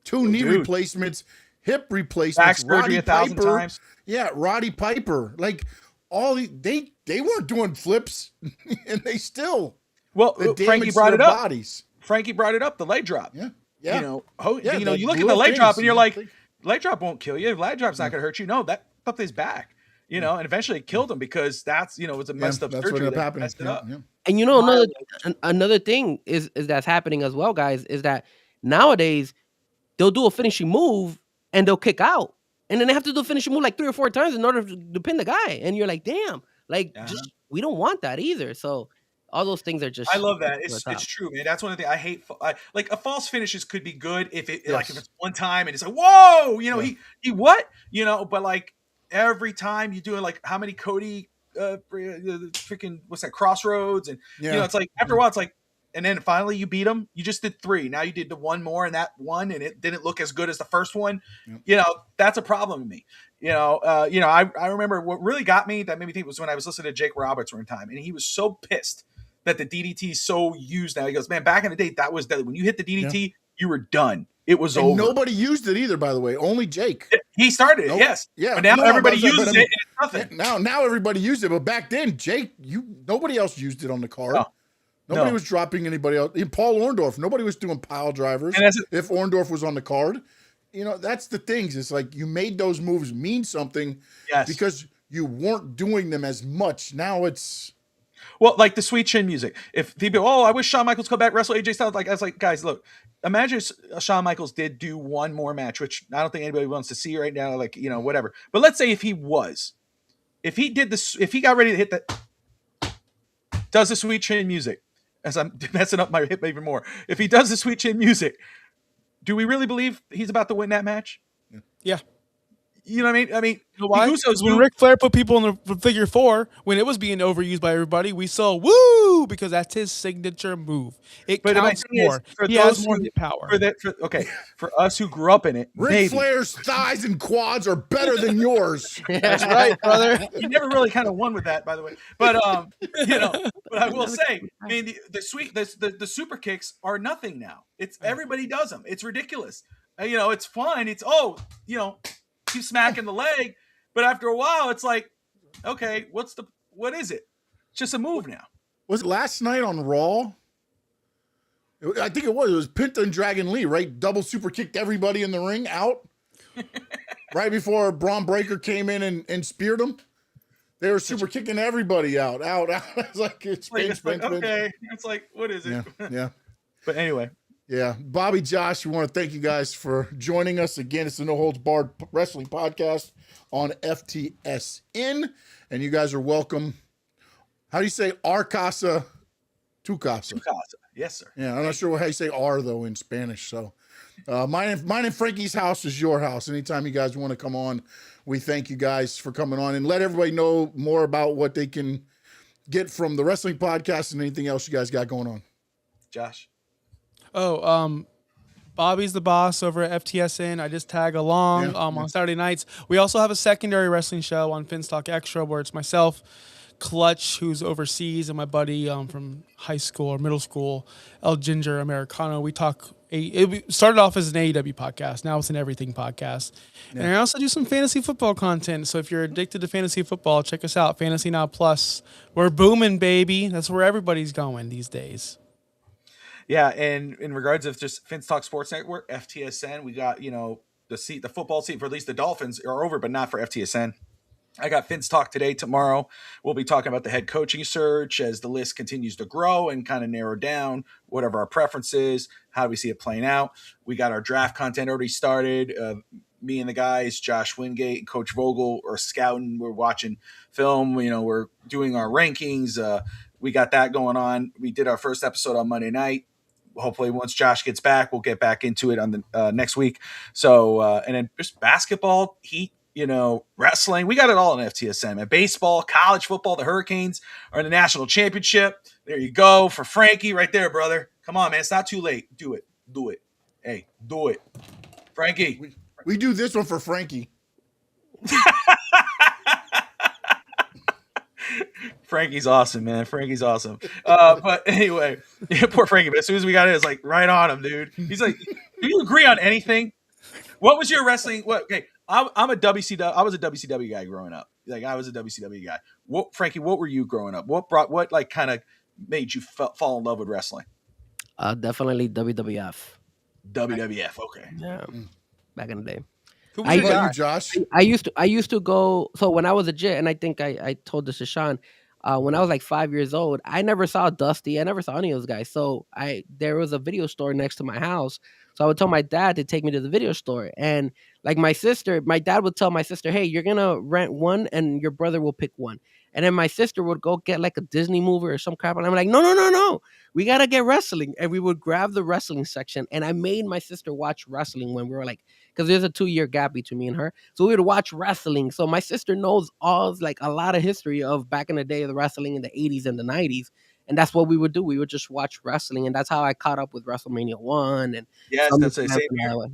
2 knee replacements, hip replacements, back surgery Roddy 1,000 Piper, times. Yeah, Roddy Piper. Like all they weren't doing flips, and they still Frankie brought it up. Bodies. Frankie brought it up. The leg drop. Yeah. You know, you the look at the leg things, drop and you're like, leg drop won't kill you. Leg drop's not going to hurt you. No, that up his back. You know, and eventually it killed him because that's, you know, it was a messed up surgery that messed it up. Yeah. And you know, another thing is that's happening as well, guys, is that nowadays they'll do a finishing move and they'll kick out. And then they have to do a finishing move like 3 or 4 times in order to pin the guy. And you're like, damn, like we don't want that either. So all those things are just. I love that. It's true, man. That's one of the things I hate. Like a false finishes could be good if it like if it's one time and it's like, whoa, you know, he what, you know, but like every time you do it, like how many Cody freaking what's that Crossroads and you know, it's like after a while it's like. And then finally you beat him. You just did 3. Now you did the 1 more and that one, and it didn't look as good as the first one. Yep. You know, that's a problem with me. You know, I remember what really got me, that made me think, was when I was listening to Jake Roberts one time, and he was so pissed that the DDT is so used now. He goes, man, back in the day, that was deadly. When you hit the DDT, you were done. It was over. Nobody used it either, by the way. Only Jake. He started it, yes. Yeah. But now everybody uses it, and it's nothing. Now everybody used it, but back then, Jake, nobody else used it on the card. Nobody was dropping anybody else. Even Paul Orndorff, nobody was doing pile drivers. If Orndorff was on the card, you know, that's the things. It's like you made those moves mean something because you weren't doing them as much. Now it's like the sweet chin music. If people, I wish Shawn Michaels come back wrestle AJ Styles. Like I was like, guys, look, imagine Shawn Michaels did do one more match, which I don't think anybody wants to see right now. Like, you know, whatever. But let's say if he did this, if he got ready to hit that, does the sweet chin music. As I'm messing up my hip even more. If he does the sweet chin music, do we really believe he's about to win that match? Yeah. You know what I mean? I mean, you know why? When Ric Flair put people in the figure 4, when it was being overused by everybody, we saw woo because that's his signature move. It counts more. He has more power. For us who grew up in it, Ric Flair's thighs and quads are better than yours. That's right, brother. He never really kind of won with that, by the way. But you know, but I will say, I mean, the super kicks are nothing now. It's everybody does them. It's ridiculous. You know, it's fun. It's you know. Keep smacking the leg, but after a while it's like, okay, what is it? It's just a move now. Was it last night on Raw? I think it was Penta and Dragon Lee, right? Double super kicked everybody in the ring out right before Braun Breaker came in and speared him. They were super kicking everybody out. It's like it's okay. It's like, what is it? Yeah. But anyway. Yeah, Bobby, Josh, we want to thank you guys for joining us again. It's the No Holds Barred Wrestling Podcast on FTSN, and you guys are welcome. How do you say "our casa, tu casa"? Tu casa, yes, sir. Yeah, I'm not sure how you say "our" though in Spanish. So, mine and Frankie's house is your house. Anytime you guys want to come on, we thank you guys for coming on and let everybody know more about what they can get from the wrestling podcast and anything else you guys got going on. Josh. Bobby's the boss over at FTSN. I just tag along on Saturday nights. We also have a secondary wrestling show on Finstock Extra where it's myself, Clutch, who's overseas, and my buddy from high school or middle school, El Ginger Americano. We talk. It started off as an AEW podcast. Now it's an everything podcast. Yeah. And I also do some fantasy football content. So if you're addicted to fantasy football, check us out. Fantasy Now Plus. We're booming, baby. That's where everybody's going these days. Yeah, and in regards of just Finstock Sports Network, FTSN, we got, you know, the football seat for at least the Dolphins are over, but not for FTSN. I got Finn's Talk today. Tomorrow, we'll be talking about the head coaching search as the list continues to grow and kind of narrow down whatever our preferences, how do we see it playing out. We got our draft content already started. Me and the guys, Josh Wingate and Coach Vogel, are scouting. We're watching film. We're doing our rankings. We got that going on. We did our first episode on Monday night. Hopefully, once Josh gets back, we'll get back into it on the next week. So, and then just basketball, Heat, wrestling. We got it all in FTSM. And baseball, college football, the Hurricanes are in the national championship. There you go for Frankie right there, brother. Come on, man. It's not too late. Do it. Do it. Hey, do it. Frankie. We do this one for Frankie. Frankie's awesome, man. Frankie's awesome. But anyway, poor Frankie. But as soon as we got it, it's like right on him, dude. He's like, do you agree on anything? What was your wrestling? Okay, I'm a WCW. I was a WCW guy growing up. Like I was a WCW guy. Frankie? What were you growing up? What kind of made you fall in love with wrestling? Definitely WWF. WWF. Okay. Yeah. Back in the day. Who was your guy? You, Josh? I used to go. So when I was a JIT, and I think I told this to Sean, when I was like 5 years old, I never saw Dusty. I never saw any of those guys. So there was a video store next to my house. So I would tell my dad to take me to the video store. And like my dad would tell my sister, hey, you're going to rent one and your brother will pick one. And then my sister would go get like a Disney movie or some crap. And I'm like, no. We got to get wrestling. And we would grab the wrestling section. And I made my sister watch wrestling when we were like, because there's a 2-year gap between me and her. So we would watch wrestling. So my sister knows like a lot of history of back in the day of the wrestling in the 80s and the 90s. And that's what we would do. We would just watch wrestling. And that's how I caught up with WrestleMania 1. And yes, that's the same here.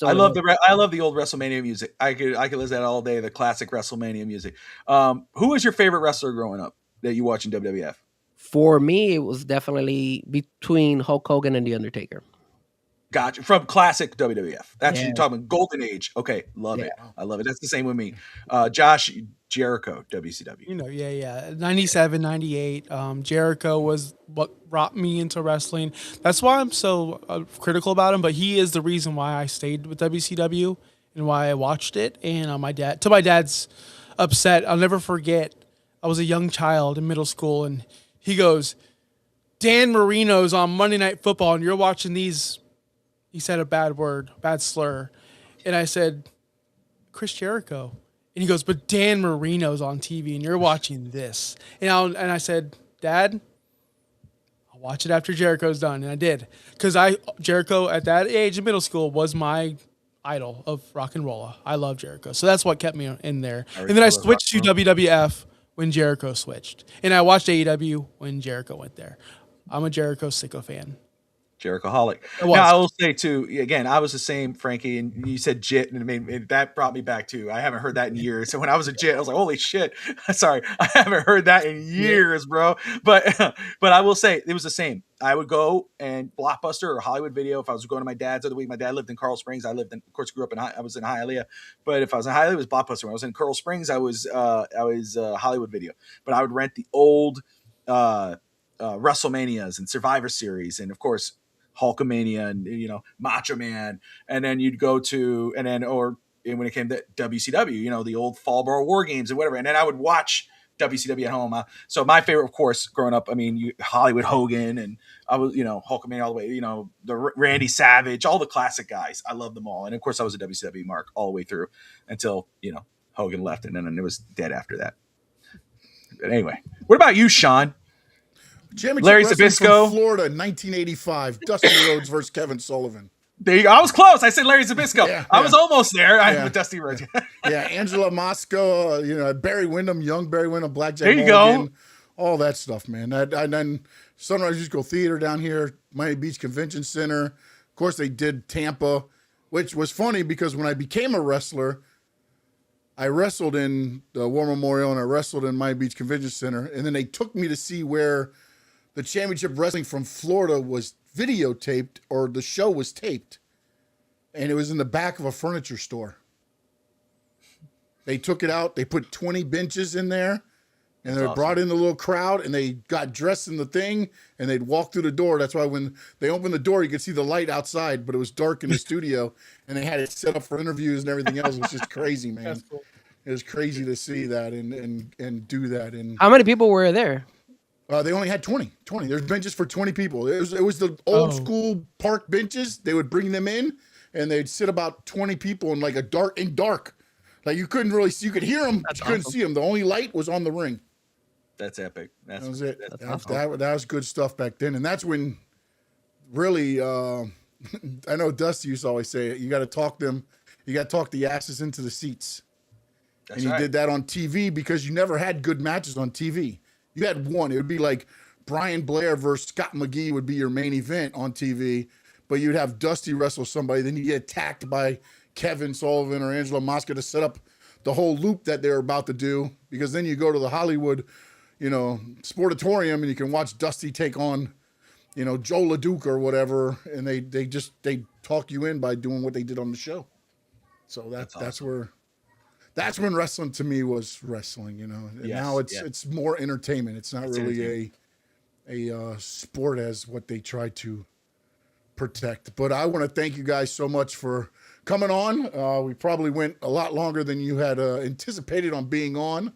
I love the old WrestleMania music. I could listen to that all day, the classic WrestleMania music. Who was your favorite wrestler growing up that you watched in WWF? For me, it was definitely between Hulk Hogan and The Undertaker. Gotcha. From classic WWF. Actually, you're talking Golden Age. Okay, love it. I love it. That's the same with me. Josh, Jericho, WCW. 97, 98. Jericho was what brought me into wrestling. That's why I'm so critical about him, but he is the reason why I stayed with WCW and why I watched it. And my dad's upset. I'll never forget. I was a young child in middle school, and he goes, Dan Marino's on Monday Night Football, and you're watching these. He said a bad word, bad slur. And I said, Chris Jericho. And he goes, but Dan Marino's on TV and you're watching this. And I said, Dad, I'll watch it after Jericho's done. And I did. Because Jericho at that age in middle school was my idol of rock and roll. I love Jericho. So that's what kept me in there. And then I switched to WWF when Jericho switched. And I watched AEW when Jericho went there. I'm a Jericho sicko fan. Jericho-holic. Now, I will say, too, again, I was the same, Frankie, and you said JIT, and that brought me back, too. I haven't heard that in years. So when I was a JIT, I was like, holy shit. Sorry, I haven't heard that in years, bro. But I will say, it was the same. I would go and Blockbuster or Hollywood Video. If I was going to my dad's other week, my dad lived in Coral Springs. I lived in, of course, I was in Hialeah. But if I was in Hialeah, it was Blockbuster. When I was in Coral Springs, I was Hollywood Video. But I would rent the old WrestleManias and Survivor Series, and of course Hulkamania and Macho Man, and then you'd go to when it came to WCW, the old Fall Brawl War Games and whatever, and then I would watch WCW at home. So my favorite, of course, growing up, Hollywood Hogan, and I was Hulkamania all the way, the Randy Savage, all the classic guys. I love them all, and of course I was a WCW mark all the way through until Hogan left, and then it was dead after that. But anyway, what about you, Sean? Larry Zbyszko, from Florida, 1985. Dusty Rhodes versus Kevin Sullivan. There you go. I was close. I said Larry Zbyszko. I was almost there. With Dusty Rhodes. Angela Mosco, Barry Windham, young Barry Windham, Blackjack. There you Mulligan, go. All that stuff, man. And then Sunrise Musical Theater down here, Miami Beach Convention Center. Of course, they did Tampa, which was funny because when I became a wrestler, I wrestled in the War Memorial and I wrestled in Miami Beach Convention Center. And then they took me to see where the championship wrestling from Florida was videotaped, or the show was taped. And it was in the back of a furniture store. They took it out. They put 20 benches in there. And they brought in the little crowd, and they got dressed in the thing, and they'd walk through the door. That's why when they opened the door, you could see the light outside, but it was dark in the studio, and they had it set up for interviews and everything else. It was just crazy, man. That's cool. It was crazy to see that and do that. And How many people were there? they only had 20. There's benches for 20 people. It was the old school park benches. They would bring them in, and they'd sit about 20 people in like a dark. Like you couldn't really see. You could hear them, but you couldn't see them. The only light was on the ring. That's epic. That was it. Awesome. That was good stuff back then, and that's when really. I know Dusty used to always say it. You got to talk them. You got to talk the asses into the seats. That's and right. you did that on TV because you never had good matches on TV. You had one. It would be like Brian Blair versus Scott McGee would be your main event on TV, but you'd have Dusty wrestle somebody. Then you get attacked by Kevin Sullivan or Angelo Mosca to set up the whole loop that they're about to do. Because then you go to the Hollywood, Sportatorium, and you can watch Dusty take on, Joe LaDuke or whatever, and they talk you in by doing what they did on the show. So that's when wrestling to me was wrestling, And now it's more entertainment. It's not really a sport as what they try to protect. But I want to thank you guys so much for coming on. We probably went a lot longer than you had anticipated on being on.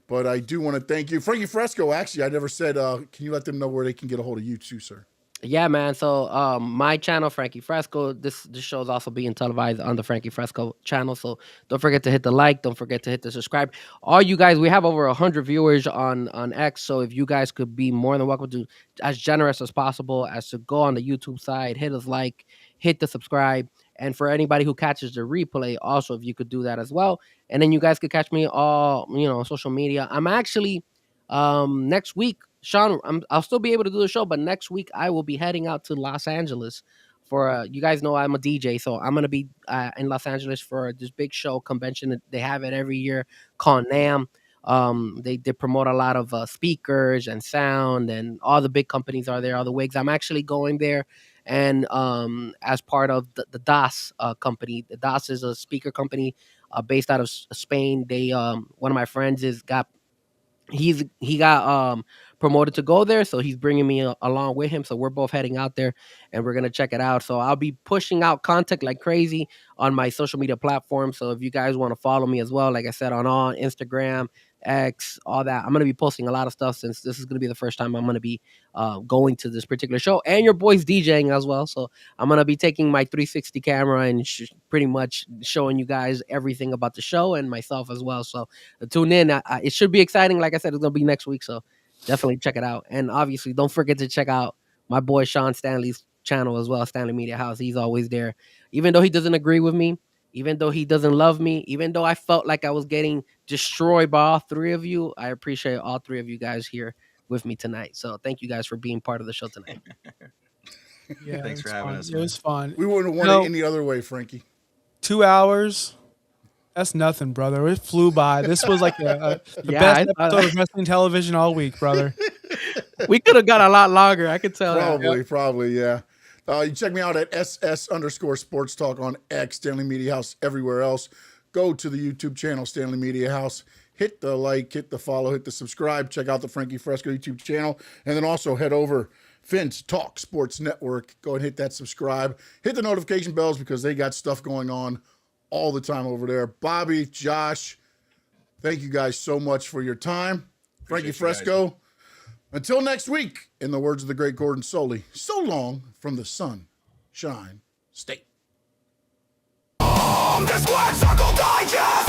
But I do want to thank you. Frankie Fresco, actually, I never said, can you let them know where they can get a hold of you too, sir? Yeah, man. So my channel, Frankie Fresco, this show is also being televised on the Frankie Fresco channel. So don't forget to hit the like. Don't forget to hit the subscribe. All you guys, we have over 100 viewers on X. So if you guys could be more than welcome to, as generous as possible, as to go on the YouTube side, hit us like, hit the subscribe. And for anybody who catches the replay, also, if you could do that as well. And then you guys could catch me all, social media. I'm actually, next week, Sean, I'll still be able to do the show, but next week I will be heading out to Los Angeles for, you guys know I'm a DJ, so I'm going to be in Los Angeles for this big show convention. They have it every year called NAMM. They promote a lot of speakers and sound, and all the big companies are there, all the wigs. I'm actually going there. And as part of the DAS company. The DAS is a speaker company based out of Spain. They one of my friends got promoted to go there, so he's bringing me along with him. So we're both heading out there, and we're gonna check it out. So I'll be pushing out content like crazy on my social media platforms. So if you guys want to follow me as well, like I said, on all Instagram, X, all that, I'm going to be posting a lot of stuff, since this is going to be the first time I'm going to be going to this particular show, and your boy's DJing as well. So I'm going to be taking my 360 camera and pretty much showing you guys everything about the show and myself as well. So tune in. It should be exciting. Like I said, it's going to be next week. So definitely check it out. And obviously don't forget to check out my boy Sean Stanley's channel as well, Stanley Media House. He's always there. Even though he doesn't agree with me, even though he doesn't love me, even though I felt like I was getting destroyed by all three of you, I appreciate all three of you guys here with me tonight. So thank you guys for being part of the show tonight. Yeah, Thanks for having us. It was fun. We wouldn't have won it any other way, Frankie. 2 hours. That's nothing, brother. It flew by. This was like the best episode of wrestling television all week, brother. We could have got a lot longer. I could tell. Probably, yeah. You check me out at SS_Sports Talk on X, Stanley Media House, everywhere else. Go to the YouTube channel, Stanley Media House. Hit the like, hit the follow, hit the subscribe. Check out the Frankie Fresco YouTube channel. And then also head over Finn's Talk Sports Network. Go and hit that subscribe. Hit the notification bells because they got stuff going on all the time over there. Bobby, Josh, thank you guys so much for your time. Frankie Fresco. Until next week, in the words of the great Gordon Soley, so long from the Sunshine State. The Squared Circle Digest!